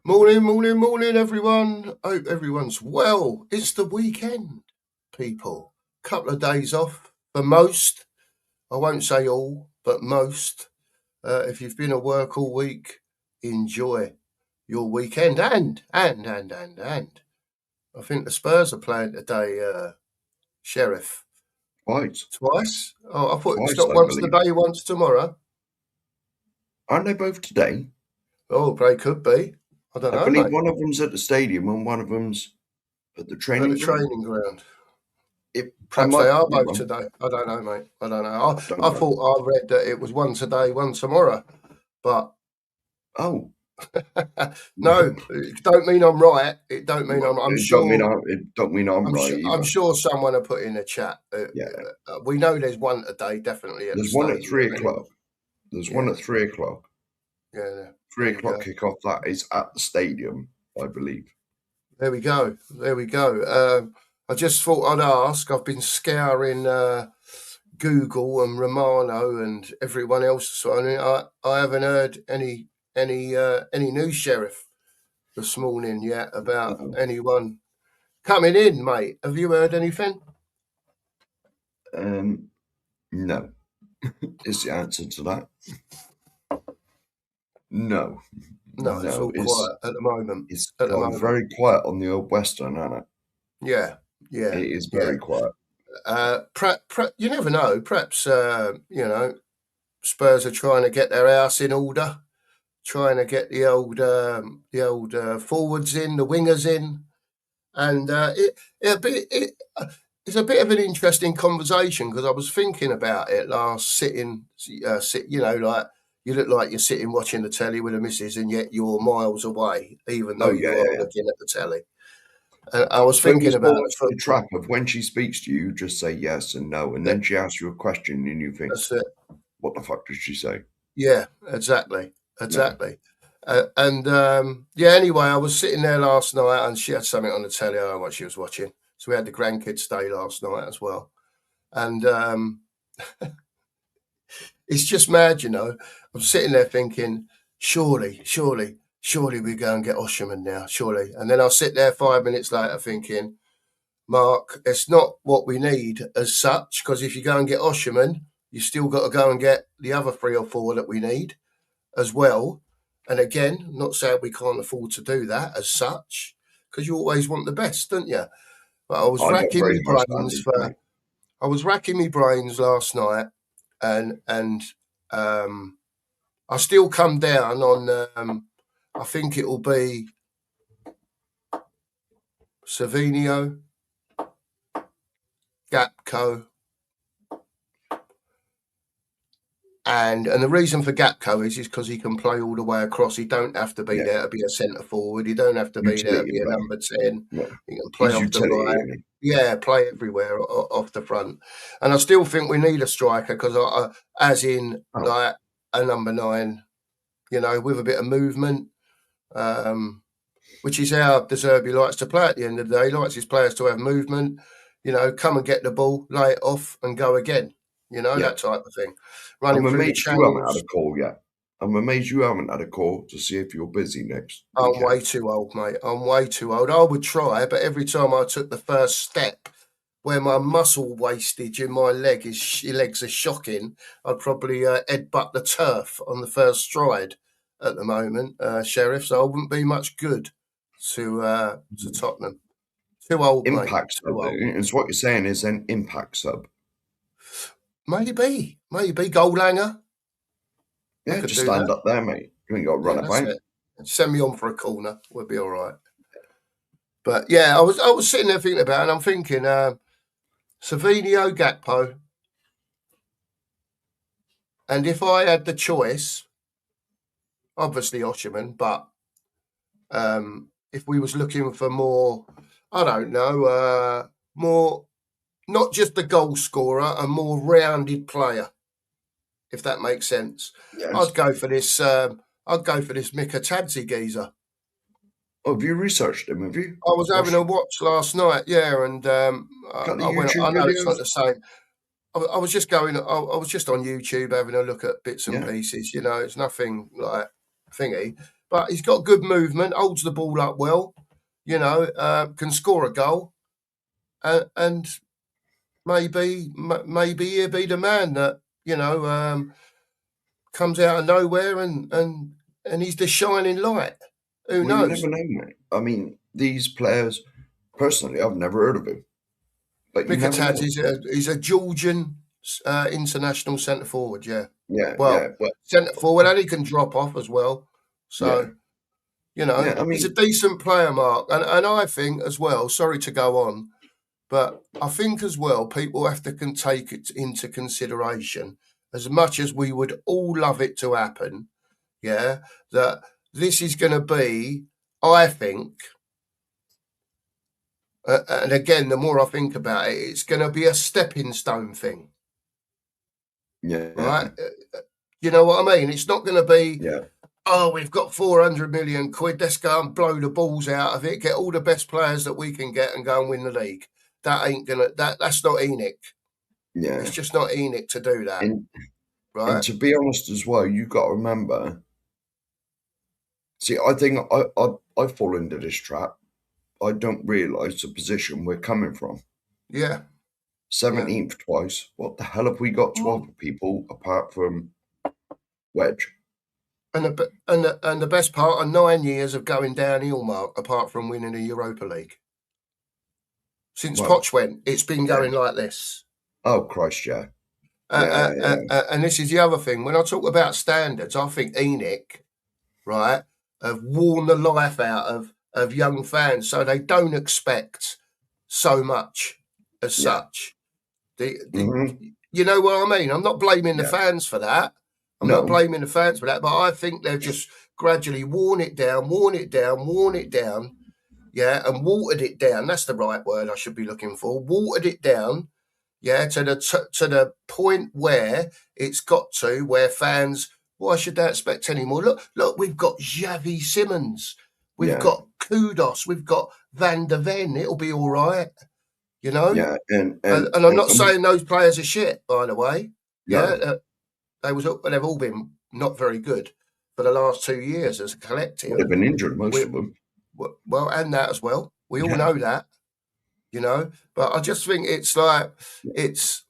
Morning, everyone. Hope everyone's well. It's the weekend, people. Couple of days off for most. I won't say all, but most. If you've been at work all week, enjoy your weekend. And. I think the Spurs are playing today, Sheriff. Twice. Twice? Oh, I thought it's Twice, not I once believe. today, once tomorrow. Aren't they both today? Oh, they could be. I don't I know, believe mate. one of them's at the stadium and one of them's at the At training the ground. training ground. I Perhaps they might are be both wrong. today. I don't know, mate. I don't know. I don't I know. thought I read that it was one today, one tomorrow. But Oh. no, it don't mean I'm right. It don't mean I'm It sure. don't mean I'm right I'm either. sure someone will put in the chat. Yeah. We know there's one today, definitely at the There's one at stadium. 3 Anyway. o'clock. There's one Yeah, at 3 o'clock. yeah. 3 There you o'clock go. kickoff. That is at the stadium, I believe. There we go. I just thought I'd ask. I've been scouring Google and Romano and everyone else. So I haven't heard any news, Sheriff, this morning yet about anyone coming in, mate. Have you heard anything? No. Is the answer to that. No. No, it's all quiet at the moment. It's At the gone moment, very quiet on the old Western, hasn't it? yeah. It is very quiet. You never know. Perhaps Spurs are trying to get their house in order, trying to get the old forwards in, the wingers in, and it's a bit of an interesting conversation because I was thinking about it last sitting, like you look like you're sitting watching the telly with a missus, and yet you're miles away, even though you are looking at the telly. I was Don't thinking you about fall into the football. trap of when she speaks to you, just say yes and no, and then she asks you a question and you think, That's it. what the fuck did she say? Yeah, exactly. Anyway, I was sitting there last night and she had something on the telly. I don't know what she was watching. So we had the grandkids day last night as well. And it's just mad, you know. I'm sitting there thinking, surely we go and get Osherman now, surely. And then I'll sit there 5 minutes later thinking, Mark, it's not what we need as such, because if you go and get Osherman, you still got to go and get the other 3 or 4 that we need as well. And again, not saying we can't afford to do that as such, because you always want the best, don't you? But I was racking my brains last night, and I still come down on. I think it will be Savinio, Gapco, and the reason for Gapco is because he can play all the way across. He don't have to be there to be a centre forward. He don't have to be there to be a number 10. He can play off the right. Yeah, play everywhere off the front. And I still think we need a striker because, as in like a number 9, you know, with a bit of movement, which is how De Zerbi likes to play at the end of the day. He likes his players to have movement, you know, come and get the ball, lay it off and go again. You know, that type of thing. I'm amazed you haven't had a call yet. I'm amazed you haven't had a call to see if you're busy next weekend. I'm way too old, mate. I'm way too old. I would try, but every time I took the first step where my muscle wastage in my legs are shocking, I'd probably headbutt the turf on the first stride at the moment, Sheriff. So I wouldn't be much good to Tottenham. Too old, impact mate. Sub. It's what you're saying is an impact sub. Maybe goal hanger. Yeah, just stand up there, mate. You ain't got to run about. Send me on for a corner. We'll be all right. But yeah, I was sitting there thinking about it, and I'm thinking Savinio, Gakpo, and if I had the choice, obviously Osherman, but if we was looking for more, I don't know, more, not just a goal scorer, a more rounded player, if that makes sense. Yes. I'd go for this Mikatadze geezer. Oh, have you researched him? Have you? I was having a watch last night, yeah, and I know it's not the same. I was just going. I was just on YouTube having a look at bits and pieces. You know, it's nothing like thingy. but he's got good movement, holds the ball up well, you know, can score a goal, and maybe he'll be the man that, you know, comes out of nowhere and he's the shining light. Who Well, you knows? never know, mate. I mean, these players, personally, I've never heard of him, but you never Mikatadze, know. he's a Georgian international centre forward. Yeah. Yeah, Well, but centre forward, and he can drop off as well. yeah, So, you know, I he's a mean, decent player, Mark. And I think as well, sorry to go on, but I think as well, people have to take it into consideration, as much as we would all love it to happen, yeah, that this is going to be, I think, and again, the more I think about it, it's going to be a stepping stone thing, yeah, right? You know what I mean? It's not going to be, yeah, oh, we've got 400 million quid, let's go and blow the balls out of it, get all the best players that we can get and go and win the league. That ain't going to, that's not Enoch. yeah. It's just not Enoch to do that, And right? to be honest as well, you got to remember. See, I think I fall into this trap. I don't realise the position we're coming from. Yeah. 17th twice. What the hell have we got to offer people apart from Wedge? And the best part of 9 years of going downhill, Mark, apart from winning the Europa League. Since Poch went, it's been going like this. Oh, Christ, yeah. And this is the other thing. When I talk about standards, I think Enoch, right, have worn the life out of young fans, so they don't expect so much as such. You know what I mean? I'm not blaming the fans for that. I'm not blaming the fans for that, but I think they've just gradually worn it down, yeah, and watered it down. That's the right word I should be looking for. Watered it down, yeah, to the point where it's got to where fans, why should they expect anymore? Look, we've got Xavi Simons, we've got Kudos, we've got Van der Ven. It'll be all right, you know. Yeah, and I'm not saying those players are shit, by the way. No. Yeah, they've all been not very good for the last 2 years as a collective. Well, they've been injured, most of them. Well, and that as well. We all know that, you know. But I just think it's like, it's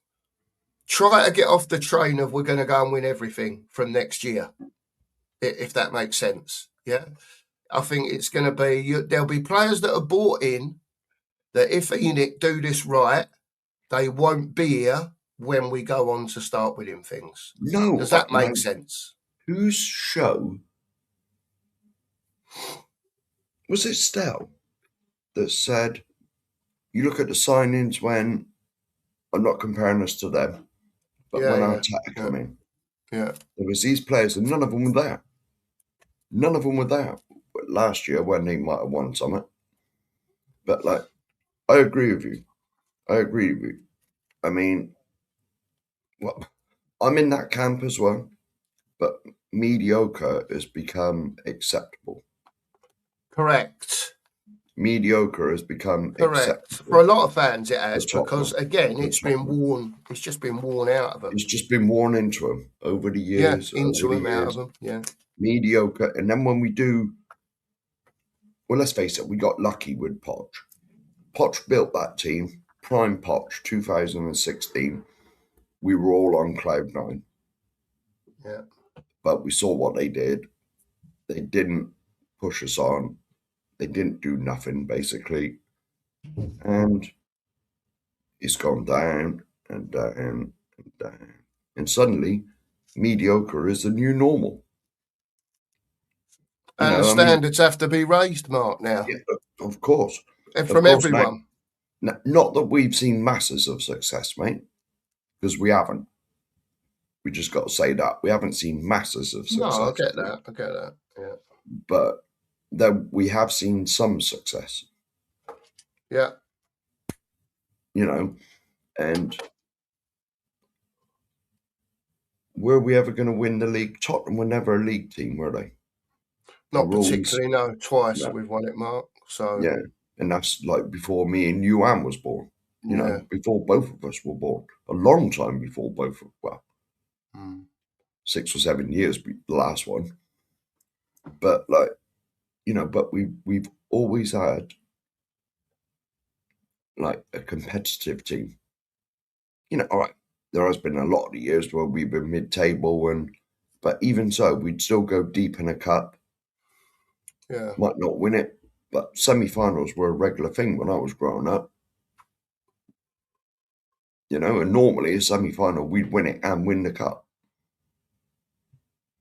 try to get off the train of we're going to go and win everything from next year, if that makes sense. Yeah, I think it's going to be, there'll be players that are bought in that if Enoch do this right, they won't be here when we go on to start winning things. No. Does that make sense? Whose show was it, Stell, that said, you look at the signings when, I'm not comparing us to them, but when Arteta come in, there was these players and none of them were there. None of them were there. But last year when they might have won something. But like, I agree with you. I mean, well, I'm in that camp as well, but mediocre has become acceptable. Correct. Mediocre has become acceptable. For a lot of fans it has, because again, it's just been worn out of them. It's just been worn into them over the years. Yeah, into them, out of them, yeah. Mediocre. And then when we do, well, let's face it, we got lucky with Poch. Poch built that team, prime Poch, 2016. We were all on cloud nine. Yeah. But we saw what they did. They didn't push us on. They didn't do nothing, basically. And it's gone down and down and down. And suddenly, mediocre is the new normal. And the standards have to be raised, Mark, now. Yeah, of course. And from everyone. Not that we've seen masses of success, mate, because we haven't. We just got to say that. We haven't seen masses of success. No, I get that, yeah. But we have seen some success. Yeah. You know, and were we ever going to win the league? Tottenham were never a league team, were they? Not particularly, no. Twice we've won it, Mark. So yeah, and that's like before me and Yuan was born. You know, before both of us were born. A long time before both 6 or 7 years, the last one. but but we've always had like a competitive team. All right, there has been a lot of years where we've been mid-table, but even so, we'd still go deep in a cup. Yeah, might not win it, but semi-finals were a regular thing when I was growing up. And normally a semi-final, we'd win it and win the cup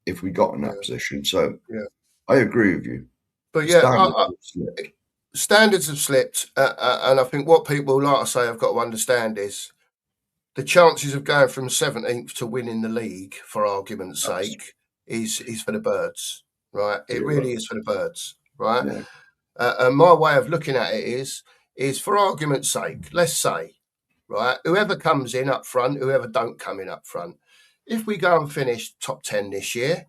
if we got in that position. So I agree with you. But standards have slipped, and I think what people, like I say, have got to understand is the chances of going from 17th to winning the league, for argument's sake, is for the birds, right? It really is for the birds, right? Yeah. And my way of looking at it is for argument's sake, let's say, right, whoever comes in up front, whoever don't come in up front, if we go and finish top 10 this year,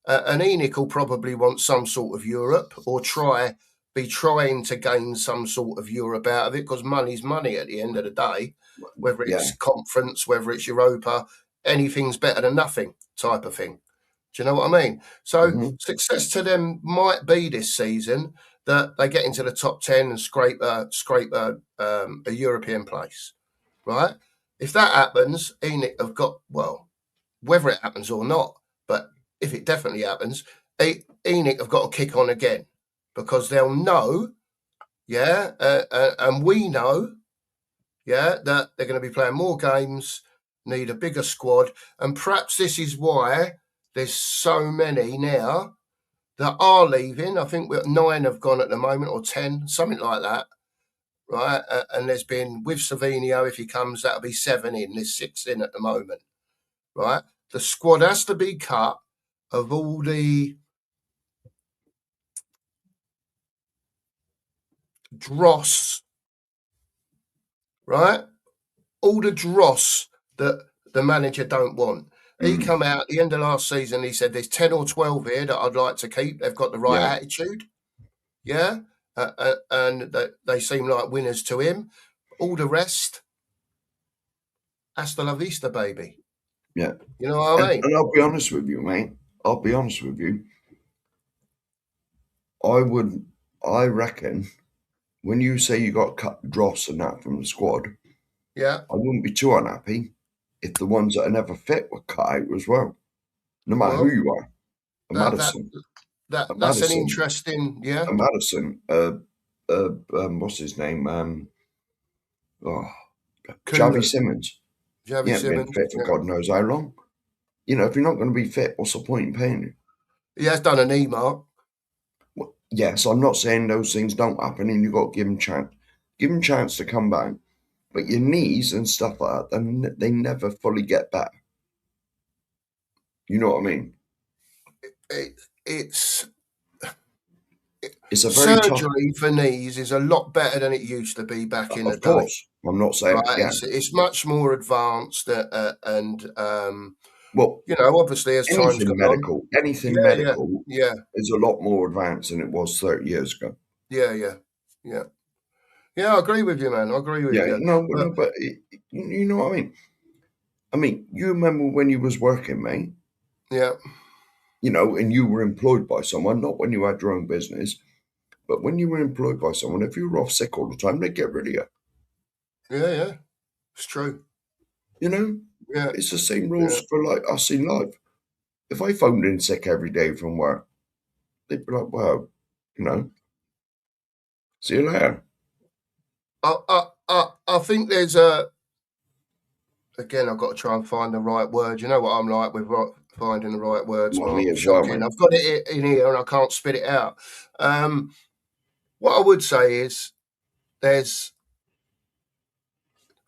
and Enoch will probably want some sort of Europe or be trying to gain some sort of Europe out of it, because money's money at the end of the day, whether it's conference, whether it's Europa, anything's better than nothing type of thing. Do you know what I mean? So success to them might be this season that they get into the top 10 and scrape a European place, right? If that happens, Enoch have got, well, whether it happens or not, but if it definitely happens, Enoch have got to kick on again, because they'll know, and we know, that they're going to be playing more games, need a bigger squad, and perhaps this is why there's so many now that are leaving. I think 9 have gone at the moment, or 10, something like that, right? And there's been, with Savinio, if he comes, that'll be 7 in. There's 6 in at the moment, right? The squad has to be cut of all the dross, right? All the dross that the manager don't want. He come out at the end of last season, he said there's 10 or 12 here that I'd like to keep. They've got the right attitude. And they seem like winners to him. All the rest, hasta la vista, baby. Yeah. You know what I mean? And I'll be honest with you, mate. I'll be honest with you. I reckon when you say you got cut dross and that from the squad, I wouldn't be too unhappy if the ones that are never fit were cut out as well. No matter who you are. Madison. That's an interesting, A Madison. What's his name? Javi Simmons. He ain't been fit for God knows how long. If you're not going to be fit, what's the point in paying you? He has done an E-mark. Well, yes, I'm not saying those things don't happen, and you've got to give him chance. Give him chance to come back. But your knees and stuff like that, they never fully get better. You know what I mean? It's a very surgery for knees is a lot better than it used to be back in the day. Of course, I'm not saying it's much more advanced, and well, obviously as time's gone on, anything medical, is a lot more advanced than it was 30 years ago. Yeah. I agree with you, man. I agree with you. But you know what I mean. I mean, you remember when you was working, mate? Yeah. And you were employed by someone, not when you had your own business, but when you were employed by someone, if you were off sick all the time, they'd get rid of you. Yeah. It's true. Yeah. It's the same rules for like us in life. If I phoned in sick every day from work, they'd be like, well, see you later. I think there's again, I've got to try and find the right word. You know what I'm like with finding the right words, Mark. I've got it in here and I can't spit it out. What I would say is there's,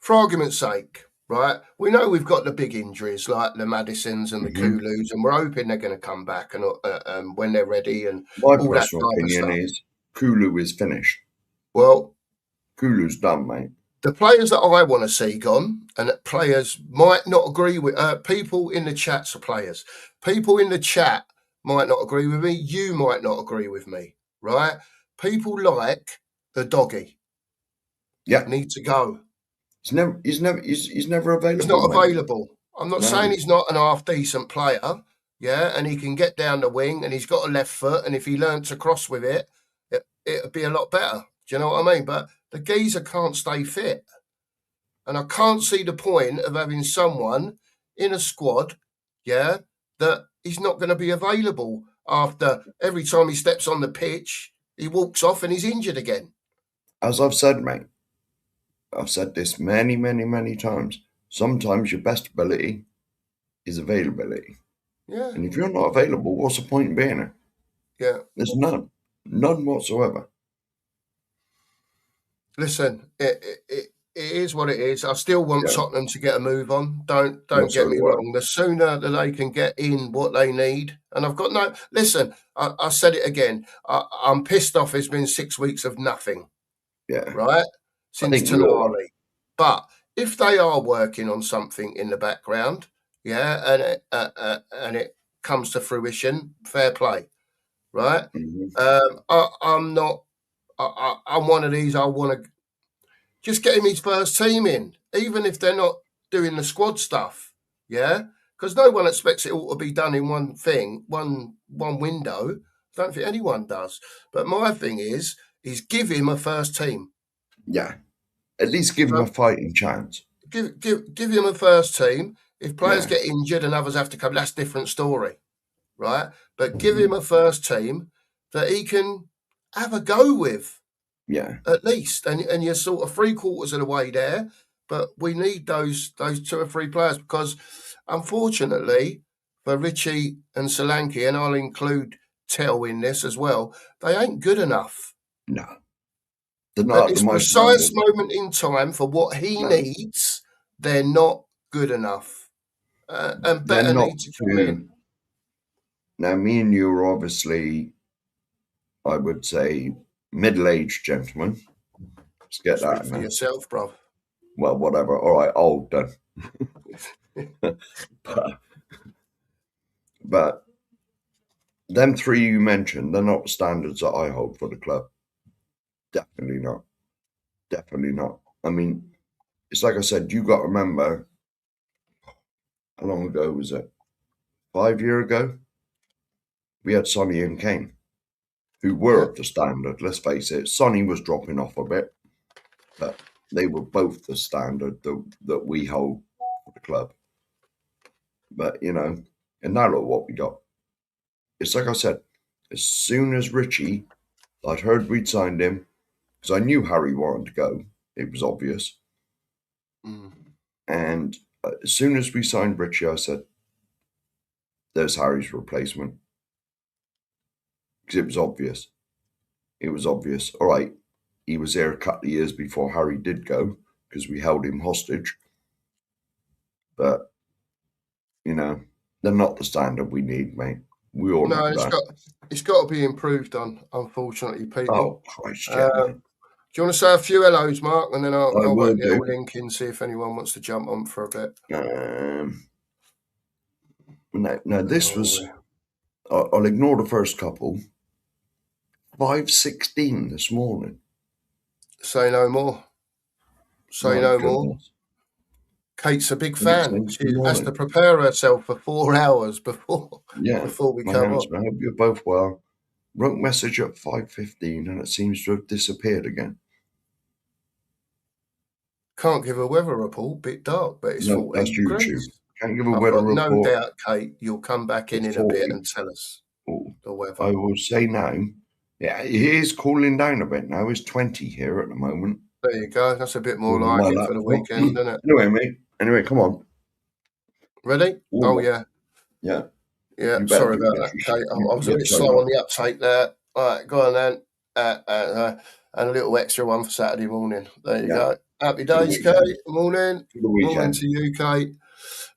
for argument's sake, right, we know we've got the big injuries like the Madisons and the Kulus, and we're hoping they're going to come back and when they're ready and my all personal that opinion is Kulu is finished. Well, Kulu's done, mate. The players that I want to see gone, and that players might not agree with, people in the chats are players. People in the chat might not agree with me. You might not agree with me, right? People like the doggy. Need to go. He's never available. He's not available. I'm not saying he's not an half decent player. yeah, and he can get down the wing, and he's got a left foot, and if he learnt to cross with it'd be a lot better. Do you know what I mean? But the geezer can't stay fit. And I can't see the point of having someone in a squad, yeah, that he's not going to be available after every time he steps on the pitch, he walks off and he's injured again. As I've said, mate, I've said this many, many, many times. Sometimes your best ability is availability. Yeah. And if you're not available, what's the point in being there? Yeah. There's none. None whatsoever. Listen, it is what it is. I still want Tottenham to get a move on. Don't get me wrong. The sooner that they can get in what they need, and I've got no. Listen, I said it again. I'm pissed off. It's been 6 weeks of nothing. Yeah. Right. Since Tonali. But if they are working on something in the background, yeah, and it comes to fruition, fair play, right? I'm not. I'm one of these. I want to just get him his first team in, even if they're not doing the squad stuff. Yeah, because no one expects it all to be done in one thing, one window. I don't think anyone does. But my thing is give him a first team. Yeah, at least give him a fighting chance. Give him a first team. If players get injured and others have to come, that's a different story, right? But give him a first team that he can have a go with. Yeah. At least. And you're sort of 3/4 of the way there. But we need those 2 or 3 players because, unfortunately, for Richie and Solanke, and I'll include Tell in this as well, they ain't good enough. No. They're not at this precise moment in time for what he needs, they're not good enough. And better needs to come in. Now, me and you are obviously, I would say, middle-aged gentlemen. Let's get that for yourself, bro. Well, whatever. All right, old then. but them 3 you mentioned, they're not the standards that I hold for the club. Definitely not. Definitely not. I mean, it's like I said, you got to remember, how long ago was it? 5 years ago? We had Sonny and Kane, who were of the standard, let's face it. Sonny was dropping off a bit, but they were both the standard that we hold for the club. But, you know, and now look what we got. It's like I said, as soon as Richie, I'd heard we'd signed him, because I knew Harry wanted to go. It was obvious. And as soon as we signed Richie, I said, there's Harry's replacement. Because it was obvious. It was obvious. All right, he was there a couple of years before Harry did go, because we held him hostage. But, you know, they're not the standard we need, mate. We all know that. It's got to be improved on, unfortunately, people. Oh, Christ, do you want to say a few hellos, Mark? And then I'll get a link in, see if anyone wants to jump on for a bit. No, this was... I'll ignore the first couple. 5:16 this morning. Say no more. Say no more. Kate's a big fan. She has to prepare herself for 4 hours before we come on. I hope you're both well. Wrote message at 5:15 and it seems to have disappeared again. Can't give a weather report. Bit dark, but it's 14 degrees. Can't give a weather report. No doubt, Kate, you'll come back in a bit and tell us the weather. I will say now. Yeah, it is cooling down a bit now. It's 20 here at the moment. There you go. That's a bit more like it for the weekend, isn't it? Anyway, mate. Anyway, come on. Ready? Oh, yeah. Yeah. Yeah, sorry about that, Kate. I was a bit slow on the uptake there. All right, go on then. And a little extra one for Saturday morning. There you go. Happy days, Kate. Morning. Morning to you, Kate.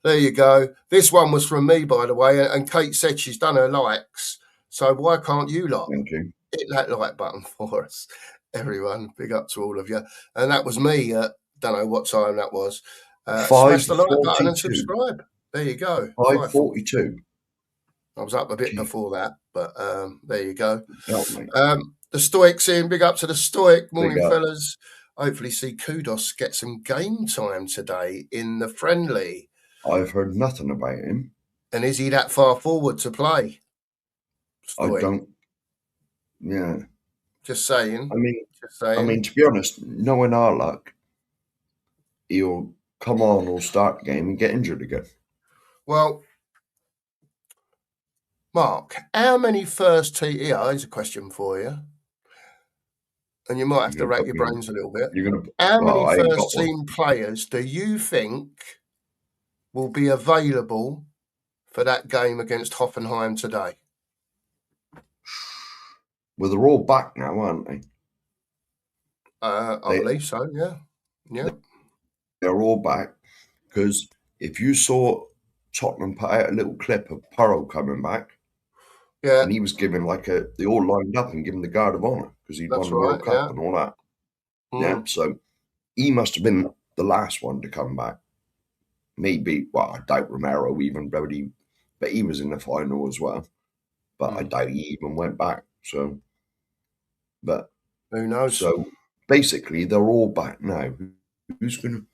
There you go. This one was from me, by the way, and Kate said she's done her likes. So why can't you like? Thank you. Hit that like button for us, everyone. Big up to all of you. And that was me. Don't know what time that was. Smash the like button and subscribe. There you go. 5:42. I was up a bit before that, but there you go. The Stoic's in. Big up to the Stoic. Morning, fellas. Hopefully see Kudos get some game time today in the friendly. I've heard nothing about him. And is he that far forward to play? I don't. Yeah. Just saying. I mean, to be honest, knowing our luck, he'll come on or start the game and get injured again. Well, Mark, how many first team? Yeah, here's a question for you. And you might have to rack your brains a little bit. How many first team players do you think will be available for that game against Hoffenheim today? Well, they're all back now, aren't they? I believe so, yeah. Yeah. They're all back because if you saw Tottenham put out a little clip of Porro coming back, yeah, and he was giving they all lined up and giving the guard of honour because he'd won the World Cup and all that. Yeah, so he must have been the last one to come back. Maybe, well, I doubt Romero even, but he was in the final as well. But I doubt he even went back. So, but who knows? So basically, they're all back now. Who's going to?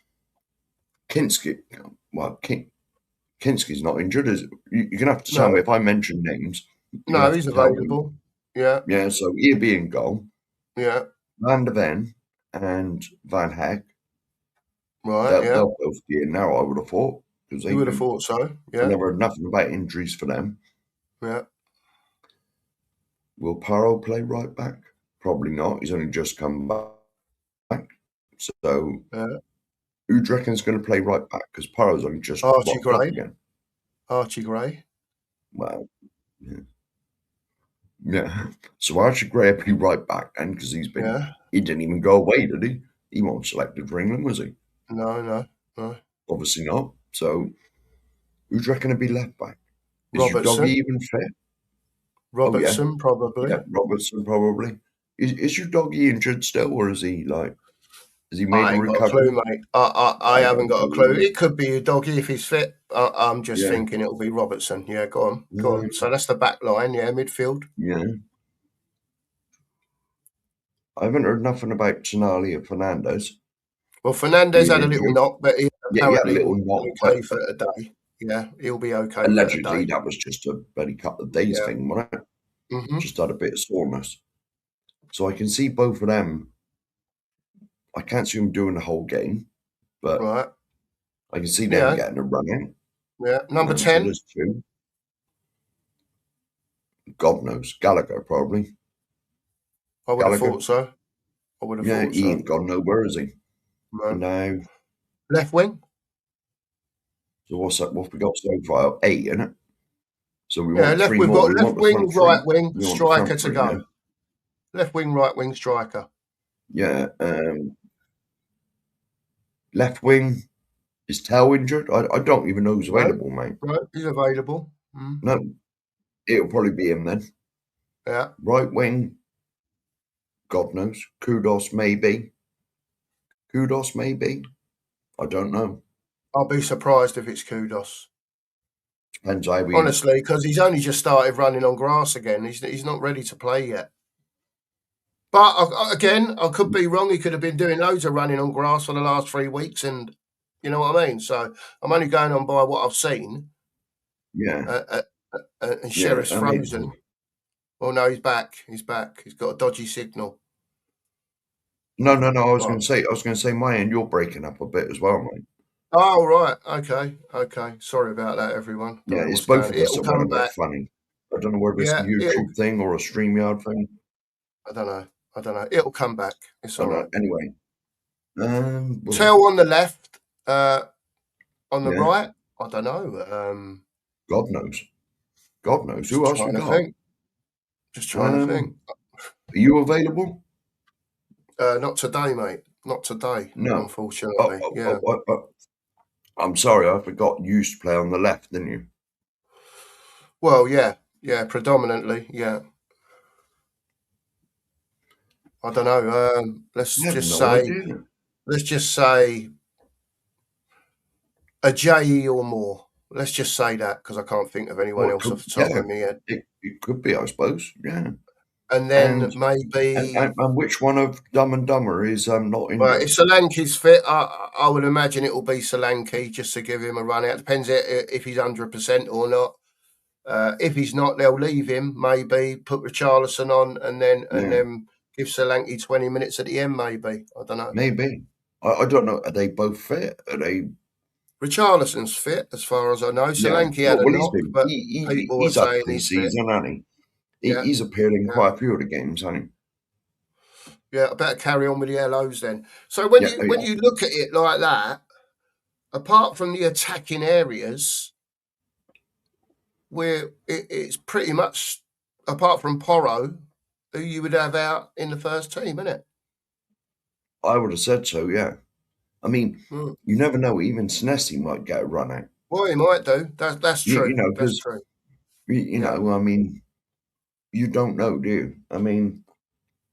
Kinski? Well, Kinski's not injured. Is you're going to have to tell me if I mention names. No, he's available. Yeah. Yeah, so he'll be in goal. Yeah. Van der Ven and Van Heck. Right, they'll both be in now, I would have thought. You would have thought so, yeah. I never heard nothing about injuries for them. Yeah. Will Porro play right back? Probably not. He's only just come back. So, who do you reckon is going to play right back? Because Porro's only just Archie Gray again. Archie Gray. Well, yeah. So Archie Gray will be right back then because he didn't even go away, did he? He wasn't selected for England, was he? No. Obviously not. So, who do you reckon will be left back? Is Robertson. your doggy even fit? Robertson, probably. Yeah, Robertson, probably. Is your doggy injured still, or is he made a recovery? Got a clue, mate. I haven't got a clue. It could be a doggy if he's fit. I'm just thinking it'll be Robertson. Yeah, go on. So that's the back line, midfield. Yeah. I haven't heard nothing about Tonali or Fernandez. Well, Fernandez had a little knock, but he apparently will be okay for a day. Yeah, he'll be okay. Allegedly, that was just a very couple of days thing, wasn't it? Mm-hmm. Just had a bit of soreness. So I can see both of them. I can't see them doing the whole game, but I can see them getting a run in. Yeah, number 10. So there's two. God knows. Gallagher, probably. I would have thought so. He ain't gone nowhere, is he? No. Now, left wing. So what's that? What we got so far? 8, isn't it? So we want three we've more. got left wing, right wing, striker to go. Yeah. Left wing, right wing, striker. Yeah. Left wing, is Tell injured? I don't even know who's available, mate. Right, he's available. No, it'll probably be him then. Yeah. Right wing, God knows. Kudos, maybe. I don't know. I'll be surprised if it's Kudos. Depends how we... Honestly, because he's only just started running on grass again. He's not ready to play yet. But again, I could be wrong. He could have been doing loads of running on grass for the last 3 weeks, and you know what I mean. So I'm only going on by what I've seen. Yeah. And Sheriff's frozen. Oh no, he's back. He's back. He's got a dodgy signal. No. I was going to say, my end. You're breaking up a bit as well, mate. Oh right. Okay. Sorry about that, everyone. It's both of us that went a bit funny. I don't know whether it's a YouTube thing or a StreamYard thing. I don't know. It'll come back. It's all right. Anyway. Tell on the left. On the right, I don't know. God knows. Who else we got? Just trying to think. Are you available? Not today, mate. Not today. No, unfortunately. I'm sorry, I forgot you used to play on the left, didn't you? Well, yeah, predominantly, yeah. I don't know. Let's just say a JE or more. Let's just say that because I can't think of anyone else off the top of my head. It could be, I suppose. Yeah. and then maybe. And which one of Dumb and Dumber is not injured? Well, if Solanke's fit, I would imagine it will be Solanke just to give him a run out. Depends if he's 100% or not. If he's not, they'll leave him. Maybe put Richarlison on, and then give Solanke 20 minutes at the end. Maybe, I don't know. Maybe, I don't know. Are they both fit? Are they? Richarlison's fit, as far as I know. Solanke had a knock, but people were saying he's fit. Hasn't he? He's appeared in quite a few of the games, hasn't he? Yeah, I better carry on with the LOs then. So when you look at it like that, apart from the attacking areas, where it's pretty much, apart from Porro, who you would have out in the first team, isn't it? I would have said so, yeah. I mean, you never know. Even Senesi might get a run out. Well, he might do. That's true. You know, that's true. You know, I mean, you don't know, do you? I mean,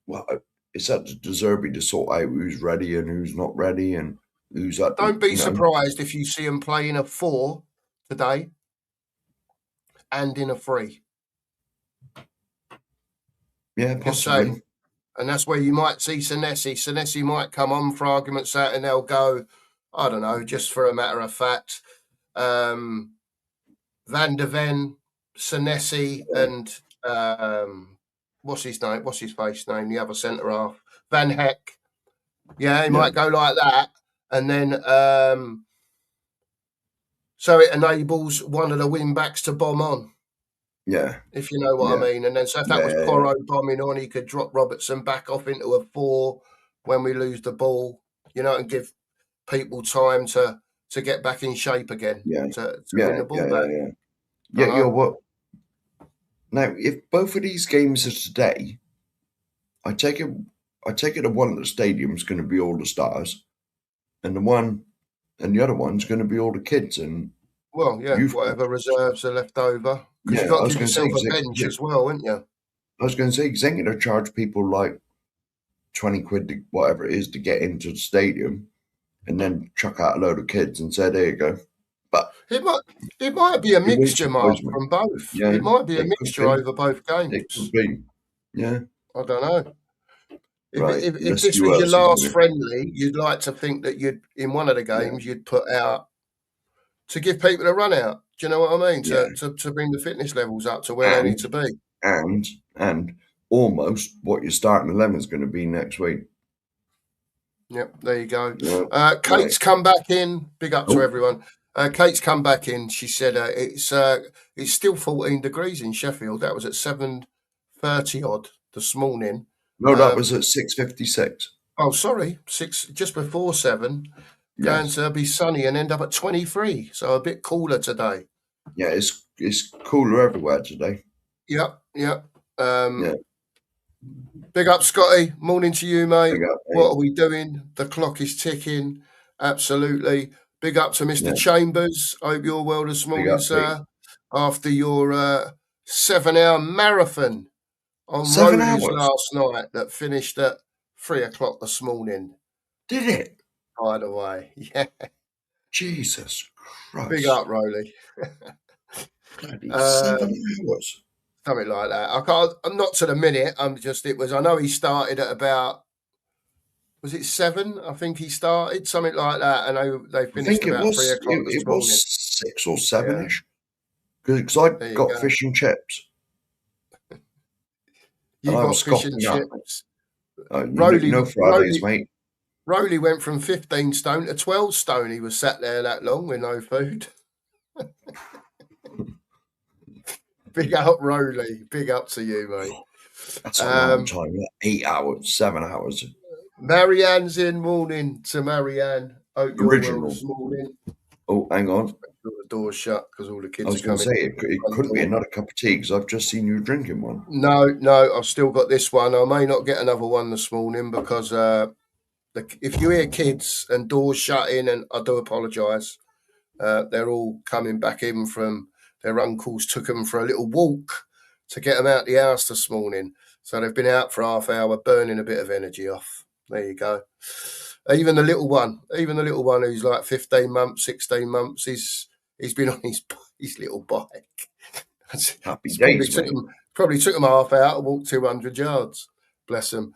well, it's up to De Zerbi to sort out who's ready and who's not ready and who's up. Don't be surprised if you see him play in a 4 today and in a 3. Yeah, possibly. And that's where you might see Senesi. Senesi might come on for argument's sake, and they'll go, I don't know, just for a matter of fact, Van der Ven, Senesi, and what's his name? What's his face name? The other centre half, Van Heck. Yeah, he might go like that, and then so it enables one of the wing backs to bomb on. Yeah, if you know what I mean. And then so if that was Porro bombing on, he could drop Robertson back off into a 4 when we lose the ball, and give people time to get back in shape again. To win the ball back. Yeah. What? Now, if both of these games are today, I take it the one at the stadium is going to be all the stars, and the other one's going to be all the kids and whatever reserves are left over. Because you've got to give yourself a bench as well, haven't you? I was going to say, because they're going to charge people like 20 quid, whatever it is, to get into the stadium, and then chuck out a load of kids and say, there you go. But it might be a mixture, Mark, from both. Yeah, it might be a mixture over both games. It could be. Yeah. I don't know. If this was your last friendly, you'd like to think that in one of the games you'd put out to give people a run out. Do you know what I mean? To bring the fitness levels up to where they need to be. And almost what your starting 11 is going to be next week. Yep, there you go. Yeah, Kate's come back in. Big up to everyone. Kate's come back in. She said it's still 14 degrees in Sheffield. That was at 7:30 odd this morning. No, that was at 6:56. Oh, sorry, 6 just before 7. Going to be sunny and end up at 23, so a bit cooler today. Yeah, it's cooler everywhere today. Yep. Big up, Scotty. Morning to you, mate. What are we doing? The clock is ticking. Absolutely. Big up to Mr. Chambers. Hope you're well this morning, sir. After your 7-hour marathon on Rollies last night that finished at 3 o'clock this morning. Did it? By the way, yeah. Jesus Christ. Big up, Rolly. 7 hours. Something like that. I'm not to the minute. I know he started at about, was it 7? I think he started, something like that. And they finished about 3 o'clock this morning. It was 6 or 7-ish. Because I got fish and chips. You got fish and chips. No Fridays, mate. Rowley went from 15 stone to 12 stone. He was sat there that long with no food. Big up, Rowley. Big up to you, mate. That's a long time. 8 hours, 7 hours. Marianne's in. Morning to Marianne. Hope you're well this morning. Oh, hang on. The door's shut because all the kids are coming. I was going to say, it couldn't be another cup of tea because I've just seen you drinking one. No, I've still got this one. I may not get another one this morning because if you hear kids and doors shutting, and I do apologise, they're all coming back in from their uncles, took them for a little walk to get them out the house this morning. So they've been out for half hour, burning a bit of energy off. There you go. Even the little one who's like 15 months, 16 months, he's been on his little bike. Happy days, Probably took them half out and walked 200 yards. Bless them.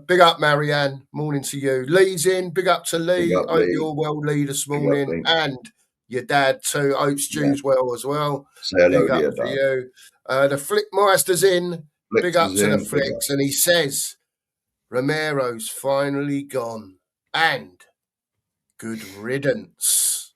Big up, Marianne. Morning to you. Lee's in. Big up to Lee. Big up, Hope Lee. you're well, Lee, this Big up, morning. Lee. And your dad too. Hope Stu's well as well. Say hello big to up your to dad. you. The Flickmeister's in. Big up to the Flicks. And he says, Romero's finally gone. And good riddance.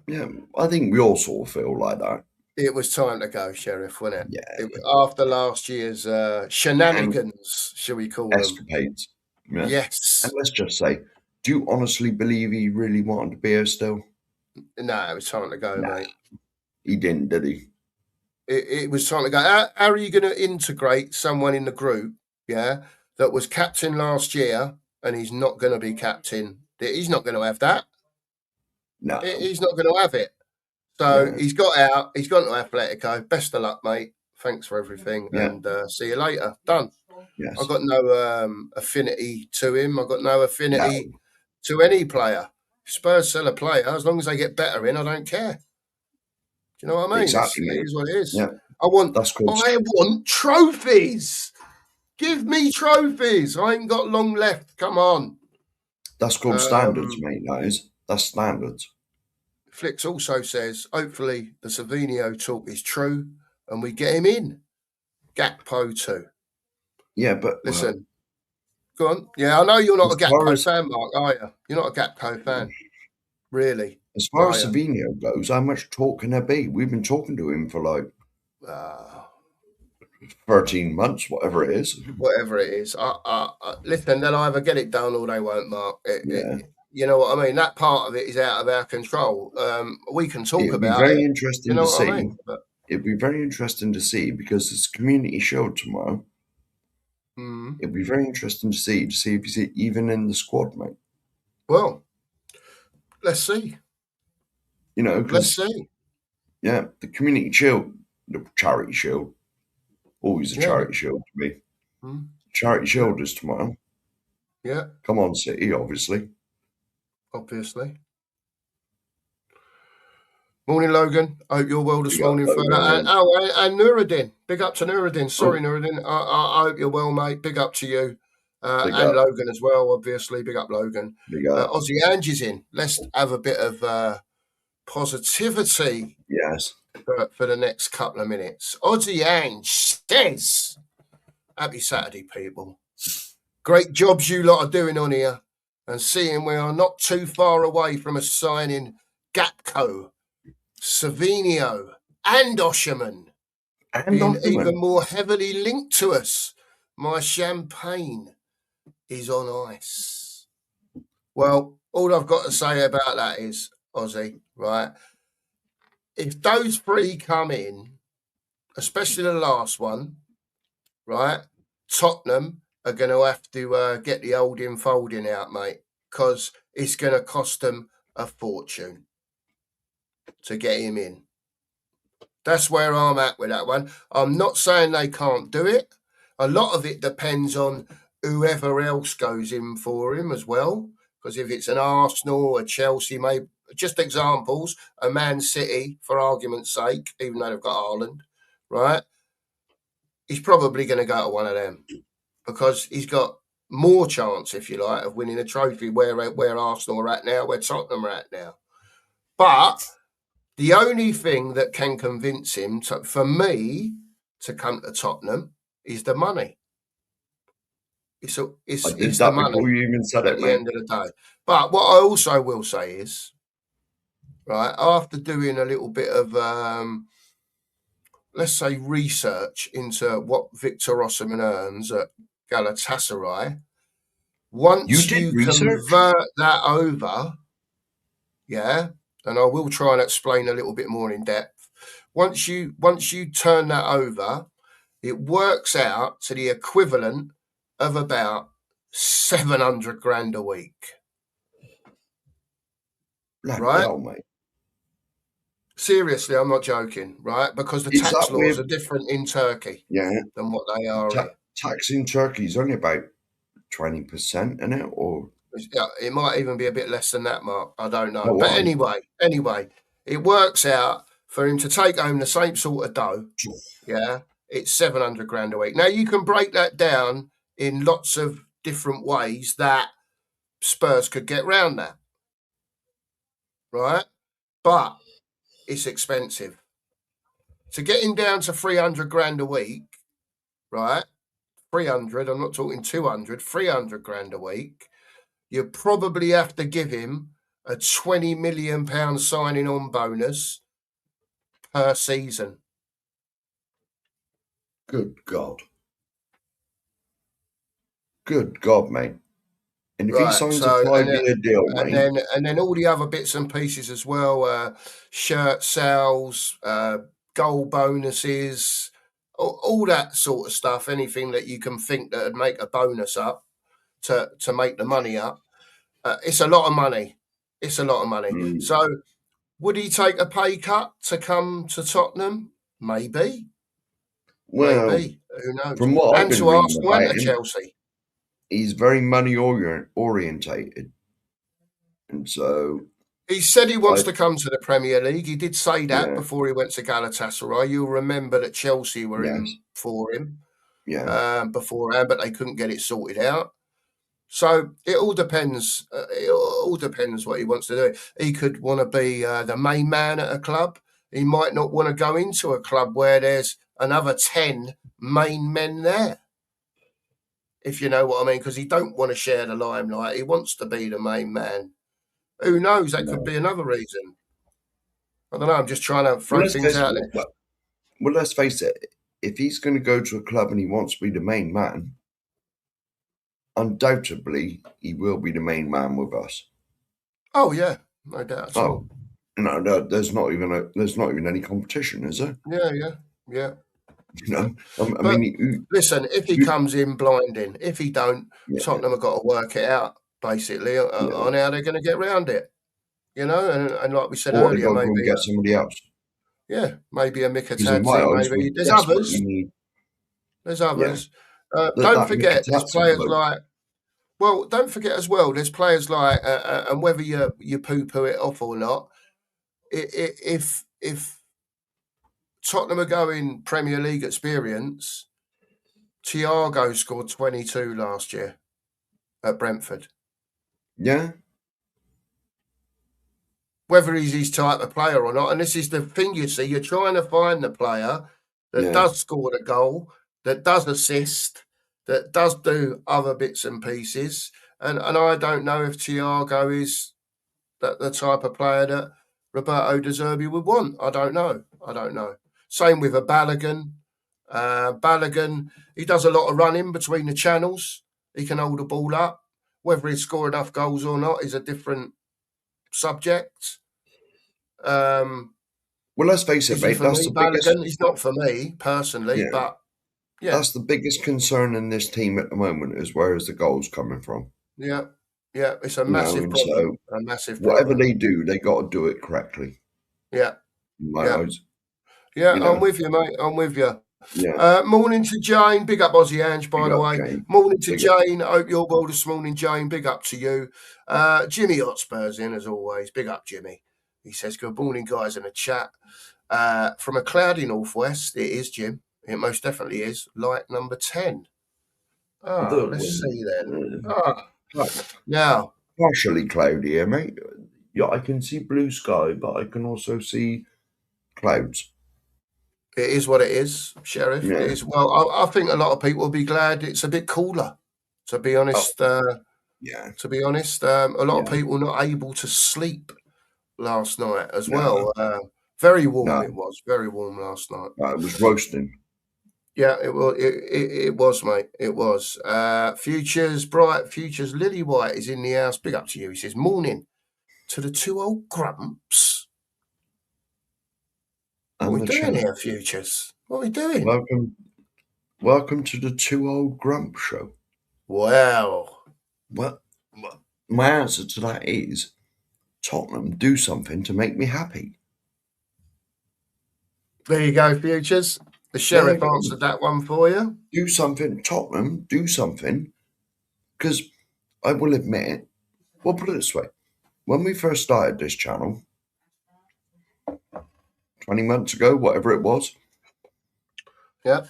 Yeah, I think we all sort of feel like that. It was time to go, Sheriff, wasn't it? Yeah. After last year's shenanigans, shall we call them? Escapades. Yeah. Yes. And let's just say, do you honestly believe he really wanted to be here still? No, it was time to go, mate. He didn't, did he? It was time to go. How are you going to integrate someone in the group, that was captain last year and he's not going to be captain? He's not going to have that. No. He's not going to have it. So he's got out. He's gone to Atletico. Best of luck, mate. Thanks for everything. Yeah. And see you later. Done. Yes. I've got no affinity to him. I've got no affinity to any player. Spurs sell a player. As long as they get better in, I don't care. Do you know what I mean? Exactly. It is what it is. Yeah. I want trophies. Give me trophies. I ain't got long left. Come on. That's called standards, mate. That's standards. Flicks also says, hopefully the Savinio talk is true and we get him in. Gakpo too. Yeah, but... Listen. Go on. Yeah, I know you're not a Gakpo fan, Mark, are you? You're not a Gakpo fan. Really. As far as Savinio goes, how much talk can there be? We've been talking to him for like 13 months, whatever it is. Whatever it is. Listen, they'll either get it done or they won't, Mark. You know what I mean? That part of it is out of our control. We can talk about it. It'd be very interesting to see because it's Community Shield tomorrow. It'd be very interesting to see if he's even in the squad, mate. Well, let's see. Let's see. Yeah, the Community Shield, the Charity Shield, always a Charity Shield to me. Charity Shield is tomorrow. Yeah. Come on, City, obviously. Morning, Logan. I hope you're well this morning, fella. And Nuruddin. Big up to Nuruddin. Sorry, Nuruddin. I hope you're well, mate. Big up to you. And Logan as well, obviously. Big up, Logan. Aussie Ange is in. Let's have a bit of positivity. Yes. For the next couple of minutes. Aussie Ange says, happy Saturday, people. Great jobs you lot are doing on here. And seeing we are not too far away from us signing Gakpo, Savinio, and Osherman, being even more heavily linked to us. My champagne is on ice. Well, all I've got to say about that is, Aussie, right? If those three come in, especially the last one, right? Tottenham are going to have to get the old enfolding out, mate, because it's going to cost them a fortune to get him in. That's where I'm at with that one. I'm not saying they can't do it. A lot of it depends on whoever else goes in for him as well, because if it's an Arsenal, a Chelsea, maybe, just examples, a Man City, for argument's sake, even though they've got Haaland, right? He's probably going to go to one of them because he's got more chance, if you like, of winning a trophy where Arsenal are at now, where Tottenham are at now. But the only thing that can convince him, for me, to come to Tottenham is the money. It's the money you even said at the end of the day. But what I also will say is, right, after doing a little bit of, let's say, research into what Victor Osimhen earns at Galatasaray, once you convert that over, and I will try and explain a little bit more in depth. Once you turn that over, it works out to the equivalent of about 700 grand a week. Right? Hell, mate. Seriously, I'm not joking, right? Because the tax laws are different in Turkey than what they are here. Tax in Turkey is only about 20%, isn't it? Or it might even be a bit less than that, Mark. I don't know. But anyway, it works out for him to take home the same sort of dough, yeah, it's 700 grand a week. Now, you can break that down in lots of different ways that Spurs could get round that, right? But it's expensive. To get him down to 300 grand a week, right? 300, I'm not talking 200, 300 grand a week, you probably have to give him a £20 million signing on bonus per season. Good God. Good God, mate. And if he signs a 5-year deal, mate. And then all the other bits and pieces as well, shirt sales, goal bonuses, all that sort of stuff, anything that you can think that would make a bonus up to make the money up. It's a lot of money. It's a lot of money. So would he take a pay cut to come to Tottenham? Maybe. Well, maybe. Who knows? From what I've been to reading Arsenal about and to him, Chelsea. He's very money orientated. And so he said he wants to come to the Premier League. He did say that before he went to Galatasaray. You'll remember that Chelsea were in for him beforehand, but they couldn't get it sorted out. So it all depends. It all depends what he wants to do. He could want to be the main man at a club. He might not want to go into a club where there's another 10 main men there, if you know what I mean, because he don't want to share the limelight. He wants to be the main man. Who knows? That could be another reason. I don't know. I'm just trying to throw things out there. Well, let's face it. If he's going to go to a club and he wants to be the main man, undoubtedly he will be the main man with us. Oh yeah, no doubt at all. No, there's not even any competition, is there? Yeah. You know, I mean, listen. If he comes in blinding, if he don't, Tottenham have got to work it out basically on how they're going to get around it. You know, and like we said earlier, maybe get somebody else. Yeah, maybe a Mikatadze. Maybe there's others. There's others. Don't forget, there's players like. Well, don't forget as well. There's players like, and whether you poo-poo it off or not, if Tottenham are going Premier League experience, Thiago scored 22 last year at Brentford. Yeah. Whether he's his type of player or not, and this is the thing you see, you're trying to find the player that does score the goal, that does assist, that does do other bits and pieces, and I don't know if Thiago is the type of player that Roberto De Zerbi would want. I don't know. Same with a Balogun. Balogun, he does a lot of running between the channels. He can hold the ball up. Whether he score enough goals or not is a different subject. Well, let's face it, mate. That's the biggest. He's not for me personally, but that's the biggest concern in this team at the moment. Is where is the goals coming from? Yeah, it's a massive problem. A massive problem. Whatever they do, they got to do it correctly. Yeah, in my eyes. Yeah, I'm with you, mate. I'm with you. Yeah. Morning to Jane. Big up Aussie Ange, by the way. Jane. Morning to Jane. I hope you're well this morning, Jane. Big up to you. Jimmy Hotspurs in, as always. Big up, Jimmy. He says, good morning, guys, in the chat. From a cloudy northwest, it is, Jim. It most definitely is. Light number 10. Let's see then. Now. Partially cloudy here, mate. Yeah, I can see blue sky, but I can also see clouds. It is what it is, Sheriff. Yeah. It is. Well, I think a lot of people will be glad it's a bit cooler, to be honest. To be honest, a lot of people not able to sleep last night as well. Very warm it was. Very warm last night. It was roasting. Yeah, it was. It was, mate. It was. Futures, bright futures. Lily White is in the house. Big up to you. He says, morning to the two old grumps. What are we doing here, Futures? What are we doing? Welcome to the Two Old Grump Show. Wow. Well, my answer to that is Tottenham, do something to make me happy. There you go, Futures. The Sheriff answered that one for you. Do something, Tottenham, do something. Because I will admit, we'll put it this way. When we first started this channel, 20 months ago, whatever it was. Yeah.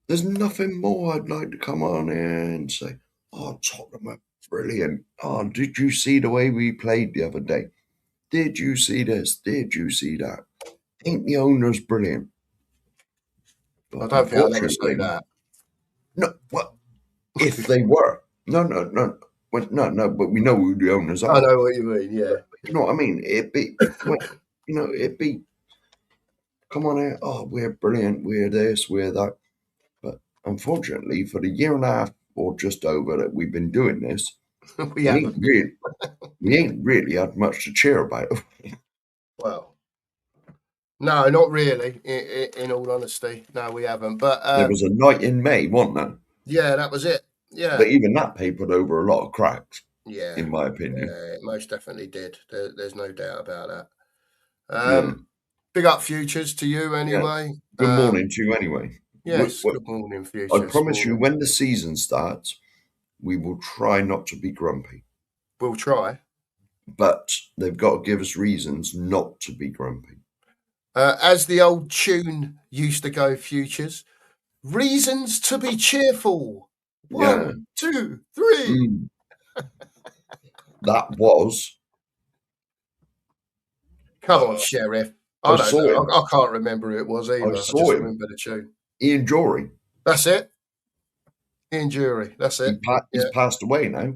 There's nothing more I'd like to come on here and say, oh, Tottenham are brilliant. Oh, did you see the way we played the other day? Did you see this? Did you see that? Ain't the owners brilliant? But I don't think I'll ever say unfortunately, that. no, well, if they were. No. Well, no, but we know who the owners are. I know what you mean, yeah. You know what I mean? It'd be, it'd be, come on here, oh, we're brilliant, we're this, we're that. But unfortunately, for the year and a half or just over that we've been doing this, we haven't. We ain't really had much to cheer about. Well, no, not really. In all honesty, no, we haven't. But there was a night in May, wasn't there? Yeah, that was it. Yeah, but even that papered over a lot of cracks. Yeah, in my opinion, it most definitely did. There's no doubt about that. Big up Futures to you anyway. Yeah. Good morning to you anyway. Yes, good morning, Futures. I promise you, when the season starts, we will try not to be grumpy. We'll try. But they've got to give us reasons not to be grumpy. As the old tune used to go, Futures, reasons to be cheerful. 1, 2, 3. That was. Come on, Sheriff. I don't know. I can't remember who it was either. I just remember the tune. Ian Jury. That's it. Ian Jury. That's it. He's passed away now.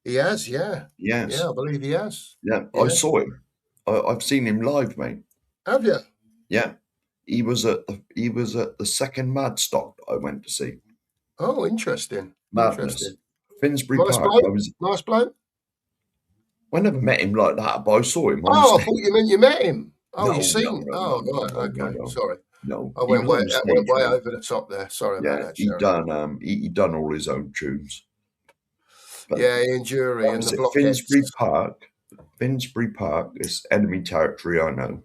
He has, yeah. Yes. Yeah, I believe he has. Yeah, I saw him. I've seen him live, mate. Have you? Yeah. He was at the second Madstock I went to see. Oh, interesting. Madness. Interesting. Finsbury Park. Nice bloke. I never met him like that, but I saw him. I thought you meant you met him. Oh, you seen? No, right. Okay. Sorry. No, I went way over the top there. Sorry about that. He done all his own tunes. But Ian Jury and the Blockheads. Finsbury Park is enemy territory, I know.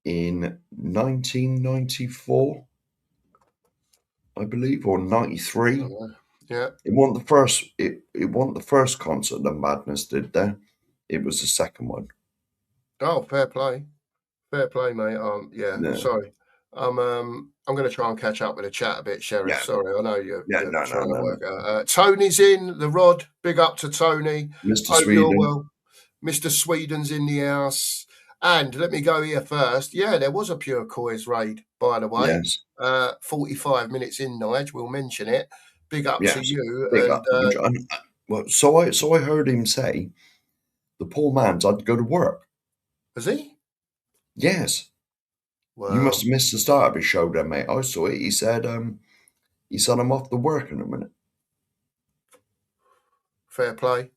In 1994, I believe, or 93. Yeah. It wasn't the first. It wasn't the first concert that Madness did there. It was the second one. Oh, fair play, mate. Sorry. I'm going to try and catch up with the chat a bit, Sheriff. Yeah. Sorry, I know you're trying to work out. Tony's in the rod. Big up to Tony. Mr. Sweden. Well. Mr. Sweden's in the house. And let me go here first. Yeah, there was a Pure Coys raid, by the way. Yes. 45 minutes in, Nige. We'll mention it. Big up to you. Big up. Well, so I heard him say the poor man's had to go to work. Has he? Yes. Well, you must have missed the start of his show then, mate. I saw it. He said I'm off to work in a minute. Fair play.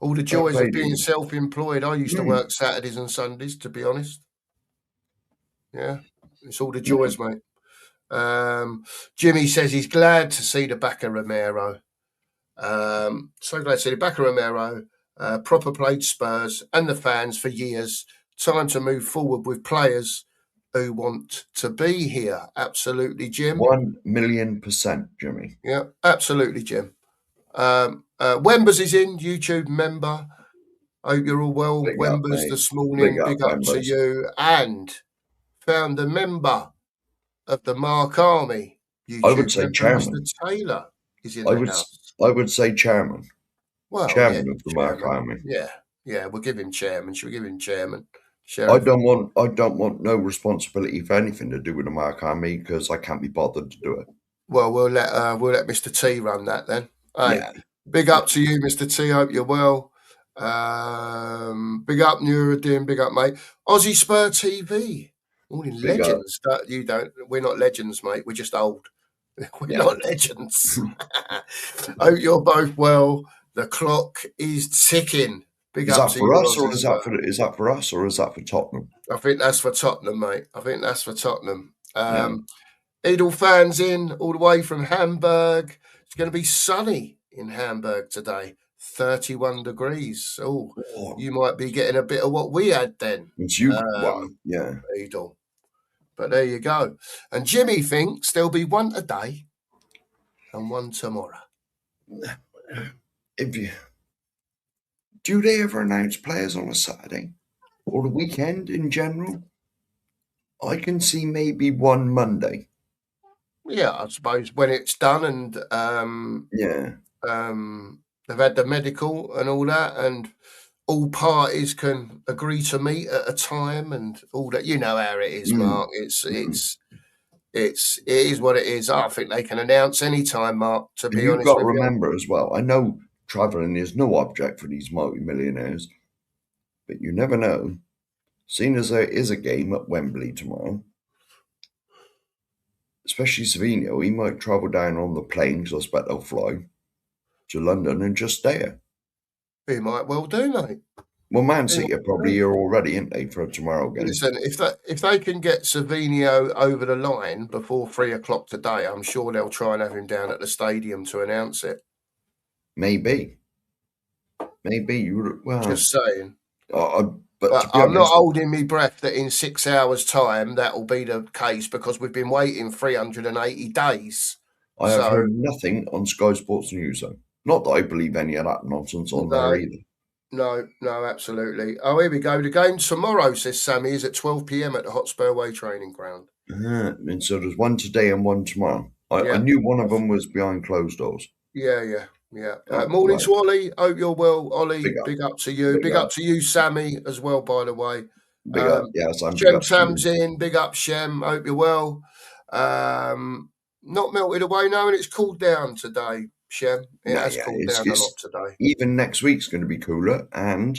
All the joys of being self-employed. I used to work Saturdays and Sundays, to be honest. Yeah, it's all the joys, mate. Jimmy says he's glad to see the back of Romero. So glad to see the back of Romero. Proper played Spurs and the fans for years. Time to move forward with players who want to be here. Absolutely, Jim. 1,000,000%, Jimmy. Yeah, absolutely, Jim. Wembers is in, YouTube member. Hope you're all well. Wembers this morning. Big up to you. And found a member of the Mark Army. YouTube I would say chairman. Mr. Taylor is in the house. I would say chairman. Well, chairman of the Mark Army. Yeah, we'll give him chairman. Should we give him chairman? Sheriff. I don't want no responsibility for anything to do with the Mark Army because I can't be bothered to do it. Well, we'll let Mr. T run that then. Hey, big up to you, Mr. T. Hope you're well. Big up, Nuruddin. Big up, mate. Aussie Spur TV. Morning, legends. We're not legends, mate. We're just old. We're not legends. Hope you're both well. The clock is ticking. Big up to you. Is that for us or is that for Tottenham? I think that's for Tottenham, mate. Edel fans in all the way from Hamburg. It's going to be sunny in Hamburg today. 31 degrees. Oh, you might be getting a bit of what we had then. It's you. Yeah. Edel. But there you go. And Jimmy thinks there'll be one today and one tomorrow. Do they ever announce players on a Saturday? or the weekend in general, I can see maybe one Monday. Yeah, I suppose when it's done and they've had the medical and all that, and all parties can agree to meet at a time and all that. You know how it is, Mark. It is what it is. I think they can announce any time, Mark, to And be you've honest got to with you. remember as well, I know travelling is no object for these multi-millionaires, but you never know. Seeing as there is a game at Wembley tomorrow, especially Savino, he might travel down on the plane, because I expect they'll fly to London and just stay here. He might well do, mate. Well, Man City are probably here already, aren't they, for tomorrow game? Listen, if they can get Savino over the line before 3:00 today, I'm sure they'll try and have him down at the stadium to announce it. Maybe you would. Well, just saying. But to be I'm honest, not holding my breath that in 6 hours' time that will be the case, because we've been waiting 380 days. I have heard nothing on Sky Sports News, though. Not that I believe any of that nonsense on there either. No, absolutely. Oh, here we go. The game tomorrow, says Sammy, is at 12 p.m. at the Hotspur Way training ground. And so there's one today and one tomorrow. I knew one of them was behind closed doors. Yeah. Morning to Ollie. Hope you're well, Ollie. Big up to you. Big up to you, Sammy, as well, by the way. Big up. Yes, I'm Shem Sam's in. Big up, Shem. Hope you're well. Not melted away now, and it's cooled down today, Shem. It has cooled down a lot today. Even next week's going to be cooler, and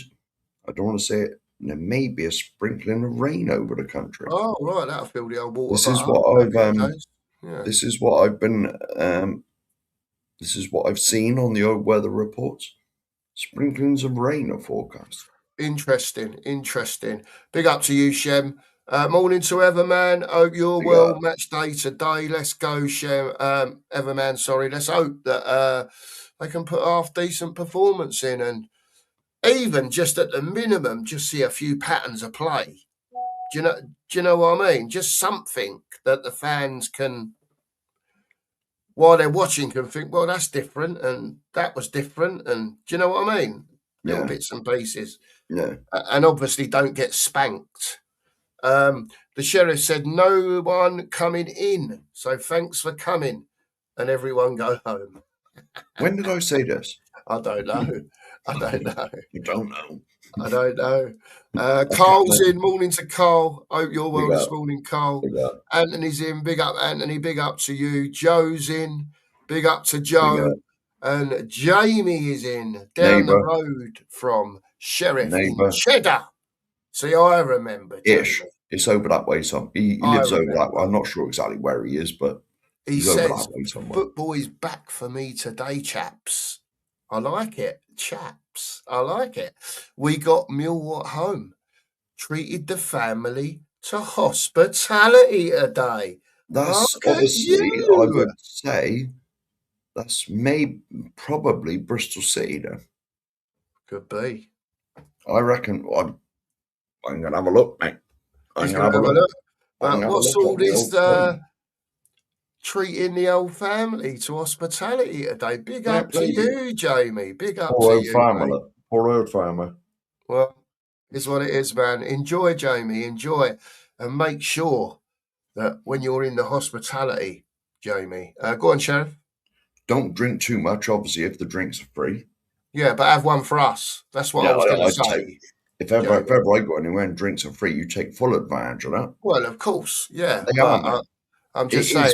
I don't want to say it, there may be a sprinkling of rain over the country. Oh, right. That'll fill the old water. This is what I've seen on the old weather reports. Sprinklings of rain are forecast. Interesting. Big up to you, Shem. Morning to Everman. Hope you're well. Match day today. Let's go, Shem. Everman, sorry. Let's hope that they can put half decent performance in, and even just at the minimum, just see a few patterns of play. Do you know what I mean? Just something that the fans can, while they're watching, can think, well, that's different, and that was different, and do you know what I mean? Little bits and pieces. Yeah. And obviously don't get spanked. The sheriff said no one coming in, so thanks for coming, and everyone go home. When did I say this? I don't know. You don't know. I don't know. Carl's in. Morning to Carl. Hope you're well this morning, Carl. Anthony's in. Big up, Anthony. Big up to you. Joe's in. Big up to Joe. And Jamie is in. Down the road from Sheriff in Cheddar. See, I remember. Ish. It's over that way. He lives over that way. I'm not sure exactly where he is, but he says, football is back for me today, chaps. I like it. Chaps. I like it. We got Millwall at home. Treated the family to hospitality today. That's obviously, I would say, that's probably Bristol City, though. Could be. I reckon. I'm going to have a look, mate. I'm going to have a look. But what's all this treating the old family to hospitality today? Big up to you, Jamie. Big up to you, mate. Poor old family. Well, it's what it is, man. Enjoy, Jamie. Enjoy. And make sure that when you're in the hospitality, Jamie, go on, Sheriff. Don't drink too much, obviously, if the drinks are free. Yeah, but have one for us. That's what I was going to say. If ever I go anywhere and drinks are free, you take full advantage of that. Well, of course, yeah. They are, I'm just saying,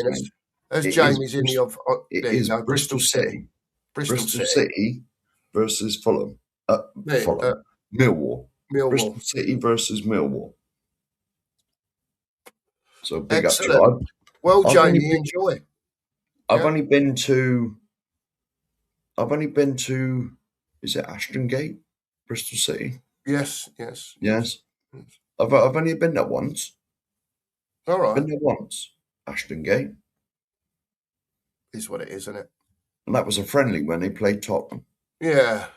as Jamie's in the Bristol City. Bristol City versus Fulham. Millwall. Bristol City versus Millwall. So big up to you. Well, Jamie, enjoy. I've only been to. Is it Ashton Gate, Bristol City? Yes. I've only been there once. All right. Been there once. Ashton Gate. Is what it is, isn't it? And that was a friendly when they played Tottenham. Yeah.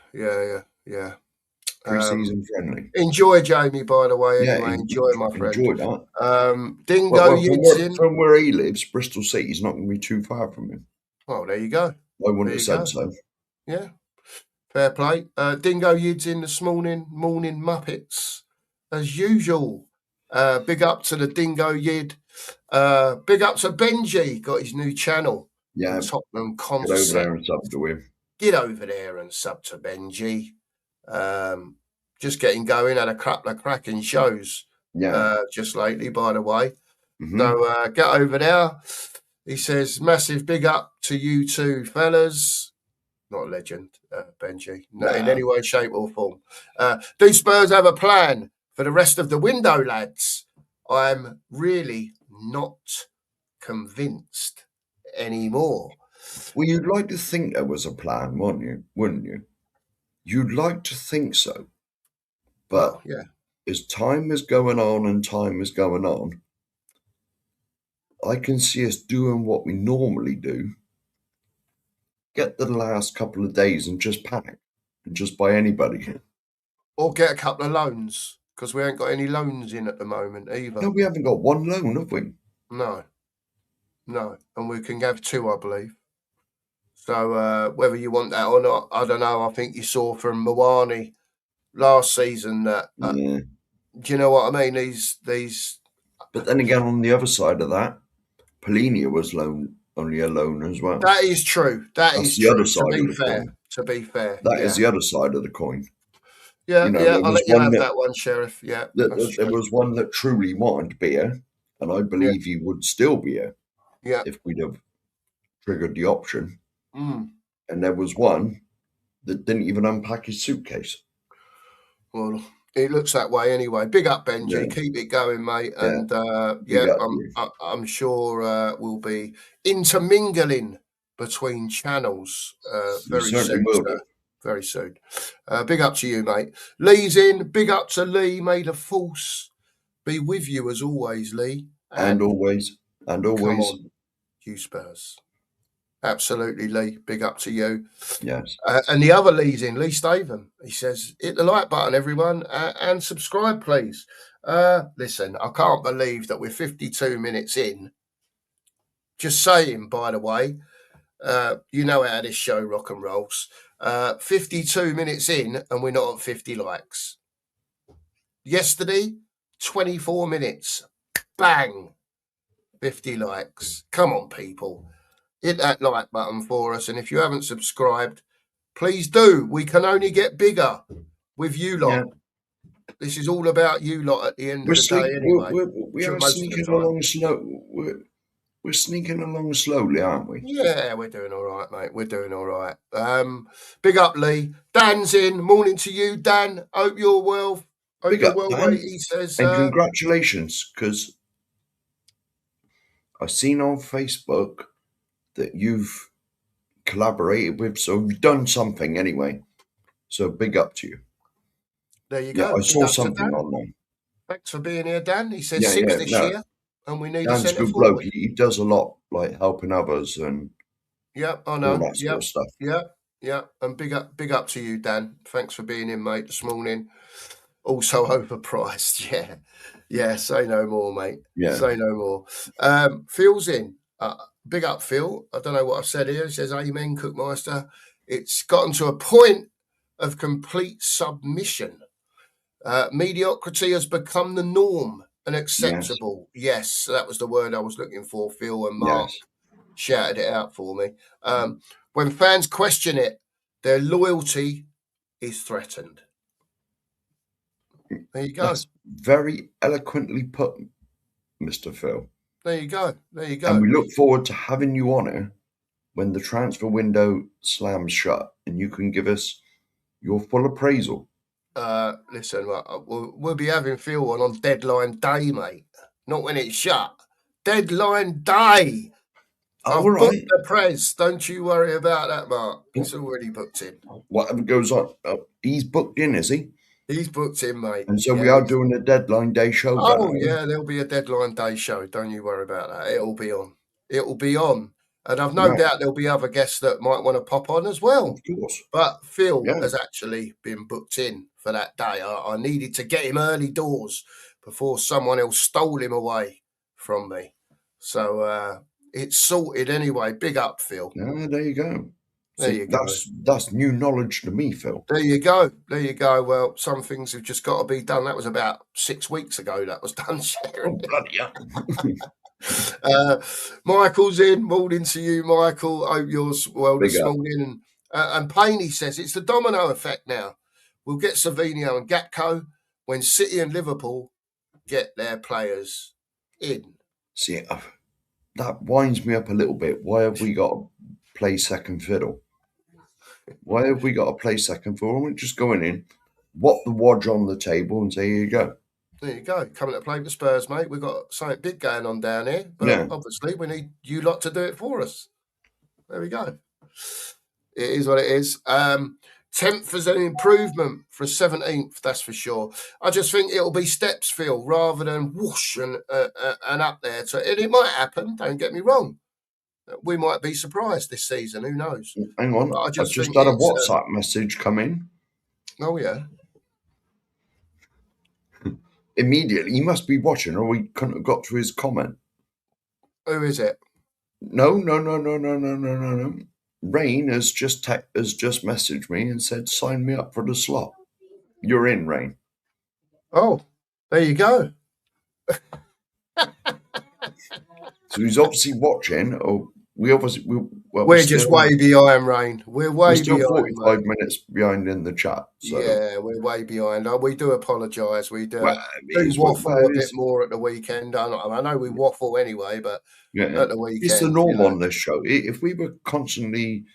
Pre-season friendly. Enjoy, Jamie, by the way. Anyway, enjoy, my friend. Enjoy that. Dingo Yidson. From where he lives, Bristol City is not going to be too far from him. Well, there you go. I wouldn't have said so. Yeah. Fair play. Dingo Yids in this morning. Morning Muppets. as usual. Big up to the Dingo Yid. Big up to Benji, got his new channel. Yeah. Tottenham Get over there and sub to him. Get over there and sub to Benji. Just getting going, had a couple of cracking shows just lately, by the way. Mm-hmm. So get over there. He says, massive big up to you two fellas. Not a legend, Benji, in any way, shape or form. Do Spurs have a plan for the rest of the window, lads? I'm really not convinced anymore. Well, you'd like to think there was a plan, wouldn't you? You'd like to think so. But as time is going on, I can see us doing what we normally do. Get the last couple of days and just panic and just buy anybody. Or get a couple of loans, because we ain't got any loans in at the moment either. No, we haven't got one loan, have we? No. And we can have two, I believe. So whether you want that or not, I don't know. I think you saw from Mawani last season that, do you know what I mean? These. But then again, on the other side of that, Polinia was only a loan as well. That is true. That's the other side of the coin. To be fair. That is the other side of the coin. Yeah, I'll let you have that one, Sheriff. Yeah. There was one that truly wanted to be here, and I believe he would still be here if we'd have triggered the option. Mm. And there was one that didn't even unpack his suitcase. Well, it looks that way anyway. Big up, Benji. Yeah. Keep it going, mate. And I'm sure we'll be intermingling between channels very soon. Very soon. Big up to you, mate. Lee's in. Big up to Lee. May the force be with you as always, Lee. And always. Come on, you Spurs. Absolutely, Lee. Big up to you. Yes. And the other Lee's in, Lee Statham. He says, hit the like button, everyone, and subscribe, please. Listen, I can't believe that we're 52 minutes in. Just saying, by the way, you know how this show rock and rolls. 52 minutes in, and we're not at 50 likes. Yesterday, 24 minutes. Bang. 50 likes. Come on, people. Hit that like button for us. And if you haven't subscribed, please do. We can only get bigger with you lot. Yeah. This is all about you lot at the end of the day anyway. We are sneaking along slow. We're sneaking along slowly, aren't we? Yeah, we're doing all right, mate. We're doing all right. Big up, Lee. Dan's in. Morning to you, Dan. Hope you're well. Big up, Dan. He says. And congratulations, because I've seen on Facebook that you've collaborated with, so you've done something anyway. So big up to you. There you go. I saw something online. Thanks for being here, Dan. He says 6 this year, and we need Dan's a centre good forward. bloke. He does a lot, like helping others and I know. All that sort of stuff. Yeah. And big up to you, Dan. Thanks for being in, mate, this morning. Also overpriced. Yeah. Say no more, mate. Yeah. Say no more. Phil's in. Big up, Phil. I don't know what I've said here. He says, amen, Cookmeister. It's gotten to a point of complete submission. Mediocrity has become the norm and acceptable. Yes, that was the word I was looking for, Phil, and Mark shouted it out for me. When fans question it, their loyalty is threatened. There you go. That's very eloquently put, Mr. Phil. There you go. And we look forward to having you on here when the transfer window slams shut and you can give us your full appraisal. Listen, we'll be having Phil on deadline day, mate. Not when it's shut. Deadline day. I've booked the press. Don't you worry about that, Mark. It's already booked in. Whatever goes on. He's booked in, is he? He's booked in, mate. And so we are doing a deadline day show. There'll be a deadline day show. Don't you worry about that. It'll be on. And I've no doubt there'll be other guests that might want to pop on as well. Of course. But Phil has actually been booked in for that day. I needed to get him early doors before someone else stole him away from me. So it's sorted anyway. Big up, Phil. There you go. There you go. That's new knowledge to me, Phil. There you go. There you go. Well, some things have just got to be done. That was about 6 weeks ago that was done, Sharon. Oh, bloody hell. Michael's in. Morning to you, Michael. Hope you're well this morning. And Paney says it's the domino effect now. We'll get Savinho and Gakpo when City and Liverpool get their players in. See, that winds me up a little bit. Why have we got to play second fiddle? Why have we got to play second fiddle? We're just going in, whop the wadge on the table and say, here you go. There you go. Coming to play with the Spurs, mate. We've got something big going on down here. But obviously we need you lot to do it for us. There we go. It is what it is. 10th is an improvement for 17th, that's for sure. I just think it'll be steps, Phil, rather than whoosh and up there. And it might happen, don't get me wrong. We might be surprised this season, who knows? Hang on, I just had a WhatsApp message come in. Oh, yeah. Immediately, he must be watching or we couldn't have got to his comment. Who is it? No. Rain has just messaged me and said, sign me up for the slot. You're in, Rain. Oh, there you go. So he's obviously watching. We're just way behind, Rain. We're still behind. 45 minutes behind in the chat. So. Yeah, we're way behind. We do apologise. We do waffle a bit more at the weekend. I know we waffle anyway, but at the weekend. It's the norm on this show. If we were constantly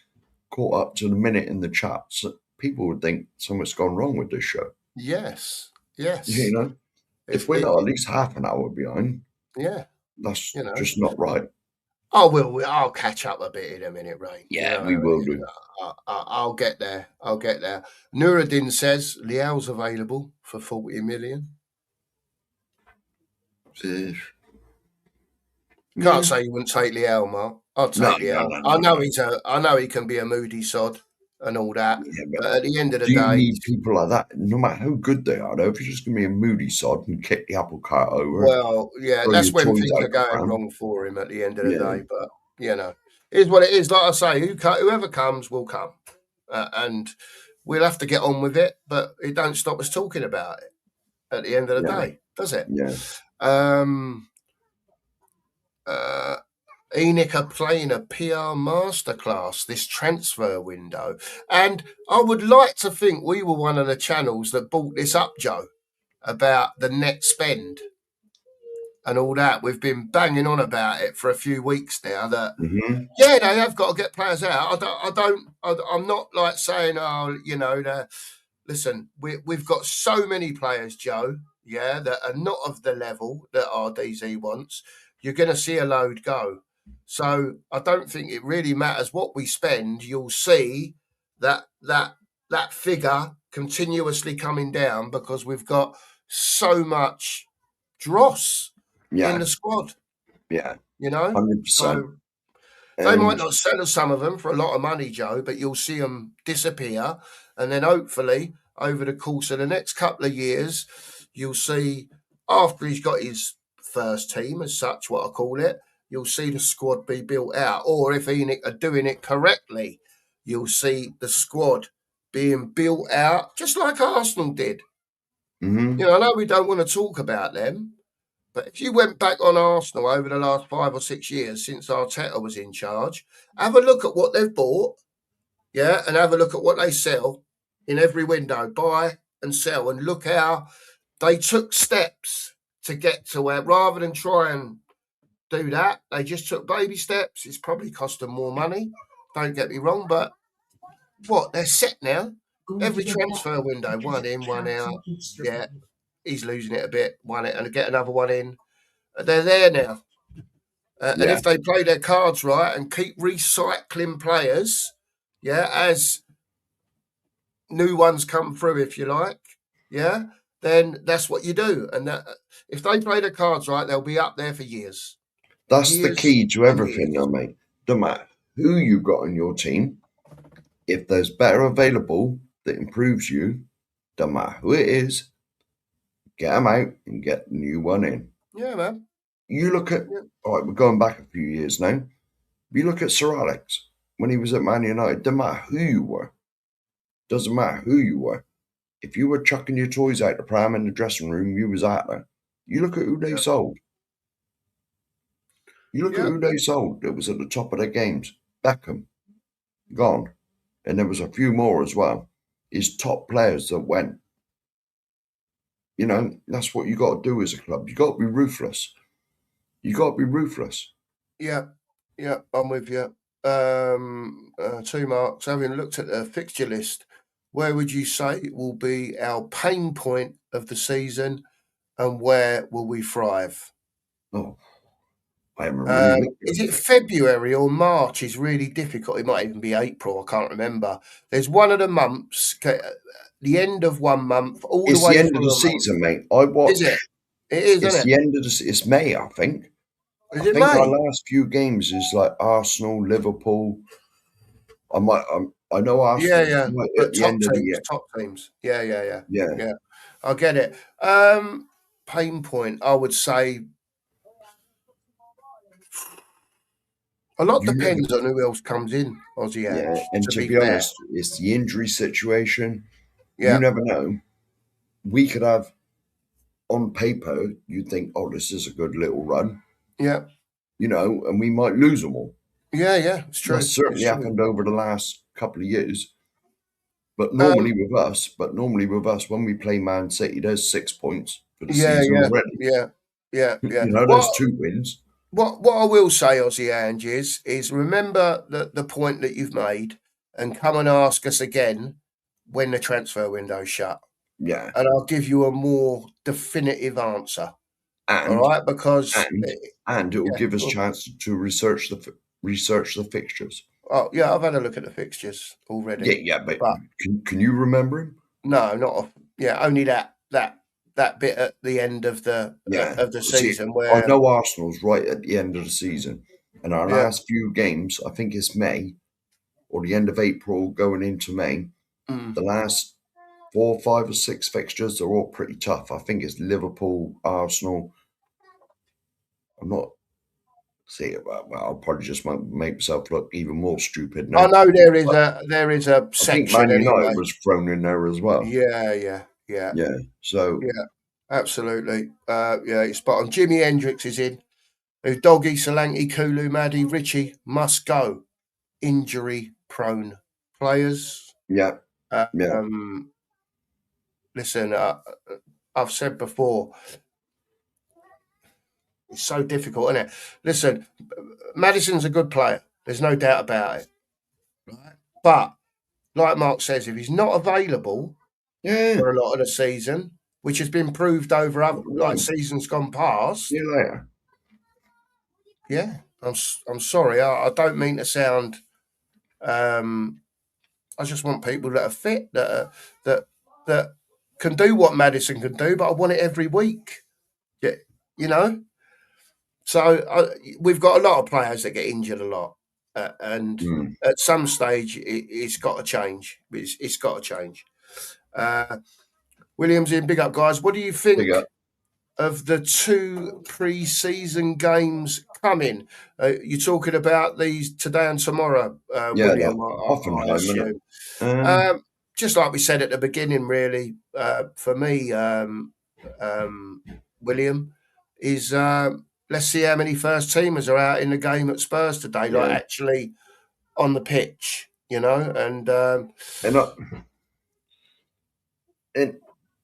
caught up to the minute in the chats, people would think something's gone wrong with this show. Yes. You know, if we're not at least half an hour behind, that's just not right. Oh, I'll catch up a bit in a minute, Ray. Yeah, we will do. I'll get there. Nuruddin says Leal's available for 40 million. Can't say you wouldn't take Leal, Mark. I'll take Leal. No. I know he can be a moody sod and all that. Yeah, but at the end of the day, you need people like that, no matter how good they are, though. If you're just going to be a moody sod and kick the apple cart over. Well, yeah, that's when things are going wrong for him at the end of the day. But, it is what it is. Like I say, whoever comes will come. And we'll have to get on with it, but it don't stop us talking about it at the end of the day, does it? Yeah. Enoch are playing a PR masterclass this transfer window. And I would like to think we were one of the channels that brought this up, Joe, about the net spend and all that. We've been banging on about it for a few weeks now that, they have got to get players out. I'm not like saying, listen, we've got so many players, Joe, that are not of the level that RDZ wants. You're going to see a load go. So I don't think it really matters what we spend. You'll see that figure continuously coming down because we've got so much dross in the squad. Yeah. 100%. So they might not sell us some of them for a lot of money, Joe, but you'll see them disappear. And then hopefully over the course of the next couple of years, you'll see after he's got his first team as such, what I call it, you'll see the squad be built out. Or if Enoch are doing it correctly, you'll see the squad being built out just like Arsenal did. I know we don't want to talk about them, but if you went back on Arsenal over the last 5 or 6 years since Arteta was in charge, have a look at what they've bought, and have a look at what they sell in every window, buy and sell, and look how they took steps to get to where, rather than try and do that, they just took baby steps. It's probably cost them more money. Don't get me wrong, but they're set now. Every transfer window, one in, one out. Yeah, he's losing it a bit, one it, and get another one in. They're there now. And if they play their cards right and keep recycling players, as new ones come through, if you like, then that's what you do. And if they play their cards right, they'll be up there for years. That's the key to everything, though, mate. No matter who you got on your team, if there's better available that improves you, don't matter who it is, get them out and get the new one in. Yeah, man. You look at, all right, we're going back a few years now. You look at Sir Alex. when he was at Man United, doesn't matter who you were. Doesn't matter who you were. If you were chucking your toys out the pram in the dressing room, you was out there. You look at who they sold. You look at who they sold that was at the top of their games. Beckham, gone. And there was a few more as well. His top players that went. You know, that's what you got to do as a club. You got to be ruthless. You got to be ruthless. Yeah, I'm with you. 2 marks. Having looked at the fixture list, where would you say will be our pain point of the season, and where will we thrive? Oh, I haven't really looked at Is it February or March is really difficult? It might even be April. I can't remember. There's one of the months, the end of one month, all it's the way the end through of the season, mate. I watch. Is it? It is, It's isn't the it? end of the. It's May, I think. Is I it think our May? last few games is like Arsenal, Liverpool. I know Arsenal Yeah. right at But the end of the year. top teams. Yeah. Yeah. I get it. Pain point, I would say a lot You never, depends on who else comes in, Aussie yeah, Ange, and to to be be fair. honest, it's the injury situation. You Yeah. never know. We could have on paper, you'd think, oh, this is a good little run, Yeah. you know, and we might lose them all. Yeah, it's true. That's certainly It's true. happened over the last couple of years. But Um, normally with us, when we play Man City, there's 6 points for the yeah, season already. yeah. You know, there's 2 wins. What I will say, Aussie Ange, is remember the point that you've made and come and ask us again when the transfer window's shut. Yeah. And I'll give you a more definitive answer. All And right, because and it will give us well, chance to research the fixtures. oh yeah, I've had a look at the fixtures already. Yeah, but But can you remember him? no, not only that bit at the end of the Yeah. See, season I where know Arsenal's right at the end of the season, and our yeah, last few games, I think it's May or the end of April going into May. The last 4, 5, or 6 fixtures are all pretty tough. I think it's Liverpool, Arsenal. I'm not. See, well, I'll probably just make myself look even more stupid I now. know there is a I think section Man anyway. United was thrown in there as well. Yeah. Yeah. So Yeah, absolutely. Yeah, it's spot on. Jimi Hendrix is in. Doggy, Solanke, Kulu, Maddie, Richie must go. Injury prone players. yeah. Listen, I've said before, it's so difficult, isn't it? Listen, Maddison's a good player. There's no doubt about it. Right? But like Mark says, if he's not available for a lot of the season, which has been proved over like seasons gone past. See you later. Yeah, I'm sorry. I don't mean to sound. I just want people that are fit, that can do what Maddison can do, but I want it every week. Yeah, you know. So we've got a lot of players that get injured a lot, and at some stage it's got to change. It's got to change. Williams in, big up, guys. What do you think of the 2 pre-season games coming? You're talking about these today and tomorrow, William. I assume. Just like we said at the beginning, really, for me, William, is let's see how many first teamers are out in the game at Spurs today, like actually on the pitch, you know, and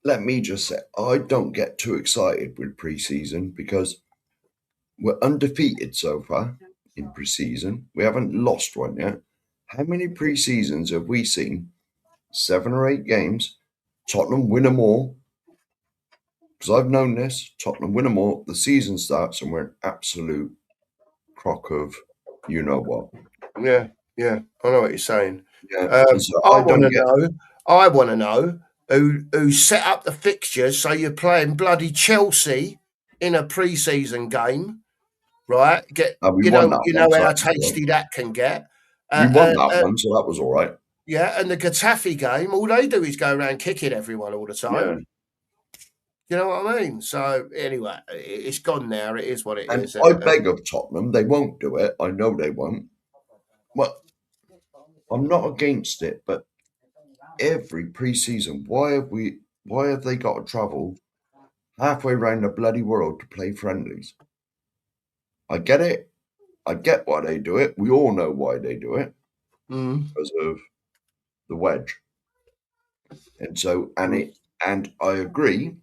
let me just say, I don't get too excited with pre-season because we're undefeated so far in pre-season. We haven't lost one yet. How many pre-seasons have we seen? 7 or 8 games. Tottenham win them all. Because I've known this. Tottenham win them all. The season starts and we're an absolute crock of you know what. Yeah. I know what you're saying. Yeah. So I want to know who set up the fixtures so you're playing bloody Chelsea in a pre-season game, right? We won that one, so how that was tasty that can get. We won that one, so that was all right. Yeah, and the Getafe game, all they do is go around kicking everyone all the time. Yeah. You know what I mean? So anyway, it's gone now. It is what it is. I beg of Tottenham, they won't do it. I know they won't. Well, I'm not against it, but every pre-season, why have they got to travel halfway around the bloody world to play friendlies? I get it. I get why they do it. We all know why they do it. Because of the wedge. And so and I agree,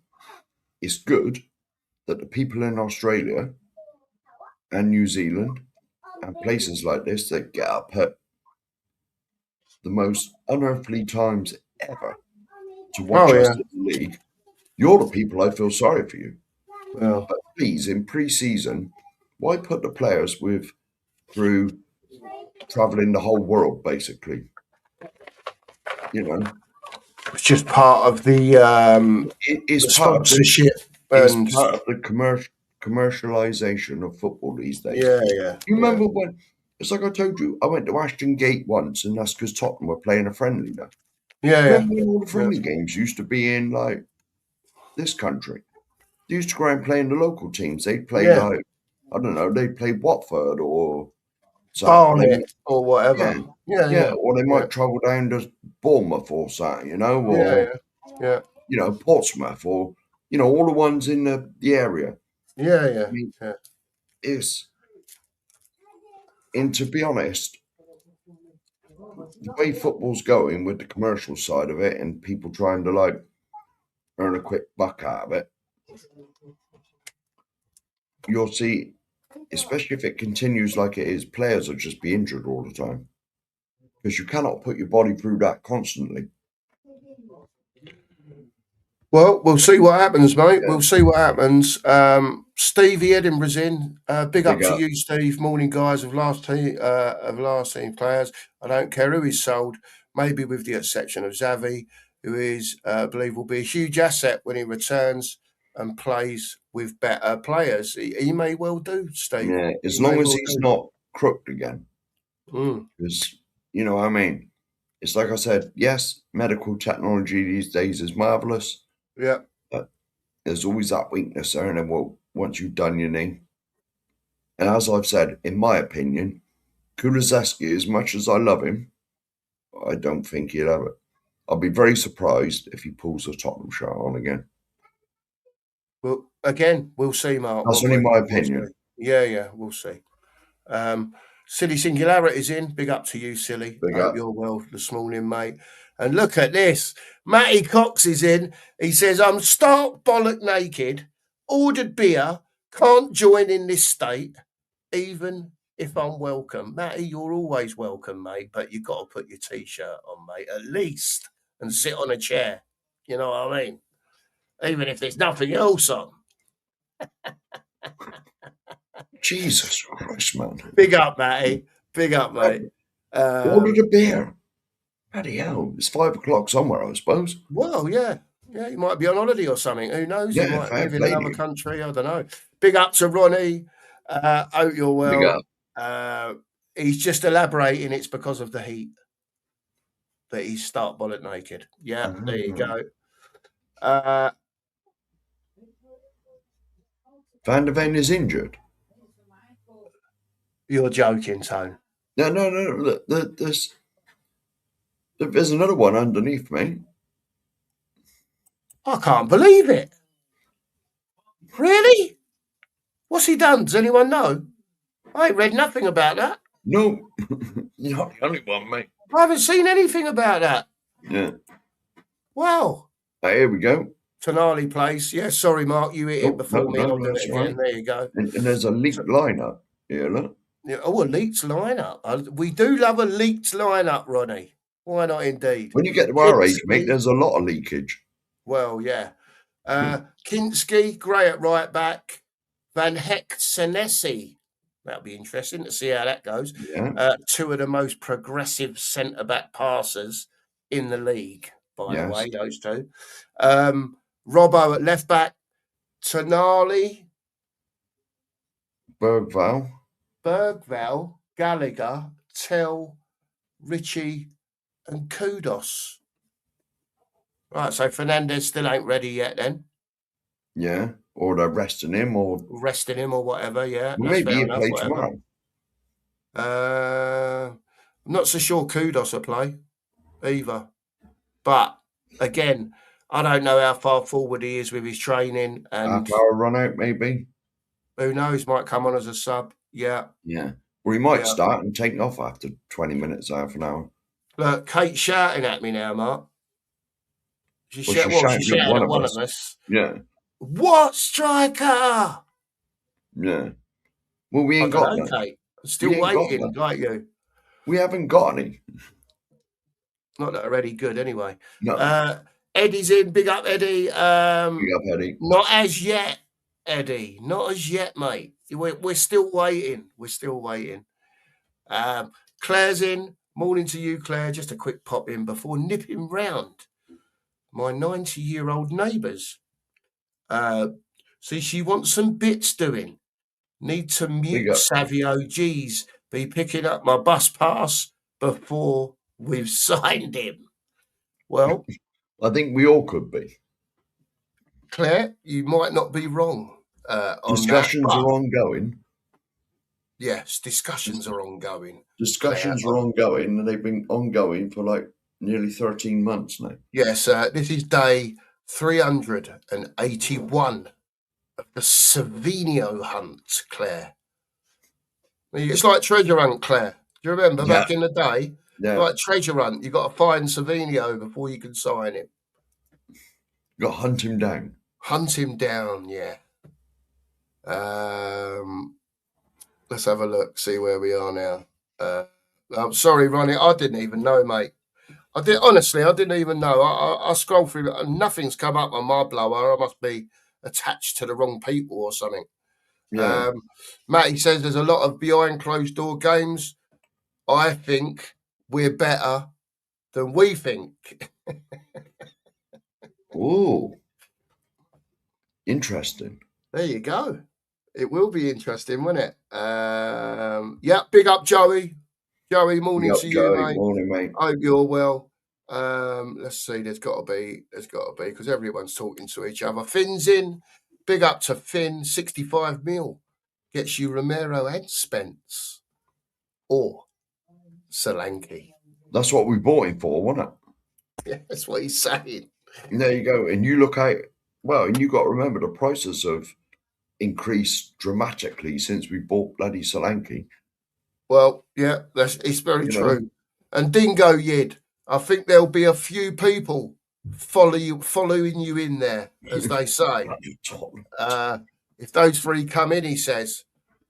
it's good that the people in Australia and New Zealand and places like this that get up at the most unearthly times ever to watch us in the league. You're the people I feel sorry for you. Well, but please, in pre-season, why put the players through traveling the whole world, basically? It's just part of the sponsorship and it's part of the commercialization of football these days. Yeah. You remember when? It's like I told you, I went to Ashton Gate once, and that's because Tottenham were playing a friendly there. Remember when all the friendly games used to be in like this country? They used to go around playing the local teams. They'd play like, I don't know, they'd play Watford or Barnet or whatever. Yeah. Or they might travel down to Bournemouth or something, or Portsmouth, or all the ones in the area. Yeah. And to be honest, the way football's going with the commercial side of it and people trying to like earn a quick buck out of it, you'll see, especially if it continues like it is, players will just be injured all the time because you cannot put your body through that constantly. Well, we'll see what happens, mate. Yeah. We'll see what happens. Stevie Edinburgh's in. Big up to you, Steve. Morning, guys of last team players. I don't care who is sold, maybe with the exception of Xavi, who is, I believe, will be a huge asset when he returns and plays with better players. He may well do, Steve. Yeah, as long as he's not crooked again. Because, what I mean? It's like I said, yes, medical technology these days is marvellous. Yeah. But there's always that weakness there. And then once you've done your knee, and as I've said, in my opinion, Kulusevski, as much as I love him, I don't think he'll have it. I'll be very surprised if he pulls a Tottenham shirt on again. Well, again, we'll see, Mark. That's only my opinion. Yeah, we'll see. Silly Singularity's in. Big up to you, Silly. Big Hope up. You're well this morning, mate. And look at this. Matty Cox is in. He says, I'm stark bollock naked, ordered beer, can't join in this state, even if I'm welcome. Matty, you're always welcome, mate, but you've got to put your T-shirt on, mate, at least, and sit on a chair. You know what I mean? Even if there's nothing else on. Jesus Christ, man. Big up, Matty. Big up, mate. Ordered a beer. Bloody hell. It's 5 o'clock somewhere, I suppose. Well, yeah. Yeah, he might be on holiday or something. Who knows? Yeah, he might live in another country. I don't know. Big up to Ronnie. Hope you're well. He's just elaborating it's because of the heat that he's stark bollock naked. Yeah, there you go. Van der Ven is injured. You're joking, Tone. No. Look, there's another one underneath me. I can't believe it. Really? What's he done? Does anyone know? I ain't read nothing about that. No, you're not the only one, mate. I haven't seen anything about that. Yeah. Wow. Here we go. Tonali Place. Yeah, sorry, Mark, you hit it before me. I'll do it again. Right. There you go. And there's a leaked lineup. Yeah, look. Yeah, a leaked lineup. We do love a leaked lineup, Ronnie. Why not, indeed? When you get to our age, mate, there's a lot of leakage. Well, yeah. Kinski, Gray at right back. Van Hecht Senesi. That'll be interesting to see how that goes. Yeah. Two of the most progressive centre-back passers in the league, by the way, those two. Robbo at left back. Tonali. Bergval, Gallagher, Tell, Richie, and Kudos. Right, so Fernandez still ain't ready yet then. Yeah, or they're resting him or whatever, yeah. Well, maybe he'll play tomorrow. I'm not so sure Kudos will play either. But again, I don't know how far forward he is with his training. And half-hour run out, maybe. Who knows? Might come on as a sub. Yeah. Yeah. Or he might start and take off after 20 minutes, half an hour. Look, Kate's shouting at me now, Mark. She's shouting at one of us. Yeah. What striker? Yeah. Well, we ain't got none. Kate. Still waiting, like you. We haven't got any. Not that are any good, anyway. No. Eddie's in. Big up, Eddie. Big up, Eddie. Not as yet, Eddie. Not as yet, mate. We're still waiting. We're still waiting. Claire's in. Morning to you, Claire. Just a quick pop in before nipping round my 90-year-old neighbours. See, she wants some bits doing. Need to mute savvy OGs. Be picking up my bus pass before we've signed him. Well, I think we all could be. Claire, you might not be wrong. Discussions are ongoing. Yes, discussions are ongoing. Discussions are ongoing, and they've been ongoing for like nearly 13 months now. Yes, this is day 381 of the Savinio hunt, Claire. It's like treasure hunt, Claire. Do you remember back in the day? Yeah. Like treasure hunt, you got to find Savinio before you can sign him. You got to hunt him down. Hunt him down, yeah. Let's have a look, see where we are now. I'm sorry, Ronnie, I didn't even know, mate. I didn't even know. I scrolled through, nothing's come up on my blower. I must be attached to the wrong people or something. Yeah. Matty says there's a lot of behind closed door games. I think we're better than we think. Oh, interesting. There you go. It will be interesting, won't it? Yeah, big up, Joey. Joey, morning to you, mate. Morning, mate. Hope you're well. Let's see. There's got to be, because everyone's talking to each other. Finn's in. Big up to Finn. 65 mil gets you Romero and Spence, or Solanke. That's what we bought him for, wasn't it? Yeah, that's what he's saying. There you go. And you look at, and you got to remember the prices have increased dramatically since we bought bloody Solanke. Well, yeah, it's very true. And Dingo Yid, I think there'll be a few people following you in there, as they say. If those three come in, he says,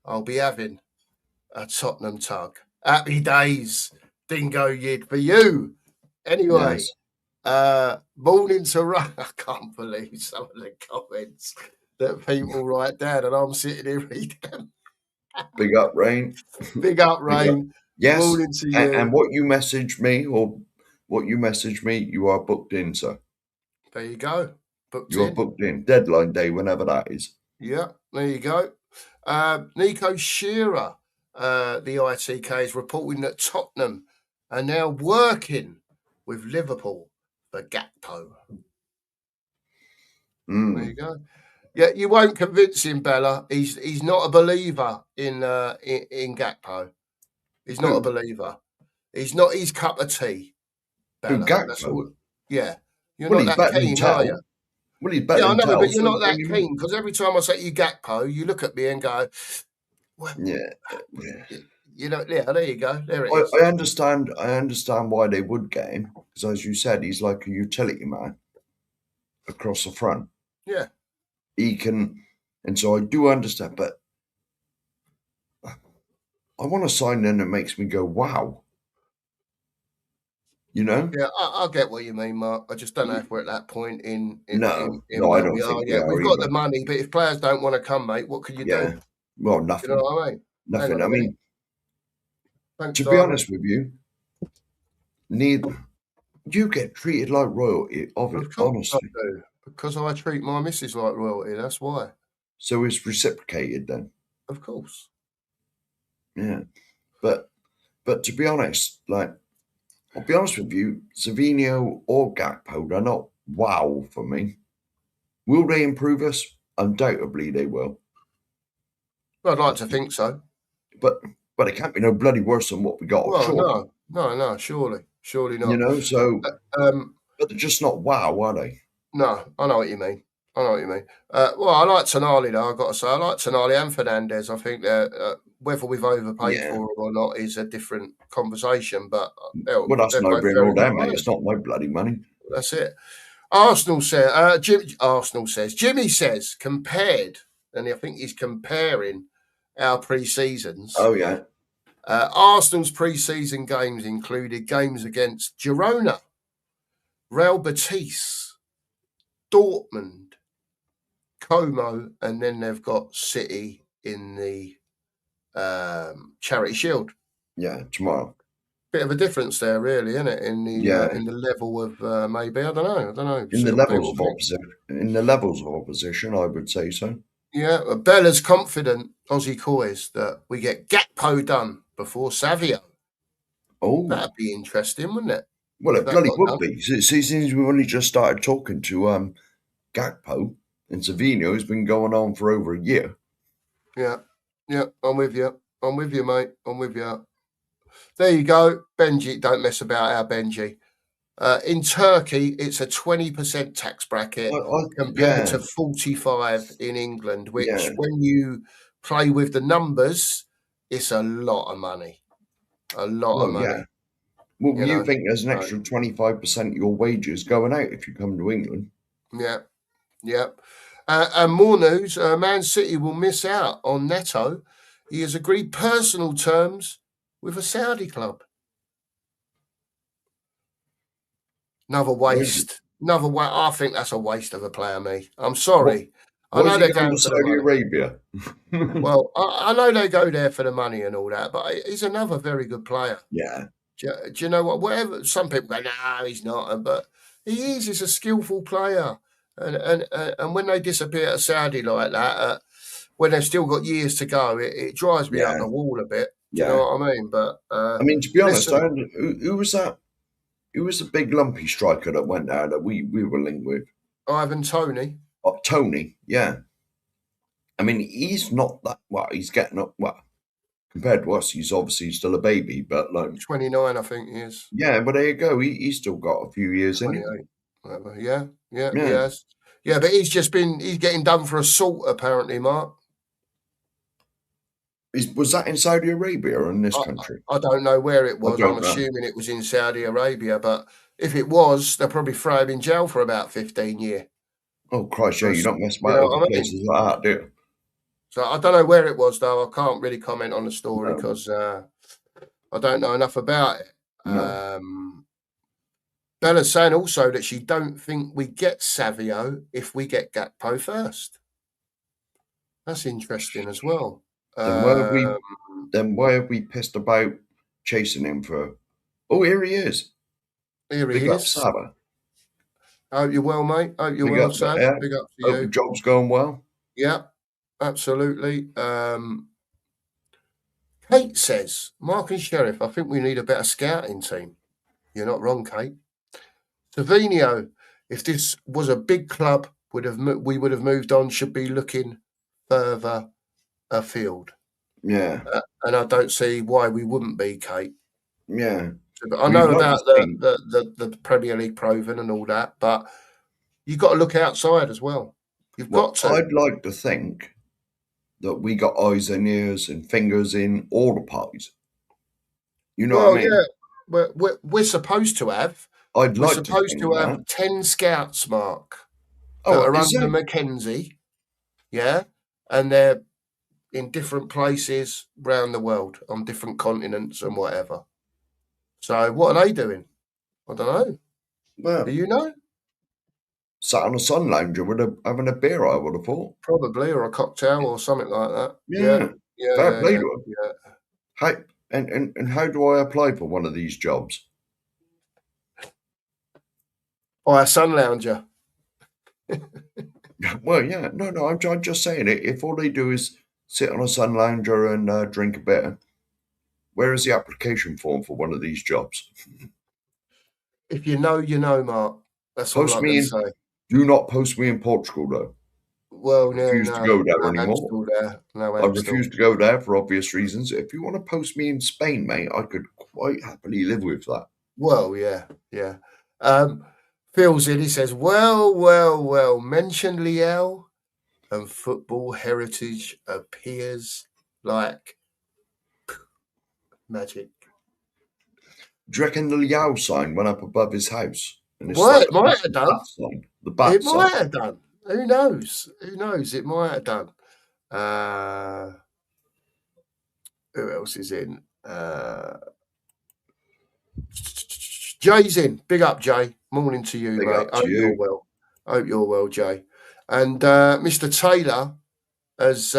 I'll be having a Tottenham tug. Happy days, Dingo Yid, for you. Anyway, morning to run. I can't believe some of the comments that people write down, and I'm sitting here reading them. Big up, Rain. Big up, Rain. Yes. Morning to you. And what you message me, you are booked in, sir. There you go. You're booked in. Deadline day, whenever that is. Yeah, there you go. Nico Shearer, the ITK, is reporting that Tottenham are now working with Liverpool for Gakpo. There you go. Yeah, you won't convince him, Bella. He's not a believer in Gakpo. He's not a believer. He's not his cup of tea, Bella. That's all. Yeah. You're not that keen, are you? Well, he's better than but you're not that keen, because every time I say you Gakpo, you look at me and go, well, yeah. There you go. There it is. I understand why they would get him, because as you said, he's like a utility man across the front. Yeah. He can, and so I do understand, but I want to sign in that makes me go, wow. Yeah, I get what you mean, Mark. I just don't know if we're at that point in I don't think we are. Yeah, we've got the money, but if players don't want to come, mate, what can you do? Well, nothing. You know what I mean? Nothing. I mean, to be honest with you, you get treated like royalty of it, honestly. I do, because I treat my missus like royalty, that's why. So it's reciprocated then? Of course. Yeah. But to be honest, I'll be honest with you, Savinio or Gakpo, they're not wow for me. Will they improve us? Undoubtedly they will. Well, I'd like to think so. But it can't be no bloody worse than what we got. Well, no. No, surely You not. know, so Um, but they're just not wow, are they? no, I know what you mean. I know what you mean. Well, I like Tonali though. I've got to say, I like Tonali and Fernandez. I think that whether we've overpaid Yeah. for them or not is a different conversation. But Well, that's they're no both bring very all good that, mate. It's players. not my bloody money. That's it. Arsenal says, Jimmy says, compared, and I think he's comparing our pre-seasons. Oh, yeah. Arsenal's pre-season games included games against Girona, Real Betis, Dortmund, Como, and then they've got City in the Charity Shield. Yeah, tomorrow. Bit of a difference there, really, isn't it? Yeah. In the level of maybe I don't know. In See the what levels people of think. opposition, I would say so. Yeah, Bella's confident, Aussie Coys, that we get Gakpo done before Savio. Oh, that'd be interesting, wouldn't it? well, If it that bloody got would done. be. Since we've only just started talking to Gakpo, and Savino has been going on for over a year. Yeah, I'm with you. I'm with you, mate. I'm with you. There you go, Benji. Don't mess about, our Benji. In Turkey, it's a 20% tax bracket compared Yeah, to 45 in England, which yeah. when you play with the numbers, it's a lot of money. A lot of Well, yeah. money. Well, You you know. think there's an extra 25% of your wages going out if you come to England? Yeah. And more news, Man City will miss out on Neto. He has agreed personal terms with a Saudi club. Another waste. Another way. I think that's a waste of a player, me. I'm sorry. I Why is know he they're going going to for the Saudi money. Arabia? Well, I know they go there for the money and all that, but he's another very good player. Yeah. Do you know what? Whatever, some people go, no, he's not, but he is. He's a skillful player, and when they disappear at Saudi like that, when they've still got years to go, it drives me up Yeah. the wall a bit. Do you Yeah. know what I mean? But I mean, to be honest, listen, who was that? Who was the big lumpy striker that went there that we were linked with? Ivan Toney. Oh, Tony. Yeah. I mean, he's not that. Well, he's getting up. Well, compared to us, he's obviously still a baby, but like, 29, I think he is. yeah. But there you go. He's still got a few years in him. 28. Whatever. Yeah, he Yeah. has. Yeah, but he's getting done for assault, apparently, Mark. Was that in Saudi Arabia or in this country? I don't know where it was. I'm know. assuming it was in Saudi Arabia, but if it was, they'll probably throw him in jail for about 15 years. Oh, Christ, yeah, you don't mess You about know over what I mean? places like that, do you? So I don't know where it was, though. I can't really comment on the story No. because I don't know enough about it. No. Bella's saying also that she don't think we get Savio if we get Gakpo first. That's interesting as well. Then why have we pissed about chasing him for? Oh, here he is. Here Big he up, is. Saba. Hope you're well, mate. Hope you're Big well, up, Sam. yeah. Big up to Hope you. the job's going well. Yeah, absolutely. Kate says, Mark and Sheriff, I think we need a better scouting team. You're not wrong, Kate. Savino, if this was a big club, we would have moved on, should be looking further afield. Yeah. And I don't see why we wouldn't be, Kate. Yeah. I know about the Premier League proven and all that, but you've got to look outside as well. You've got to. I'd like to think that we got eyes and ears and fingers in all the pies. You know what I mean? Yeah, we're supposed to have. I'd We're like supposed to have that. 10 scouts, Mark, that Oh, are is under it? Mackenzie, yeah, and they're in different places around the world, on different continents and whatever. So what are they doing? I don't know. Well, do you know? Sat on a sun lounger having a beer, I would have thought. Probably, or a cocktail or something like that. Yeah. Fair play to him. Yeah. How, and how do I apply for one of these jobs? A sun lounger. Well, yeah. No, I'm just saying it. If all they do is sit on a sun lounger and drink a beer, where is the application form for one of these jobs? If you know, you know, Mark. That's all I can say. Do not post me in Portugal, though. Well, I refuse to go there anymore. Still there. No, I refuse to go there for obvious reasons. If you want to post me in Spain, mate, I could quite happily live with that. Well, yeah. Phil's in, he says, well, mention Liel and football heritage appears like magic. Do you reckon the Liao sign went up above his house? And it's Well, like it might have done. The bat It sign. might have done. Who knows? It might have done. Who else is in? Jay's in. Big up, Jay. Morning to you, Big mate. up to you. You're well. Hope you're well, Jay. And Mr. Taylor has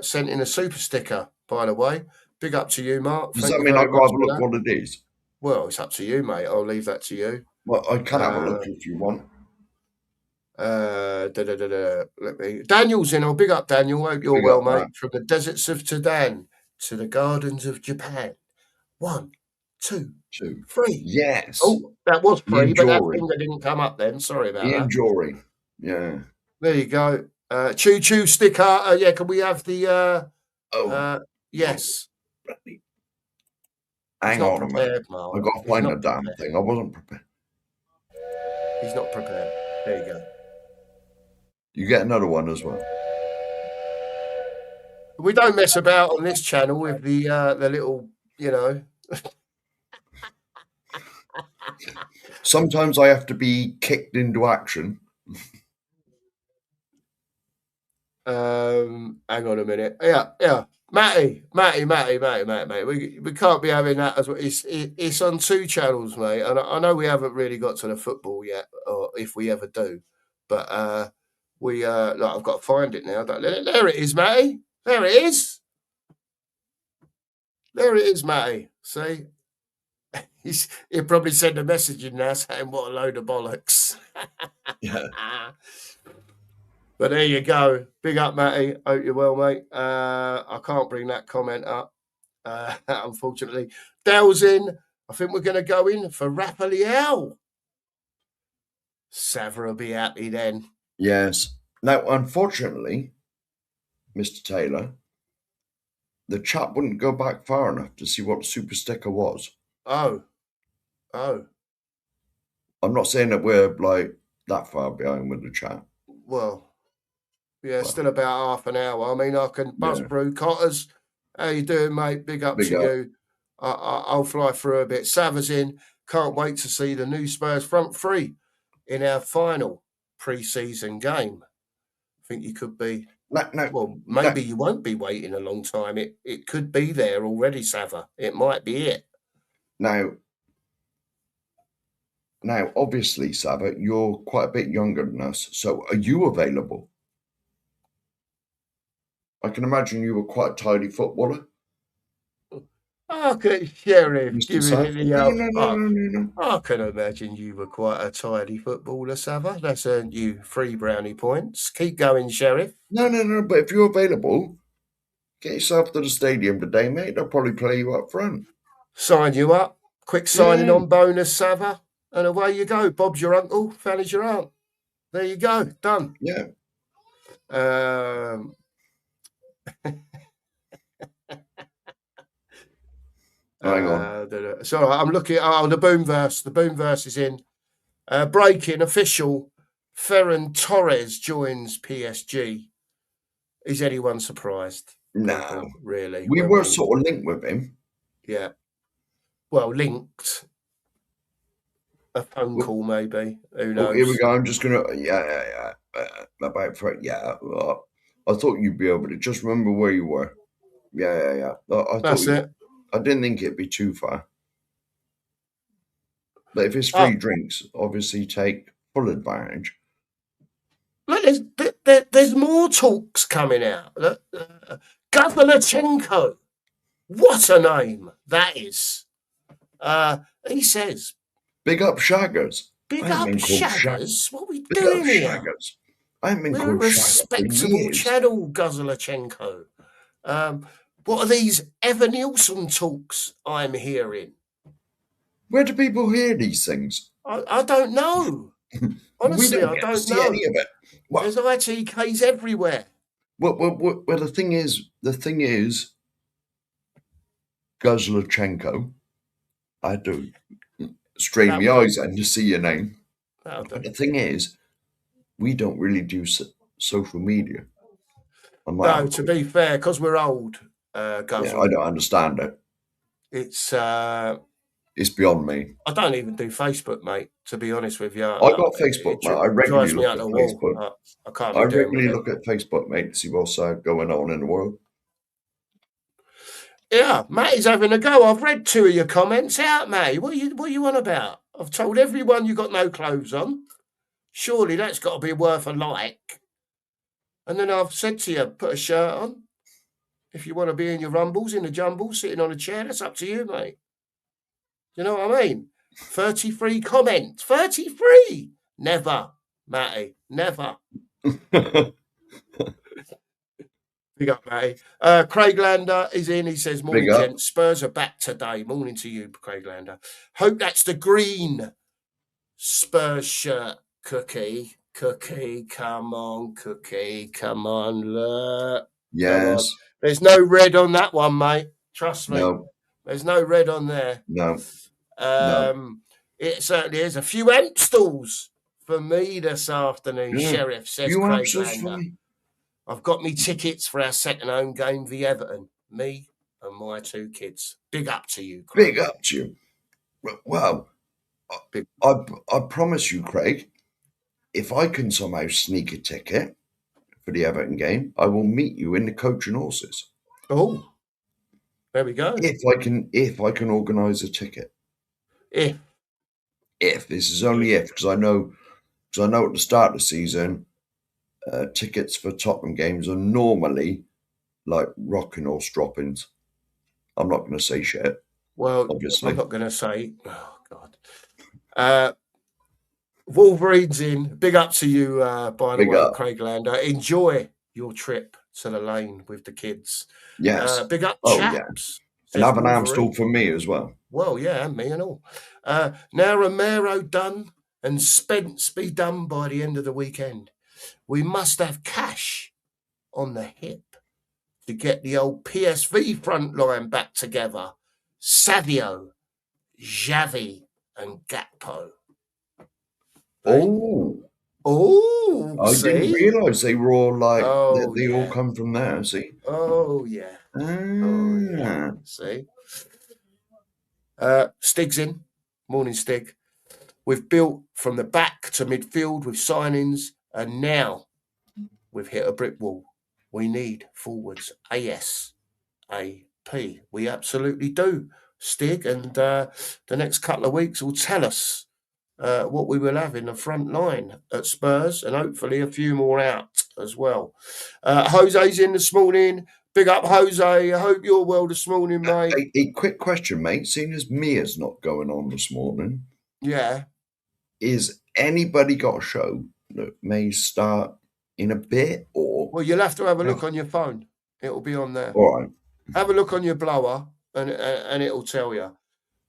sent in a super sticker, by the way. Big up to you, Mark. Does that mean I've got to have a look what it is? Well, it's up to you, mate. I'll leave that to you. Well, I can have a look if you want. Let me. Daniel's in. I'll big up Daniel. Hope you're well, mate. Man. From the deserts of Sudan to the gardens of Japan. 1, 2, 3. Yes. Oh, that was 3, but that finger didn't come up then. Sorry about Ian that. Jory. Yeah. There you go. Choo choo sticker. Yeah, can we have the yes. Hang on a minute. I got to find the damn thing. I wasn't prepared. He's not prepared. There you go. You get another one as well. We don't mess about on this channel with the little, you know. Sometimes I have to be kicked into action. Hang on a minute. Yeah. Matty. We can't be having that as well. It's on 2 channels, mate. And I know we haven't really got to the football yet, or if we ever do. But I've got to find it now. There it is, Matty. There it is. Matty. See? He'll probably send a message in now saying, what a load of bollocks. Yeah. But there you go. Big up, Matty. Hope you're well, mate. I can't bring that comment up, unfortunately. Dell's in. I think we're going to go in for Raphael. Savra will be happy then. Yes. Now, unfortunately, Mr. Taylor, the chat wouldn't go back far enough to see what the super sticker was. Oh. I'm not saying that we're like that far behind with the chat. Well, yeah, still about half an hour. I mean, I can buzz Brew Cotters. How you doing, mate? Big up to you. I'll fly through a bit. Savas in. Can't wait to see the new Spurs front three in our final pre-season game. I think you could be. Maybe you won't be waiting a long time. It could be there already, Sava. It might be it. Now, obviously, Sava, you're quite a bit younger than us. So are you available? I can imagine you were quite a tidy footballer. Okay, Sheriff. No. I can imagine you were quite a tidy footballer, Sava. That's earned you 3 brownie points. Keep going, Sheriff. No. But if you're available, get yourself to the stadium today, mate. They'll probably play you up front. Sign you up. Quick signing on bonus, Sava. And away you go. Bob's your uncle. Fanny's your aunt. There you go. Done. Yeah. Hang on. So I'm looking. Oh, the Boomverse. The Boomverse is in. Breaking official. Ferran Torres joins PSG. Is anyone surprised? No, really. We were sort of linked with him. Yeah. Well, linked. A phone call, maybe. Who knows? Here we go. I'm just gonna. Yeah. About for I thought you'd be able to just remember where you were. Yeah. That's it. I didn't think it'd be too far. But if it's free drinks, obviously take full advantage. Look, there's more talks coming out. Gavrilchenko. What a name that is. He says. Big up Shaggers. Big up Shaggers? What are we doing here? Shaggers. I haven't been We're called a respectable channel, Gavrilchenko. What are these Evan Nielsen talks I'm hearing? Where do people hear these things? I don't know. Honestly, I don't know. Any of it. There's ITKs everywhere. Well, the thing is, Gavrilchenko I had to strain my eyes and to see your name. But the thing is, we don't really do social media. No, to be fair, because we're old, Guzzle. I don't understand it. It's beyond me. I don't even do Facebook, mate. To be honest with you, I got Facebook, mate. I regularly look at Facebook. I can't. I regularly look at Facebook, mate, to see what's going on in the world. Yeah, Matty's having a go. I've read 2 of your comments out, Matty. What are you on about? I've told everyone you got no clothes on. Surely that's got to be worth a like. And then I've said to you, put a shirt on. If you want to be in your rumbles, in the jumble, sitting on a chair, that's up to you, mate. You know what I mean? 33 comments. 33! Never, Matty. Never. Big up, Matty. Craig Lander is in. He says, morning, gents. Spurs are back today. Morning to you, Craig Lander. Hope that's the green Spurs shirt, Cookie. Cookie, come on, Cookie. Come on, look. Yes. Come on. There's no red on that one, mate. Trust me. No. There's no red on there. No. It certainly is. A few Amstels for me this afternoon, Sheriff, says Craig Lander. I've got me tickets for our second home game v Everton. Me and my 2 kids. Big up to you, Craig. Big up to you. Well, I promise you, Craig, if I can somehow sneak a ticket for the Everton game, I will meet you in the Coach and Horses. Oh, there we go. If I can organise a ticket. If this is only if, because I know at the start of the season, tickets for Tottenham games are normally like rocking or droppings. I'm not going to say shit. Well, obviously, I'm not going to say. Oh God. Wolverine's in. Big up to you, by the way, Craig Lander. Enjoy your trip to the lane with the kids. Yes. Big up, chaps. And have an Amstel for me as well. Well, yeah, and me and all. Now Romero done and Spence be done by the end of the weekend. We must have cash on the hip to get the old PSV front line back together. Savio, Xavi, and Gakpo. I didn't realise they were all like they all come from there. See? Oh yeah. See? Stig's in. Morning, Stig. We've built from the back to midfield with signings, and now we've hit a brick wall. We need forwards ASAP. We absolutely do, Stig, and the next couple of weeks will tell us what we will have in the front line at Spurs, and hopefully a few more out as well. Jose's in this morning. Big up, Jose. I hope you're well this morning, mate. A quick question, mate. Seeing as Mia's not going on this morning. Yeah. Is anybody got a show that may start in a bit, or? Well, you'll have to have a look on your phone. It'll be on there. All right. Have a look on your blower, and it'll tell you.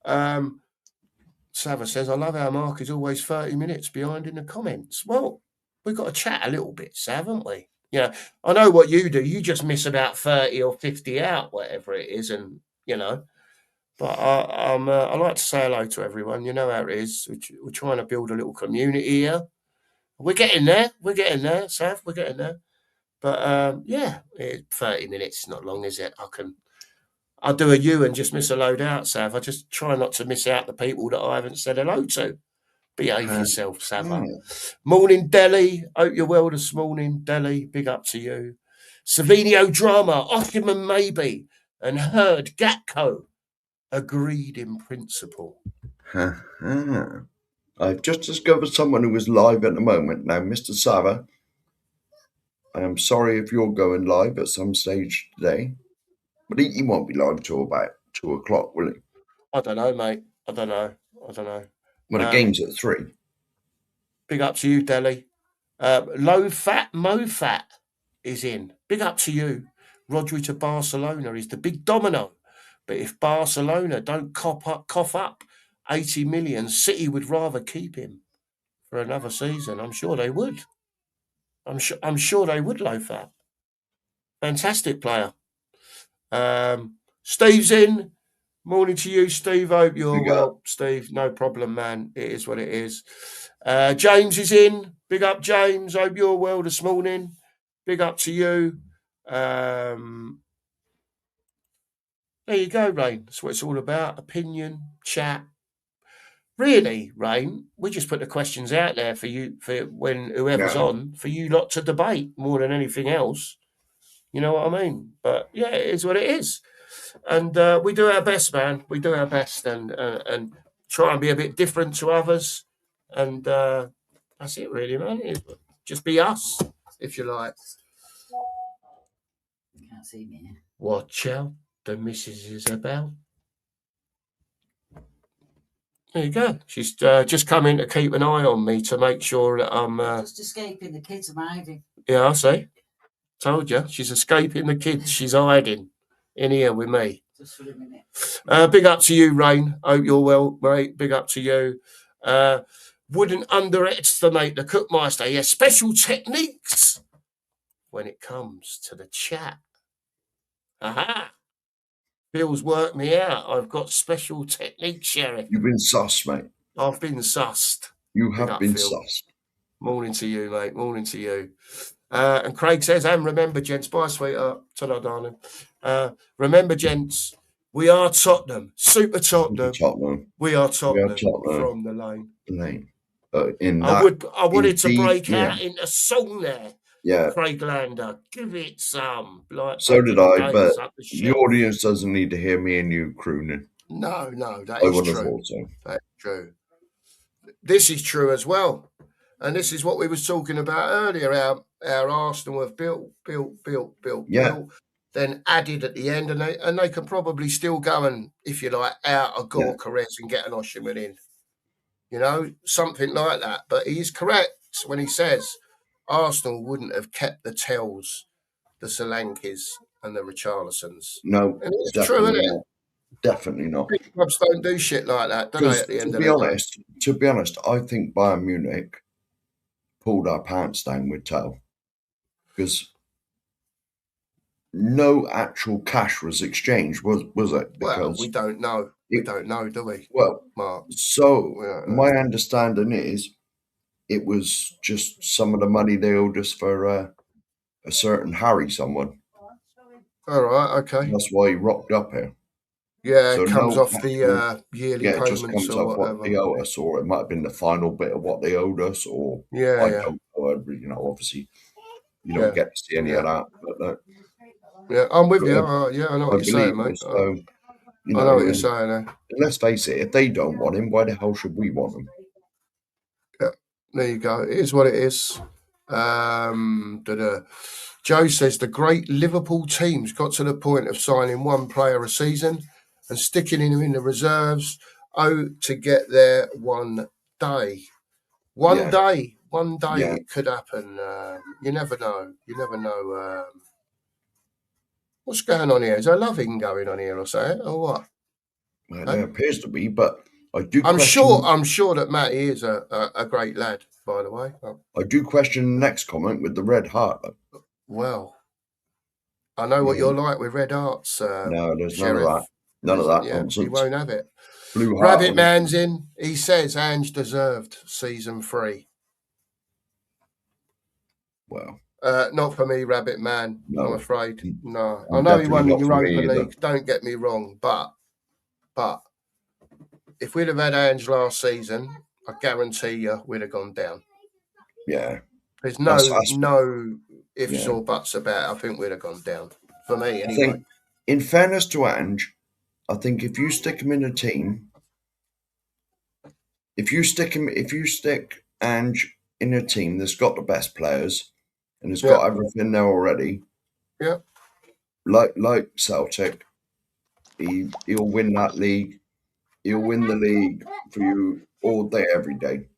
Sava says, I love how Mark is always 30 minutes behind in the comments. Well, we've got to chat a little bit, Sav, haven't we? You know, I know what you do. You just miss about 30 or 50 out, whatever it is, and, you know. But I like to say hello to everyone. You know how it is. We're trying to build a little community here. We're getting there. Sav. We're getting there. But, 30 minutes, not long, is it? I'll do a you and just miss a load out, Sav. I just try not to miss out the people that I haven't said hello to. Behave yourself, Sava. Morning, Delhi. Hope you're well this morning, Delhi. Big up to you. Savinio drama, Ottoman maybe, and heard Gatco agreed in principle. I've just discovered someone who is live at the moment. Now, Mr. Sava, I am sorry if you're going live at some stage today, but he won't be live till about 2 o'clock, will he? I don't know, mate. I don't know. Well, the game's at 3. Big up to you, Delhi. Low Fat Mo Fat is in. Big up to you. Rodri to Barcelona is the big domino. But if Barcelona don't cough up 80 million, City would rather keep him for another season. I'm sure they would. I'm sure they would, Low Fat. Fantastic player. Steve's in. Morning to you, Steve. Hope you're well, Steve. No problem, man. It is what it is. James is in. Big up, James. Hope you're well this morning. Big up to you. There you go, Rain. That's what it's all about. Opinion, chat. Really, Rain, we just put the questions out there for you, for when whoever's on, for you lot to debate more than anything else. You know what I mean? But yeah, it is what it is. And we do our best, man. We do our best and try and be a bit different to others. And that's it, really, man. Just be us, if you like. You can't see me. Watch out, the missus is about. There you go. She's just come in to keep an eye on me to make sure that I'm... just escaping the kids. I'm hiding. Yeah, I see. Told you. She's escaping the kids. She's hiding in here with me. Just for a minute. Big up to you, Rain. Hope you're well, mate. Big up to you. Wouldn't underestimate the Cookmaster. He has special techniques when it comes to the chat. Aha! Bill's worked me out. I've got special techniques, Sheriff. You've been sussed, mate. I've been sussed. You have been sussed. Morning to you, mate. Morning to you. And Craig says, and remember, gents, bye, sweetheart. Ta-da, darling. Remember, gents, we are Tottenham. Super Tottenham. We are Tottenham from the lane. I wanted to break out into song there. Yeah. Craig Lander, give it some. Like, so did I, but the audience doesn't need to hear me and you crooning. No, that is true. So. That's true. This is true as well. And this is what we was talking about earlier. Our Arsenal have built, then added at the end, and they can probably still go and, if you like, out a Gorkarez and get an Osimhen in. You know, something like that. But he's correct when he says Arsenal wouldn't have kept the Tells, the Solankis, and the Richarlisons. No, and it's true, isn't it? Definitely not. Big clubs don't do shit like that, do they? At the end of the day. To be honest, I think Bayern Munich pulled our pants down with Tell because no actual cash was exchanged, was it? Because we don't know. We don't know, do we? Well, Mark. So my understanding is it was just some of the money they owed us for a certain Harry someone. All right, okay. That's why he rocked up here. Yeah, so it comes off the yearly payments. It just comes off what they owe us, or it might have been the final bit of what they owed us, or I don't know. You know, obviously, you don't get to see any of that. But yeah, I'm with you. I know what you're saying, mate. So, I know what you're saying. Let's face it, if they don't want him, why the hell should we want him? Yeah, there you go. It is what it is. Joe says the great Liverpool teams got to the point of signing one player a season and sticking him in the reserves. To get there one day. One day it could happen. You never know. What's going on here? Is there loving going on here or something, or what? Well, there appears to be, but I do. I'm sure that Matty is a great lad, by the way. I do question the next comment with the red heart. Well, I know what you're like with red hearts. No, there's Sheriff. None of that. Yeah, nonsense. You won't have it. Blue Rabbit Man's in. He says Ange deserved season 3. Well, not for me, Rabbit Man. No, I'm afraid. No, I know he won the Europa League. Don't get me wrong, but if we'd have had Ange last season, I guarantee you we'd have gone down. Yeah. There's no ifs or buts about it. I think we'd have gone down. For me, anyway. I think, in fairness to Ange, I think if you stick him in a team, if you stick Ange in a team that's got the best players and has got everything there already, like Celtic, he'll win that league. He'll win the league for you all day, every day.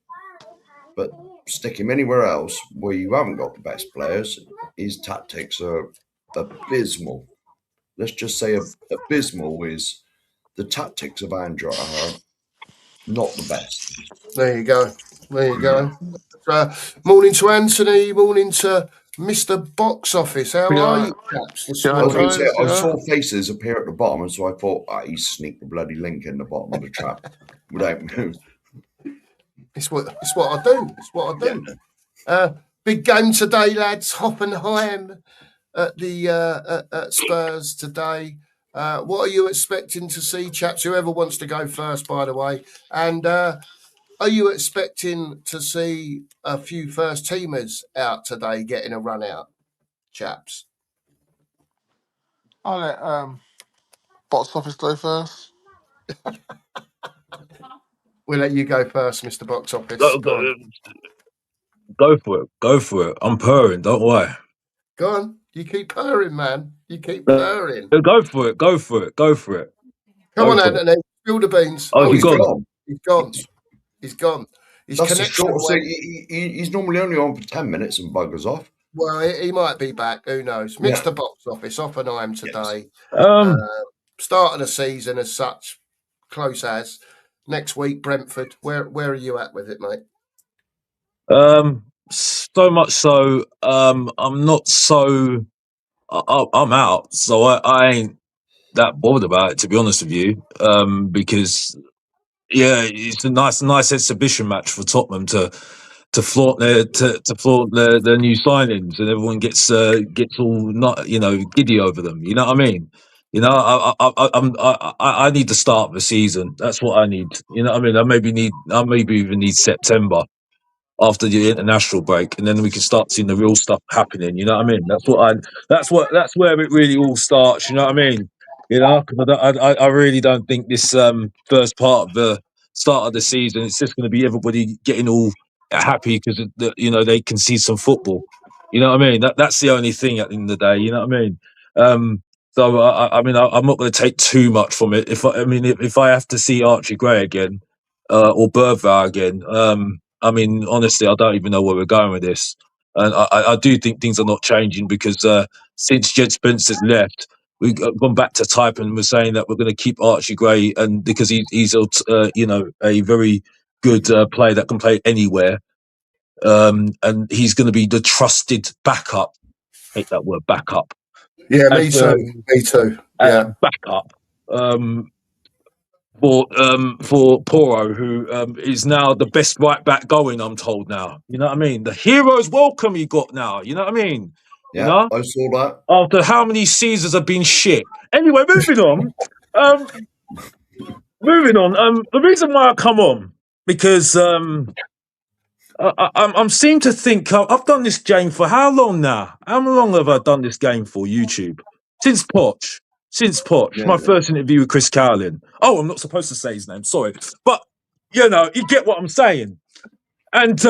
But stick him anywhere else where you haven't got the best players, his tactics are abysmal. Let's just say abysmal is the tactics of Ange are not the best. There you go. Morning to Anthony. Morning to Mr. Box Office. How are you, chaps? This I was going to say, I Yeah. saw faces appear at the bottom, and so I thought, he sneaked the bloody link in the bottom of the trap without move. It's what I do. It's what I do. Yeah. Big game today, lads. Hoffenheim at the at Spurs today. What are you expecting to see, chaps? Whoever wants to go first, by the way. And are you expecting to see a few first teamers out today getting a run out, chaps? I'll let Box Office go first. We'll let you go first, Mr. Box Office. Go for it. Go for it. I'm purring. Don't worry. Go on. You keep purring, man. You keep purring. Go for it. Go for it. Go for it. Come on, Anthony. Spill the beans. Oh, he's gone. He's gone. He's gone. His connection. He's normally only on for 10 minutes and buggers off. Well, he might be back. Who knows? Mr. Box Office, Hoffenheim today. Start of the season as such, close as. Next week, Brentford. Where are you at with it, mate? So much so, I'm not so. I'm out, so I ain't that bothered about it, to be honest with you. Because it's a nice exhibition match for Tottenham to flaunt their new signings, and everyone gets all not giddy over them. You know what I mean? You know, I need the start of the season. That's what I need. You know what I mean? I maybe even need September after the international break, and then we can start seeing the real stuff happening. You know what I mean? That's where it really all starts. You know what I mean? You know, because I really don't think this first part of the start of the season, it's just going to be everybody getting all happy because they can see some football. You know what I mean? That's the only thing at the end of the day. You know what I mean? So I'm not going to take too much from it. If I have to see Archie Gray again or Bergvall again, I mean, honestly, I don't even know where we're going with this. And I do think things are not changing because since Jed Spencer's left, we've gone back to type and we're saying that we're going to keep Archie Gray and because he's a very good player that can play anywhere. And he's going to be the trusted backup. I hate that word, backup. Yeah, me too. Yeah, backup. For Poro, who is now the best right back going, I'm told now. You know what I mean? The hero's welcome he got now. You know what I mean? Yeah, you know? I saw that. After how many seasons have been shit. Anyway, moving on. The reason why I come on because I'm seem to think I've done this game for how long now? How long have I done this game for YouTube? Since Poch. My first interview with Chris Cowlin. Oh, I'm not supposed to say his name. Sorry, but you get what I'm saying. And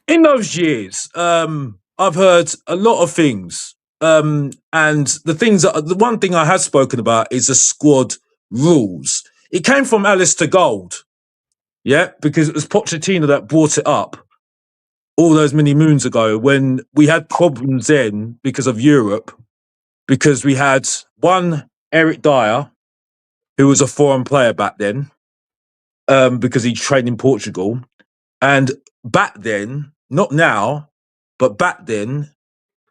in those years, I've heard a lot of things. And the one thing I have spoken about is the squad rules. It came from Alistair Gold. Yeah, because it was Pochettino that brought it up all those many moons ago when we had problems then because of Europe, because we had one Eric Dyer, who was a foreign player back then, because he trained in Portugal. And back then, not now, but back then,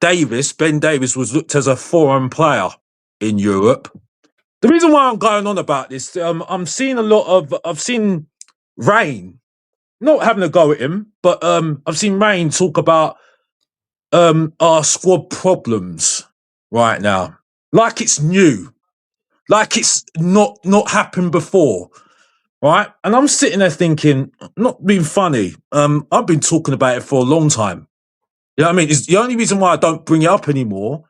Ben Davis was looked as a foreign player in Europe. The reason why I'm going on about this, I've seen Rain, not having a go at him, but I've seen Rain talk about our squad problems right now. Like it's new. Like it's not happened before. Right? And I'm sitting there thinking, not being funny, I've been talking about it for a long time. You know what I mean? It's the only reason why I don't bring it up anymore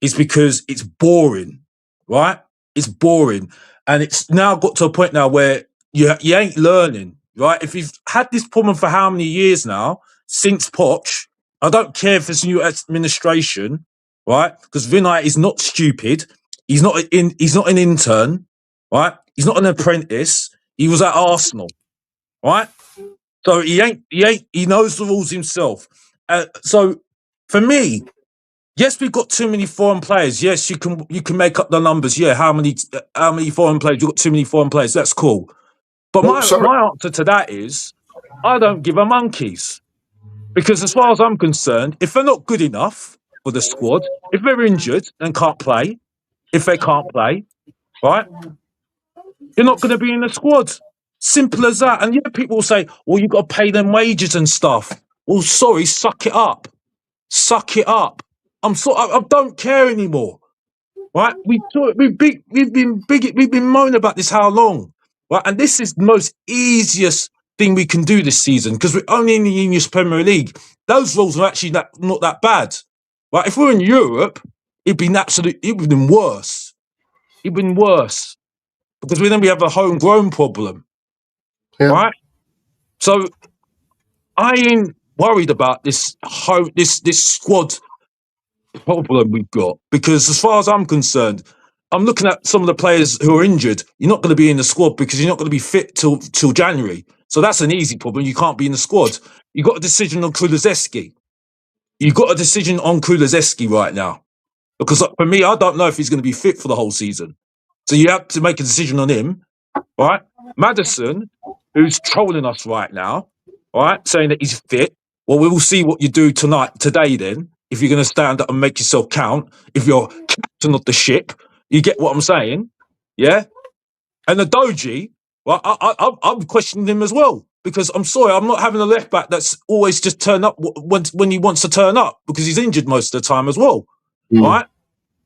is because it's boring, right? It's boring. And it's now got to a point now where you ain't learning, right? If you've had this problem for how many years now, since Poch, I don't care if it's new administration, right? Because Vinay is not stupid. He's not an intern, right? He's not an apprentice. He was at Arsenal, right? So he knows the rules himself. So for me, yes, we've got too many foreign players. Yes, you can make up the numbers. Yeah, how many foreign players? You've got too many foreign players. That's cool. But my answer to that is, I don't give a monkeys. Because as far as I'm concerned, if they're not good enough for the squad, if they're injured and can't play, if they can't play, right, you're not going to be in the squad. Simple as that. And yeah, people will say, well, you've got to pay them wages and stuff. Well, sorry, suck it up. Suck it up. I don't care anymore. Right? We've been moaning about this how long? Right? And this is the most easiest thing we can do this season because we're only in the English Premier League. Those rules are actually not that bad. Right? If we're in Europe, it'd been worse. It'd been worse. Because then we have a homegrown problem. Yeah. Right? So I ain't worried about this squad problem we've got, because as far as I'm concerned, I'm looking at some of the players who are injured. You're not going to be in the squad because you're not going to be fit till January. So that's an easy problem. You can't be in the squad. You got a decision on Kulusevski. You got a decision on Kulusevski right now, because for me, I don't know if he's going to be fit for the whole season. So you have to make a decision on him, right? Maddison, who's trolling us right now, right, saying that he's fit. Well, we will see what you do today then. If you're going to stand up and make yourself count, if you're captain of the ship, you get what I'm saying, yeah? And the Doji, well, I'm questioning him as well, because I'm sorry, I'm not having a left back that's always just turn up when he wants to turn up, because he's injured most of the time as well, right?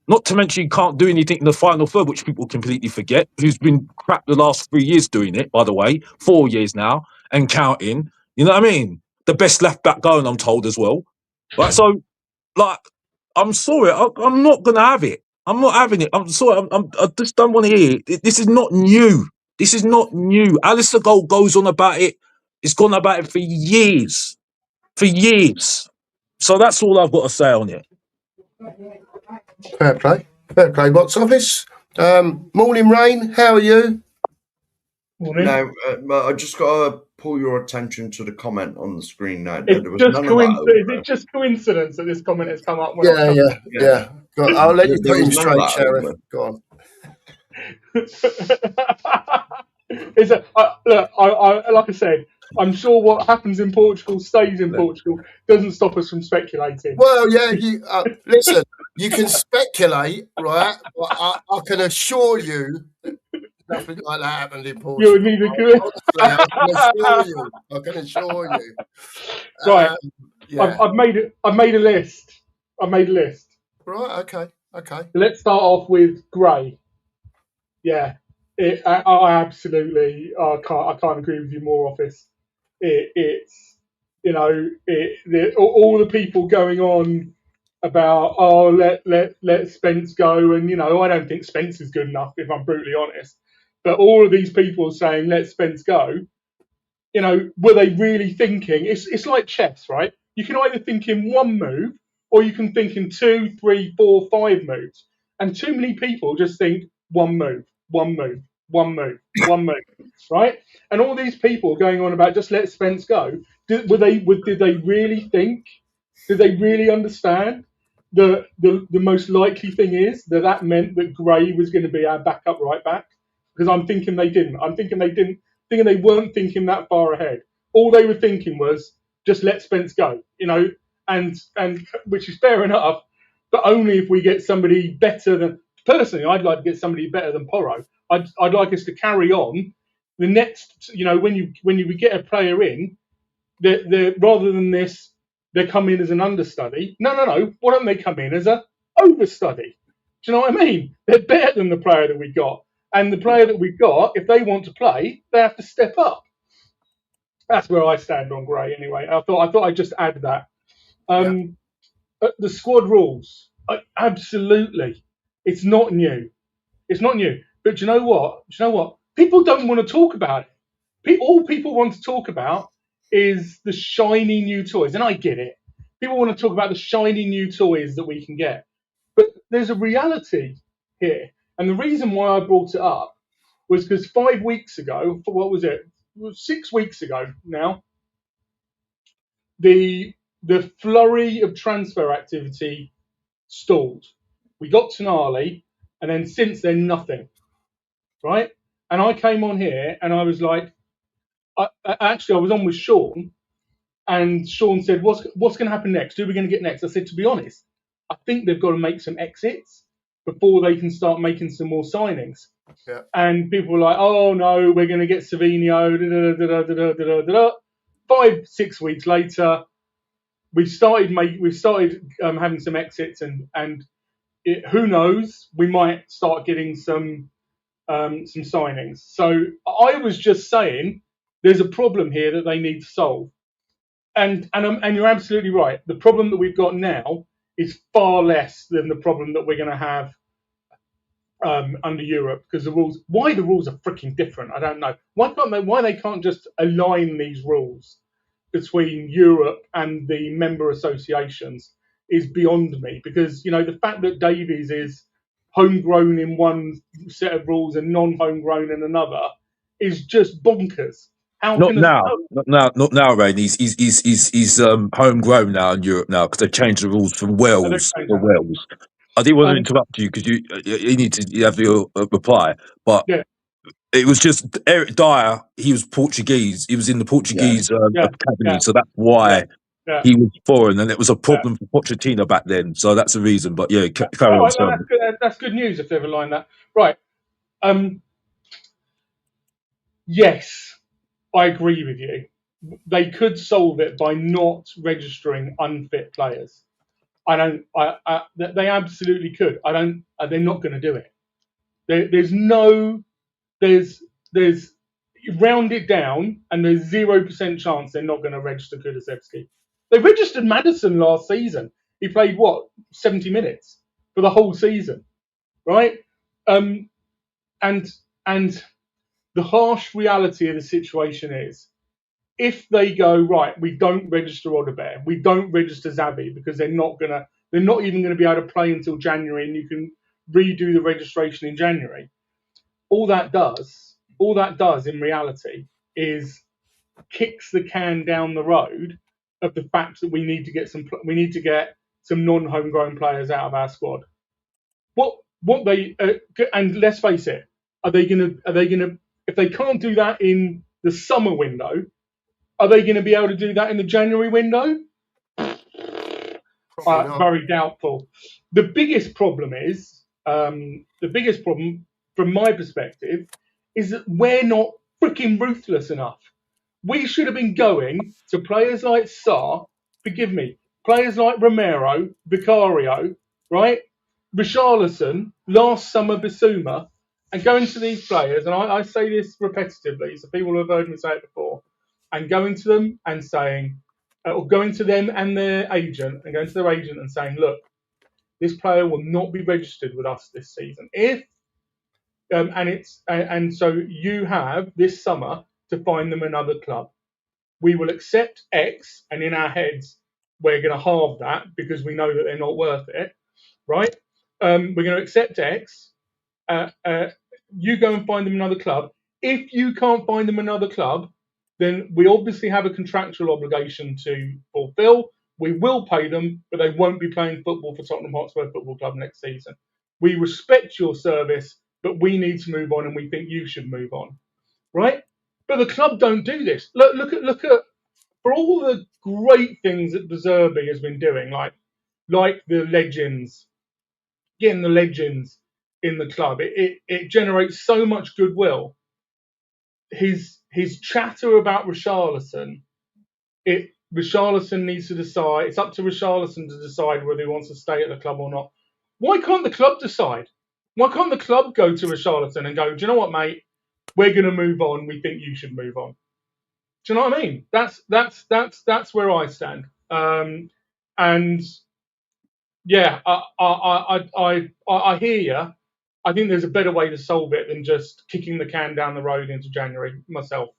Not to mention you can't do anything in the final third, which people completely forget, who's been crap the last 3 years doing it, by the way, 4 years now, and counting. You know what I mean? The best left back going, I'm told, as well. Right, so, like, I'm sorry, I'm not going to have it. I'm not having it. I'm sorry, I just don't want to hear it. This is not new. This is not new. Alistair Gold goes on about it. It's gone about it for years. For years. So that's all I've got to say on it. Fair play. Fair play, box office. Morning, Rain. How are you? Morning. Now, I just got to pull your attention to the comment on the screen now. Is it just coincidence that this comment has come up? Yeah. I'll let you put him straight, Sheriff. Go on. Look, like I said, I'm sure what happens in Portugal stays in Portugal. Doesn't stop us from speculating. Well, yeah, listen, you can speculate, right? But I can assure you nothing like that happened in Portugal. You're neither good. I can assure you. Right. Yeah. I've made a list. Right, okay. So let's start off with Gray. Yeah. I absolutely can't agree with you more, Office. It's all the people going on about let Spence go, and I don't think Spence is good enough, if I'm brutally honest. But all of these people saying let Spence go, were they really thinking? It's like chess, right? You can either think in one move or you can think in 2, 3, 4, 5 moves. And too many people just think one move, right? And all these people going on about just let Spence go. Did they really think? Did they really understand? The most likely thing is that meant that Gray was going to be our backup right back, because I'm thinking they didn't. Thinking they weren't thinking that far ahead. All they were thinking was just let Spence go, and which is fair enough, but only if we get somebody better than. Personally, I'd like to get somebody better than Porro. I'd like us to carry on the next. When you get a player in, they're rather than this, they come in as an understudy. No. Why don't they come in as a overstudy? Do you know what I mean? They're better than the player that we got. And the player that we've got, if they want to play, they have to step up. That's where I stand on Gray, anyway. I thought I'd just add that. The squad rules, absolutely, it's not new. But you know what? People don't want to talk about it. All people want to talk about is the shiny new toys, and I get it. People want to talk about the shiny new toys that we can get, but there's a reality here. And the reason why I brought it up was because 5 weeks ago, what was it? 6 weeks ago now, the flurry of transfer activity stalled. We got Tonali, and then since then, nothing. Right? And I came on here, and I was like, I was on with Sean, And Sean said, what's going to happen next? Who are we going to get next? I said, to be honest, I think they've got to make some exits before they can start making some more signings. Yeah. And people were like, oh, no, we're going to get Savinho. 5-6 weeks later, we've started having some exits, and who knows, we might start getting some signings. So I was just saying there's a problem here that they need to solve. And you're absolutely right. The problem that we've got now is far less than the problem that we're going to have under Europe, because the rules are freaking different. I don't know why they can't just align these rules between Europe and the member associations is beyond me, because the fact that Davies is homegrown in one set of rules and non-homegrown in another is just bonkers. Not now, Rain. He's homegrown now in Europe now, because they've changed the rules from Wales to Wales. I didn't want to interrupt you because you need to have your reply, but yeah. It was just Eric Dyer. He was Portuguese. He was in the Portuguese academy, so that's why he was foreign, and it was a problem for Pochettino back then. So that's the reason. But carry on. That's good news if they've aligned that right. Yes, I agree with you. They could solve it by not registering unfit players. They absolutely could. They're not going to do it. There's round it down, and there's 0% chance they're not going to register Kulusevski. They registered Maddison last season. He played 70 minutes for the whole season, right? And the harsh reality of the situation is, if they go right, we don't register Odobert, we don't register Xavi, because they're not even going to be able to play until January, and you can redo the registration in January. All that does in reality is kicks the can down the road of the fact that we need to get some non-homegrown players out of our squad. And let's face it, are they gonna if they can't do that in the summer window, are they going to be able to do that in the January window? Very doubtful. The biggest problem from my perspective is that we're not freaking ruthless enough. We should have been going to players like Sarr, players like Romero, Vicario, right? Richarlison, last summer Bissouma, and going to these players, and I say this repetitively, so people have heard me say it before, and going to them and saying, or going to them and their agent, and going to their agent and saying, look, this player will not be registered with us this season. So you have this summer to find them another club. We will accept X, and in our heads, we're going to halve that because we know that they're not worth it, right? We're going to accept X. You go and find them another club. If you can't find them another club, then we obviously have a contractual obligation to fulfill. We will pay them, but they won't be playing football for Tottenham Hotspur Football Club next season. We respect your service, but we need to move on, and we think you should move on, right? But the club don't do this. Look at for all the great things that De Zerbi has been doing, like the legends, getting the legends in the club. It generates so much goodwill. His chatter about Richarlison, Richarlison needs to decide. It's up to Richarlison to decide whether he wants to stay at the club or not. Why can't the club decide? Why can't the club go to Richarlison and go, do you know what, mate? We're going to move on. We think you should move on. Do you know what I mean? That's where I stand. And yeah, I hear you. I think there's a better way to solve it than just kicking the can down the road into January. Myself.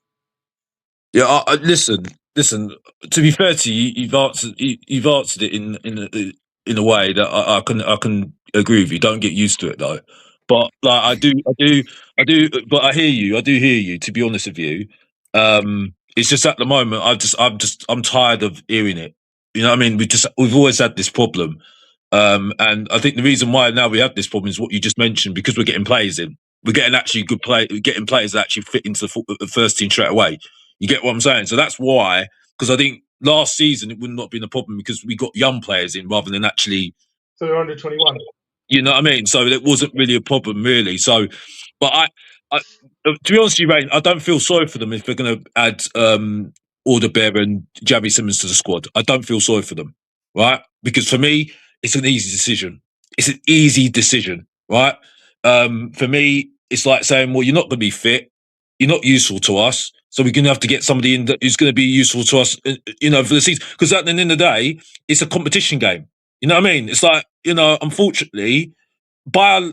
Yeah, listen. To be fair to you, you've answered it in a way that I can agree with you. Don't get used to it though. But like I do. But I hear you. I do hear you. To be honest with you, it's just at the moment I'm tired of hearing it. You know what I mean? We've always had this problem. And I think the reason why now we have this problem is what you just mentioned, because we're getting players in. We're getting actually good play. We're getting players that actually fit into the first team straight away. You get what I'm saying? So that's why, because I think last season it would not have been a problem because we got young players in rather than actually. So they're under 21. You know what I mean? So it wasn't really a problem, really. So, but I to be honest with you, Rain, I don't feel sorry for them if they're going to add Alderbear and Javi Simmons to the squad. I don't feel sorry for them, right? Because for me, it's an easy decision. It's an easy decision, right? For me, it's like saying, well, you're not going to be fit. You're not useful to us. So we're going to have to get somebody in that who's going to be useful to us, you know, for the season. Because at the end of the day, it's a competition game. You know what I mean? It's like, you know, unfortunately, by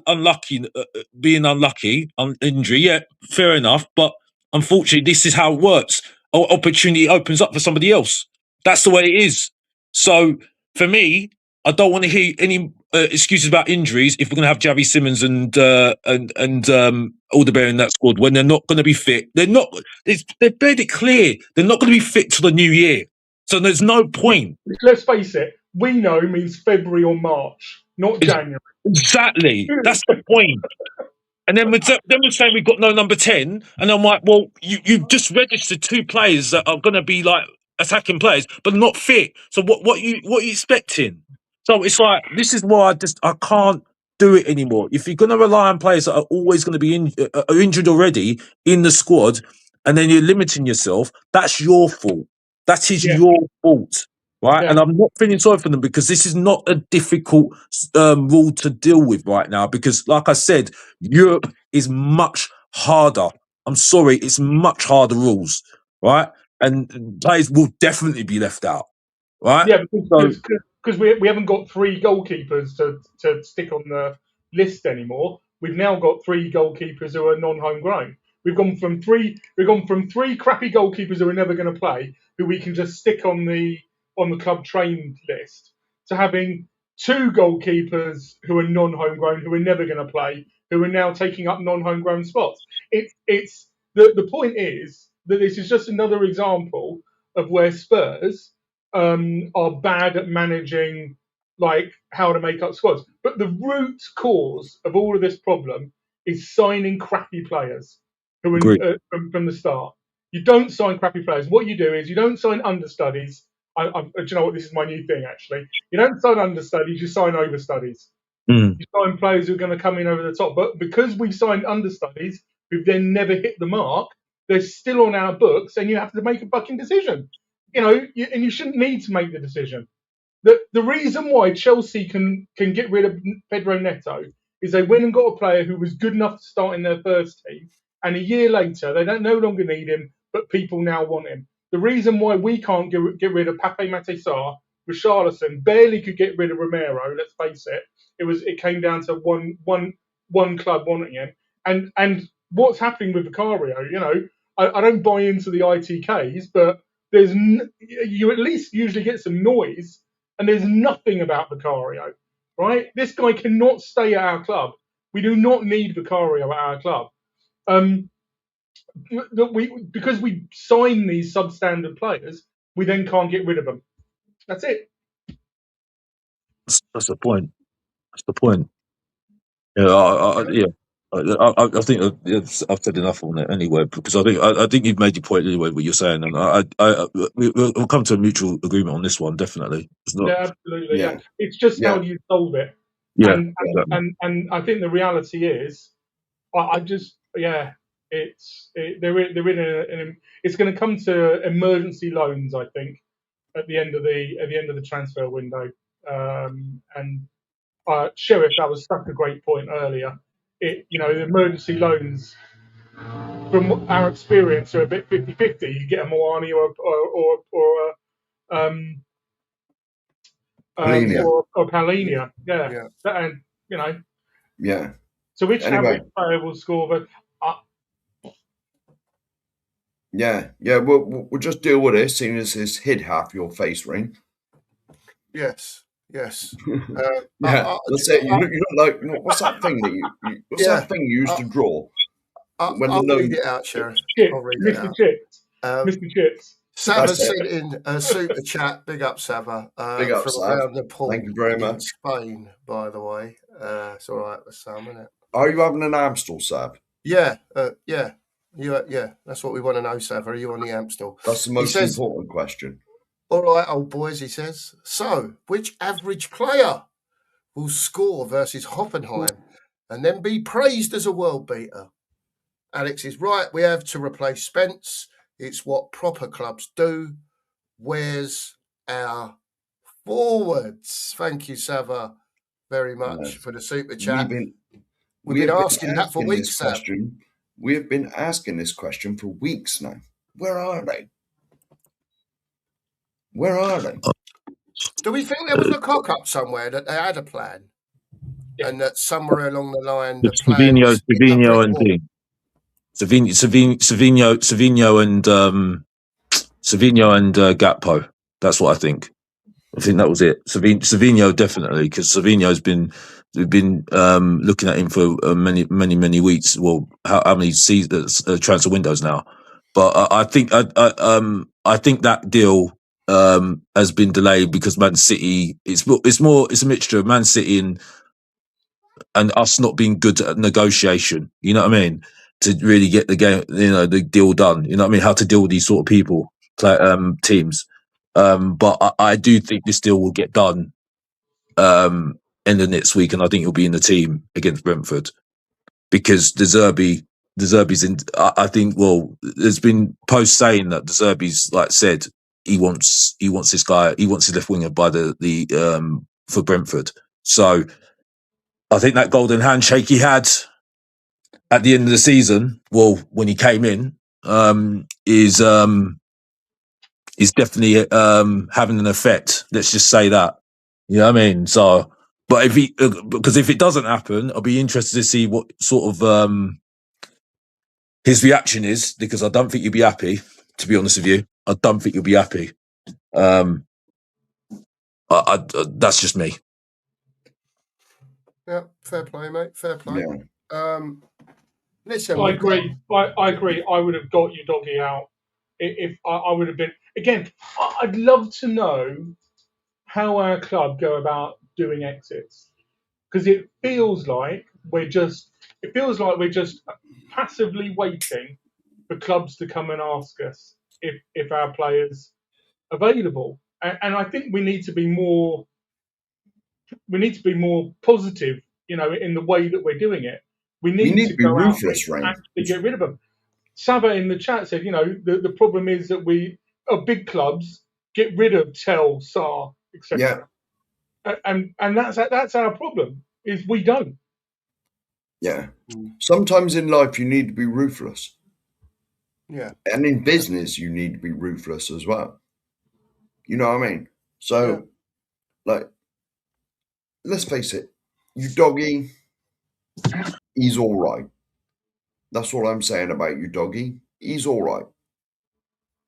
being unlucky on injury, yeah, fair enough. But unfortunately, this is how it works. Opportunity opens up for somebody else. That's the way it is. So for me, I don't want to hear any excuses about injuries if we're going to have Javi Simmons and Alderbear in that squad when they're not going to be fit. They're not. They've made it clear they're not going to be fit till the new year. So there's no point. Let's face it. We know means February or March, not January. Exactly. That's the point. And then we're saying we've got no number 10. And I'm like, well, you've just registered 2 players that are going to be like attacking players, but not fit. So what are you expecting? So it's like, this is why I can't do it anymore. If you're going to rely on players that are always going to be injured already in the squad, and then you're limiting yourself, that's your fault. That is your fault. Right. Yeah. And I'm not feeling sorry for them because this is not a difficult rule to deal with right now. Because, like I said, Europe is much harder. I'm sorry, it's much harder rules. Right. And players will definitely be left out. Right. Yeah, because we haven't got 3 goalkeepers to stick on the list anymore. We've now got 3 goalkeepers who are non-homegrown. We've gone from 3 crappy goalkeepers who are never going to play, who we can just stick on the club trained list, to having 2 goalkeepers who are non-homegrown, who are never going to play, who are now taking up non-homegrown spots. It's the point is that this is just another example of where Spurs are bad at managing like how to make up squads. But the root cause of all of this problem is signing crappy players who are from the start. You don't sign crappy players. What you do is you don't sign understudies. Do you know what? This is my new thing, actually. You don't sign understudies, you sign overstudies. You sign players who are going to come in over the top. But because we've signed understudies who've then never hit the mark, they're still on our books and you have to make a fucking decision. You know, and you shouldn't need to make the decision. The reason why Chelsea can get rid of Pedro Neto is they went and got a player who was good enough to start in their first team, and a year later they no longer need him, but people now want him. The reason why we can't get rid of Pape Matar, Richarlison, barely could get rid of Romero. Let's face it, it came down to one club wanting him, and what's happening with Vicario? You know, I don't buy into the ITKs, but you at least usually get some noise, and there's nothing about Vicario, right? This guy cannot stay at our club. We do not need Vicario at our club. Because we sign these substandard players, we then can't get rid of them. That's it. That's the point. That's the point. Yeah, I think I've said enough on it anyway, because I think you've made your point anyway. What you're saying, and we'll come to a mutual agreement on this one. Definitely, yeah, absolutely. Yeah. It's just how you solve it. Yeah, and I think the reality is, they're in it's going to come to emergency loans, I think, at the end of the transfer window. And Sheriff, that was such a great point earlier. The emergency loans, from our experience, are a bit 50-50. You get a Moani or Palhinha. Yeah. And yeah. So which average player will score? But yeah. We'll just deal with it, seeing as it's hid half your face, Rain. Yes. That's it. You look like what's that thing that that thing you used to draw? I'll read it out, Sheriff. Mr. Chips. Mr. Chips. Sava sent in a super chat. Big up, Sava. Big up, from around the pool. Thank you very much. Spain, by the way. It's all right with Sam, isn't it? Are you having an Amstel, Sav? Yeah. That's what we want to know, Sav. Are you on the Amstel? That's the most important question. All right, old boys, he says. So, which average player will score versus Hoffenheim and then be praised as a world beater? Alex is right. We have to replace Spence. It's what proper clubs do. Where's our forwards? Thank you, Sava, very much for the super chat. We've been asking that for weeks, Sav. We have been asking this question for weeks now. Where are they? Where are they? Do we think there was a cock-up somewhere that they had a plan? Yeah. And that somewhere along the line, the plan was Savinho and Gakpo. That's what I think. I think that was it. Savinho definitely, because Savinho's been looking at him for many weeks. Well, how many seasons, transfer windows now? But I think that deal has been delayed because Man City. It's a mixture of Man City and us not being good at negotiation. You know what I mean? To really get the game, the deal done. You know what I mean? How to deal with these sort of people, teams. But I do think this deal will get done end of next week, and I think he'll be in the team against Brentford because De Zerbi's in. I think. Well, there's been posts saying that De Zerbi's said he wants this guy. He wants his left winger by the for Brentford. So I think that golden handshake he had at the end of the season, well, when he came in, is definitely having an effect. Let's just say that. You know what I mean? So, but because if it doesn't happen, I'll be interested to see what sort of his reaction is, because I don't think you'll be happy. To be honest with you, I don't think you'll be happy. That's just me. Yeah, fair play, mate. Fair play. Yeah. Listen, I agree. I agree. I would have got your doggy out if I would have been. Again, I'd love to know how our club go about doing exits, because it feels like we're just passively waiting for clubs to come and ask us if our players available. And I think we need to be more positive, in the way that we're doing it. We need to be go ruthless, out and right? actually get rid of them. Saba in the chat said, the problem is that big clubs get rid of Tel, Sar, etc. Yeah. And that's our problem, is we don't. Yeah. Sometimes in life you need to be ruthless. Yeah. And in business you need to be ruthless as well. You know what I mean? So, let's face it, Udogie, he's all right. That's what I'm saying about Udogie. He's all right.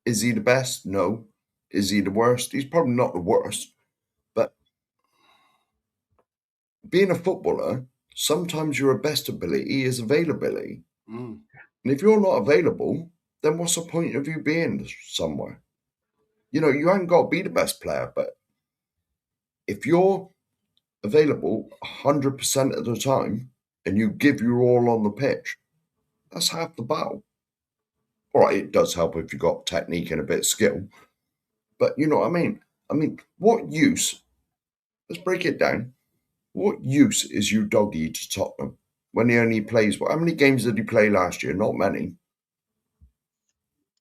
Is he the best? No. Is he the worst? He's probably not the worst. But being a footballer, sometimes your best ability is availability. And if you're not available, then what's the point of you being somewhere? You ain't got to be the best player, but if you're available 100% of the time and you give your all on the pitch, that's half the battle. All right, it does help if you've got technique and a bit of skill, but you know what I mean? What use, let's break it down, what use is Udogie to Tottenham when he only plays, how many games did he play last year? Not many.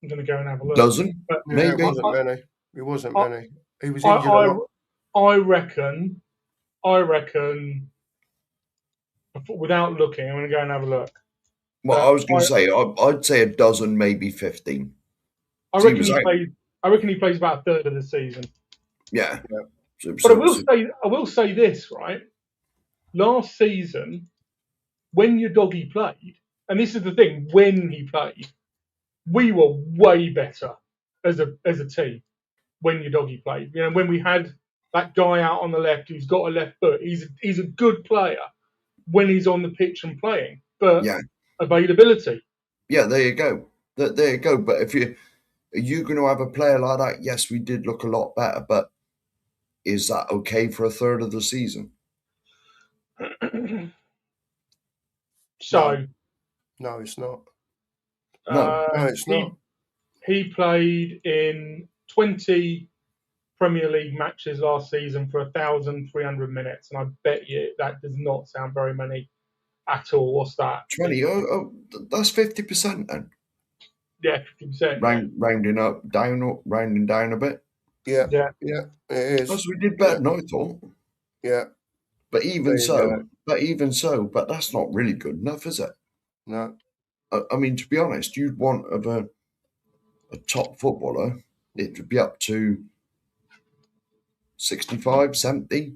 I'm going to go and have a look. Dozen? Maybe. It wasn't many. It wasn't many. He was injured a lot. I reckon, without looking, I'm going to go and have a look. Well, I was going to say, I'd say a dozen, maybe 15. I reckon he plays about a third of the season. Yeah. But I will say this, right? Last season, when Udogie played, and this is the thing, when he played, we were way better as a team when Udogie played. When we had that guy out on the left who's got a left foot, he's a good player when he's on the pitch and playing. But availability. Yeah, there you go. There you go. But are you going to have a player like that? Yes, we did look a lot better, but is that okay for a third of the season? So, no, it's not. No, it's not. He played in 20 Premier League matches last season for 1,300 minutes, and I bet you that does not sound very many at all. What's that? 20. That's 50% then. Yeah, 50%. Rounding down a bit. Yeah, Yeah. it is. Plus, we did better than I thought. Yeah. But even so, that's not really good enough, is it? No. I mean, to be honest, you'd want of a top footballer, it would be up to 65, 70,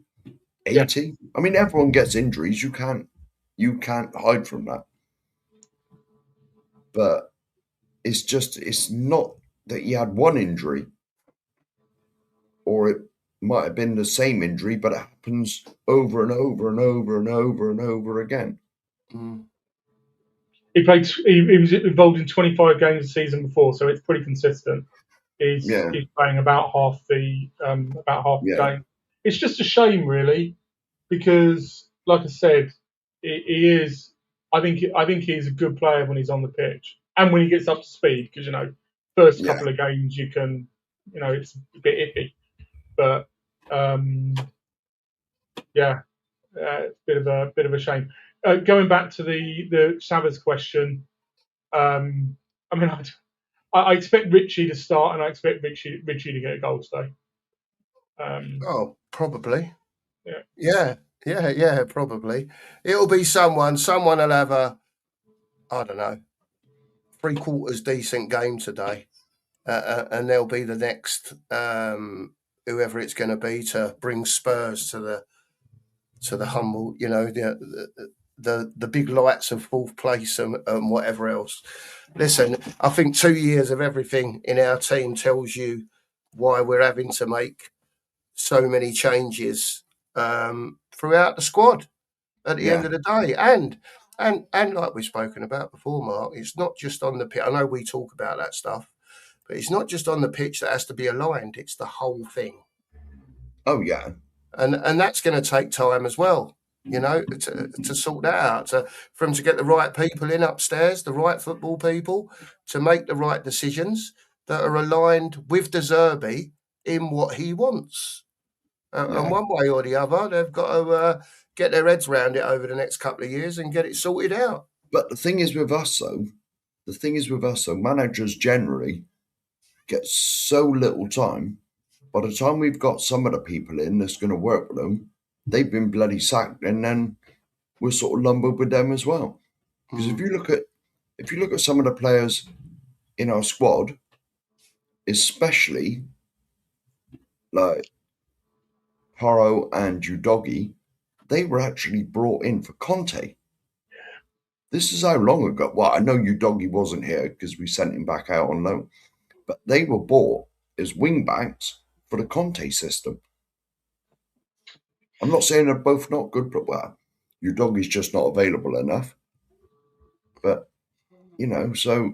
80. Yeah. I mean, everyone gets injuries. You can't hide from that. But it's not that he had one injury, or it might have been the same injury, but it happens over and over and over and over and over again. Mm. He was involved in 25 games a season before, so it's pretty consistent. He's playing about half the game. It's just a shame, really, because, like I said, he is. I think he's a good player when he's on the pitch and when he gets up to speed. Because first couple of games you can, it's a bit iffy, but it's a bit of a shame. Going back to the Savage question, I mean, I expect Richie to start, and I expect Richie to get a goal today. Probably. Yeah. Yeah, probably. It'll be someone will have a, I don't know, 3/4 decent game today. And they'll be the next, whoever it's going to be, to bring Spurs to the humble, the big lights of fourth place and whatever else. Listen, I think 2 years of everything in our team tells you why we're having to make so many changes throughout the squad at the end of the day. And like we've spoken about before, Mark, it's not just on the pitch. I know we talk about that stuff, but it's not just on the pitch that has to be aligned. It's the whole thing. Oh, yeah. And that's going to take time as well, to sort that out, for him to get the right people in upstairs, the right football people, to make the right decisions that are aligned with De Zerbi in what he wants. And one way or the other, they've got to get their heads around it over the next couple of years and get it sorted out. But the thing is with us, though, managers generally get so little time. By the time we've got some of the people in that's going to work with them, they've been bloody sacked, and then we're sort of lumbered with them as well. Because if you look at some of the players in our squad, especially like Haro and Udogie, they were actually brought in for Conte. This is how long ago? Well, I know Udogie wasn't here because we sent him back out on loan, but they were bought as wing backs for the Conte system. I'm not saying they're both not good, but Udogie's just not available enough. But, so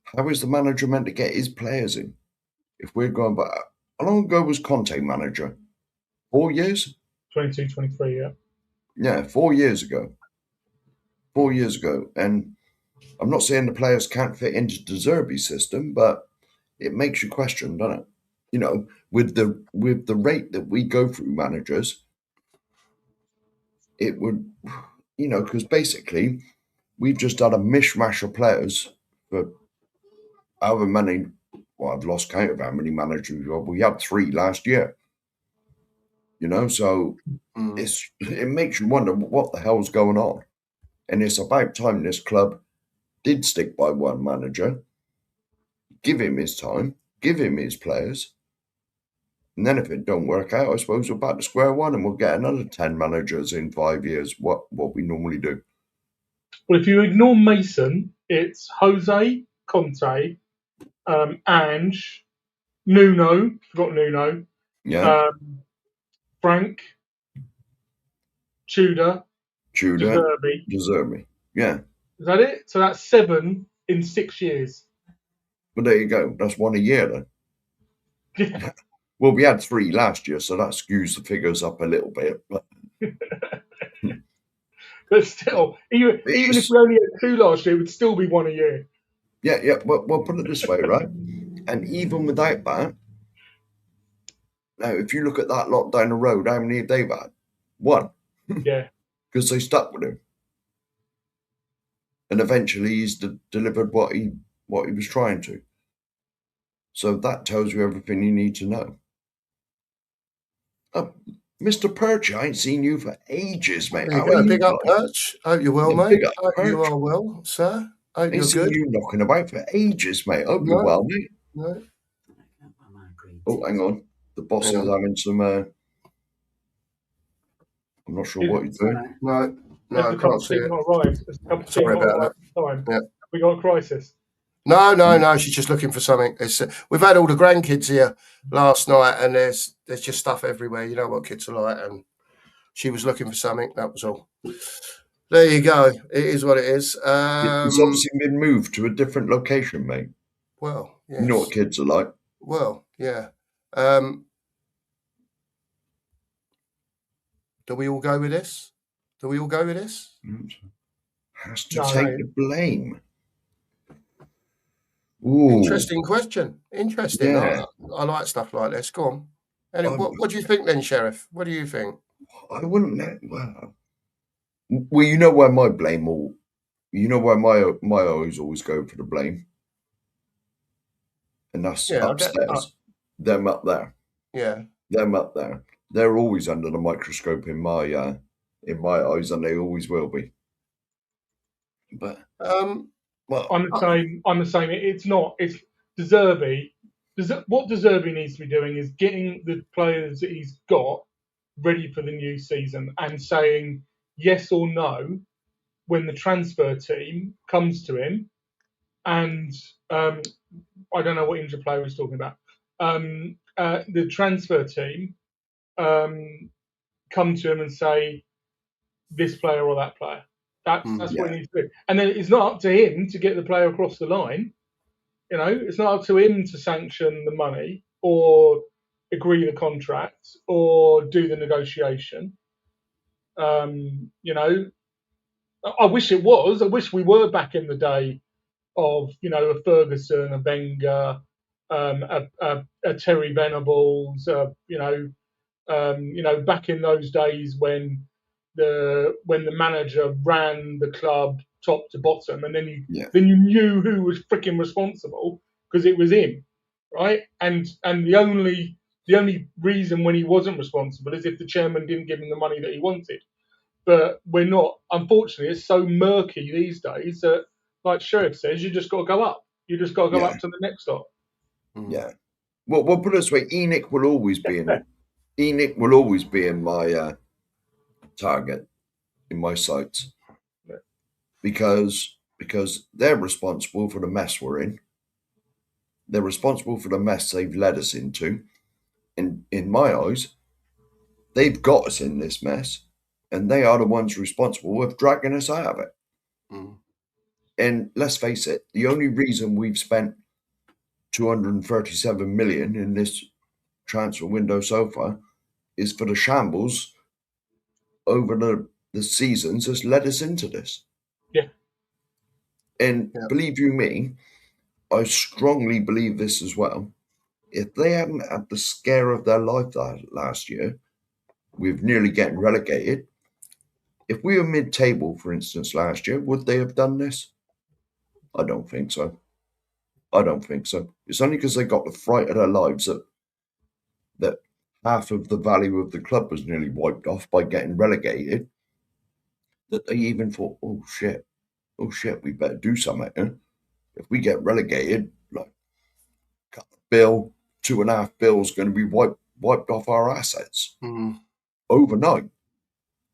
how is the manager meant to get his players in? If we're going back, how long ago was Conte manager? 4 years? 22, 23, yeah. Yeah, 4 years ago. 4 years ago. And I'm not saying the players can't fit into De Zerbi's system, but it makes you question, doesn't it? With the rate that we go through managers, it would, because basically we've just done a mishmash of players for however many. Well, I've lost count of how many managers we had 3 last year. So it makes you wonder what the hell's going on. And it's about time this club did stick by one manager, give him his time, give him his players. And then if it don't work out, I suppose we're back to square one and we'll get another 10 managers in 5 years, what we normally do. Well, if you ignore Mason, it's Jose, Conte, Ange, Nuno, forgot Nuno, Frank, Tudor, De Zerbi. Yeah. Is that it? So that's 7 in 6 years. Well, there you go. That's 1 a year then. Yeah. Well, we had 3 last year, so that skews the figures up a little bit. But still, even if we only had 2 last year, it would still be 1 a year. Yeah. Well, put it this way, right? And even without that, Now, if you look at that lot down the road, how many have they had? One. Yeah. Because they stuck with him. And eventually he's delivered what he was trying to. So that tells you everything you need to know. Mr. Perch, I ain't seen you for ages, mate. There you go. Big up, Perch. Hope you're well, mate. Big up, Hope Perch. you are well, sir. Hope you're seen good. you knocking about for ages, mate. Hope you're well, mate. No. Oh, hang on. The boss is having some. I'm not sure what he's doing. No, I can't see it. Sorry about that. Yeah. We got a crisis. No. She's just looking for something. We've had all the grandkids here last night, and there's just stuff everywhere. You know what kids are like, and she was looking for something. That was all. There you go. It is what it is. It's obviously been moved to a different location, mate. Well, yes. You know what kids are like. Well, yeah. Do we all go with this? Has to take the blame. Ooh. Interesting question. Interesting. Yeah. I like stuff like this. Go on. And what do you think then, Sheriff? What do you think? I wouldn't. Well, you know where my blame all. You know where my eyes always go for the blame. And that's upstairs. Them up there. Yeah. Them up there. They're always under the microscope in my eyes, and they always will be. But well, I'm the same. It's not. It's De Zerbi. What De Zerbi needs to be doing is getting the players that he's got ready for the new season and saying yes or no when the transfer team comes to him. And I don't know what injured player he's talking about. The transfer team come to him and say this player or that player. That's what he needs to do. And then it's not up to him to get the player across the line. You know, it's not up to him to sanction the money or agree the contract or do the negotiation. You know, I wish it was. I wish we were back in the day of, you know, a Ferguson, a Wenger, a Terry Venables, back in those days when the manager ran the club top to bottom, and then you knew who was freaking responsible because it was him, right? And the only reason when he wasn't responsible is if the chairman didn't give him the money that he wanted. But we're not. Unfortunately, it's so murky these days that, like Sheriff says, you just got to go up. You just got to go up to the next stop. Yeah. Well, put it this way: Enoch will always be in my target, in my sights, because they're responsible for the mess we're in. They're responsible for the mess they've led us into. And in my eyes, they've got us in this mess, and they are the ones responsible with dragging us out of it. And let's face it, the only reason we've spent 237 million in this transfer window so far is for the shambles over the seasons that's led us into this. Yeah. And believe you me, I strongly believe this as well. If they hadn't had the scare of their life last year, with nearly getting relegated, if we were mid-table, for instance, last year, would they have done this? I don't think so. It's only because they got the fright of their lives that half of the value of the club was nearly wiped off by getting relegated, that they even thought, oh shit, we better do something. Huh? If we get relegated, like, bill, 2.5 bills going to be wiped off our assets overnight.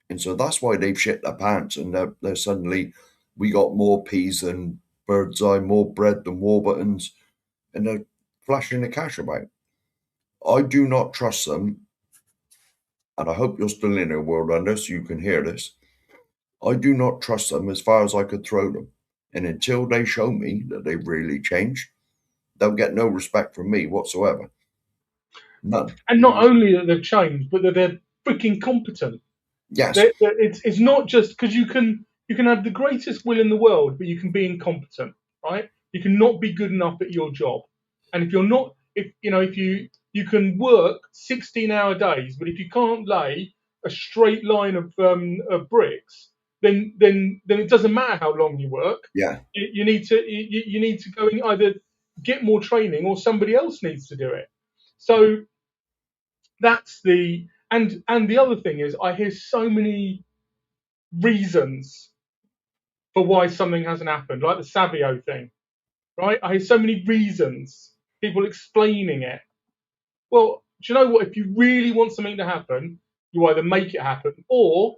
And so that's why they've shit their pants, and they're suddenly, we got more peas than bird's eye, more bread than Warburtons, and they're flashing the cash about. I do not trust them, and I hope you're still in here, World Under, so you can hear this. I do not trust them as far as I could throw them. And until they show me that they've really changed, they'll get no respect from me whatsoever. None. And not only that they've changed, but that they're freaking competent. Yes. It's not just because you can have the greatest will in the world, but you can be incompetent, right? You can not be good enough at your job. And if you're not, if You can work 16-hour days, but if you can't lay a straight line of bricks, then it doesn't matter how long you work. Yeah. You need to go and either get more training or somebody else needs to do it. So that's the and the other thing is I hear so many reasons for why something hasn't happened, like the Savio thing, right? I hear so many reasons, people explaining it. Well, do you know what? If you really want something to happen, you either make it happen or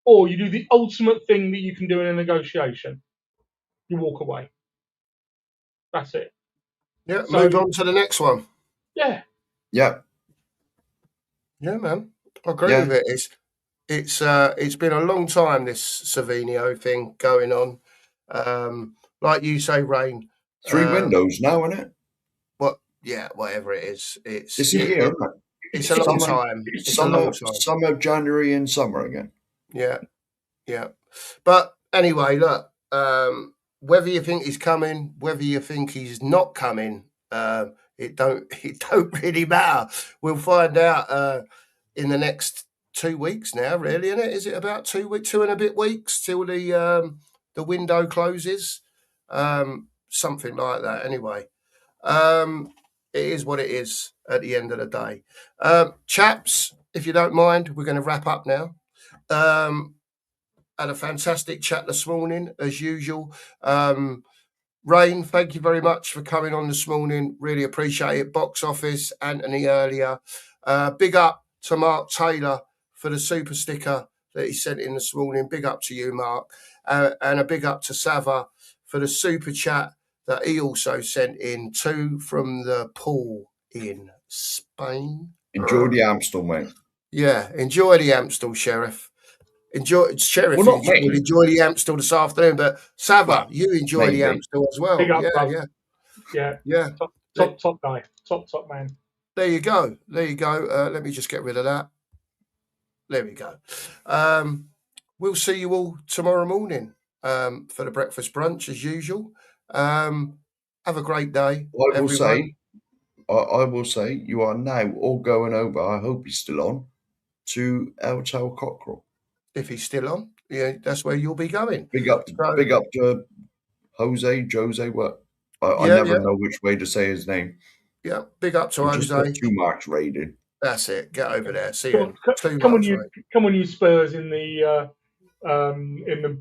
you do the ultimate thing that you can do in a negotiation. You walk away. That's it. Yeah, so, move on to the next one. Yeah. Yeah. Yeah, man. I agree with it. It's been a long time, this Savinio thing going on. Like you say, Rain. 3 windows now, isn't it? What? Yeah, whatever it is. It's a year, isn't it? It's a long time. It's a long time. Summer, January, and summer again. Yeah, yeah. But anyway, look. Whether you think he's coming, whether you think he's not coming, it don't really matter. We'll find out in the next 2 weeks now, really, isn't it? Is it about 2 weeks, 2 and a bit weeks till the window closes? Something like that. Anyway, it is what it is at the end of the day. Chaps, if you don't mind, we're going to wrap up now. Had a fantastic chat this morning, as usual. Rain, thank you very much for coming on this morning. Really appreciate it. Box office, Anthony earlier. Big up to Mark Taylor for the super sticker that he sent in this morning. Big up to you, Mark. And a big up to Sava for the super chat that he also sent in, 2 from the pool in Spain. Enjoy the Amstel, mate. Yeah, enjoy the Amstel, Sheriff. Enjoy, Sheriff. Well, will enjoy the Amstel this afternoon, but Sava, you enjoy the Amstel as well. Big up, yeah. Top guy, top man. There you go. Let me just get rid of that. There we go. We'll see you all tomorrow morning for the breakfast brunch as usual. Have a great day. I will say, you are now all going over. I hope he's still on to El Tal Cockerel. If he's still on, yeah, that's where you'll be going. Big up to Jose. What? I never know which way to say his name. Yeah, big up to Jose. Just got 2 marks rated. That's it. Get over there. See you. Come on, you Spurs in the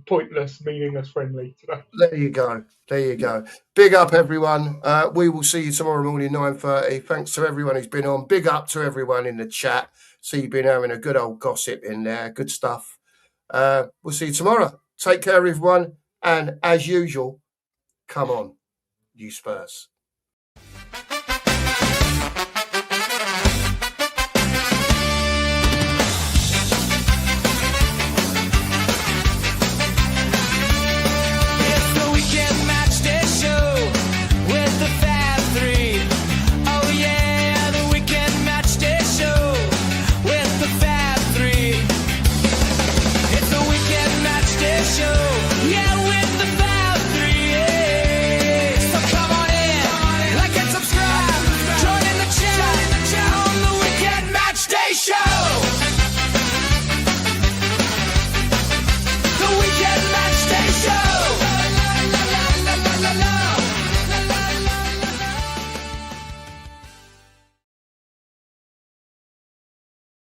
pointless, meaningless friendly today. There you go. Big up, everyone. We will see you tomorrow morning, 9:30. Thanks to everyone who's been on. Big up to everyone in the chat. See you've been having a good old gossip in there. Good stuff. We'll see you tomorrow. Take care, everyone. And as usual, come on, you Spurs.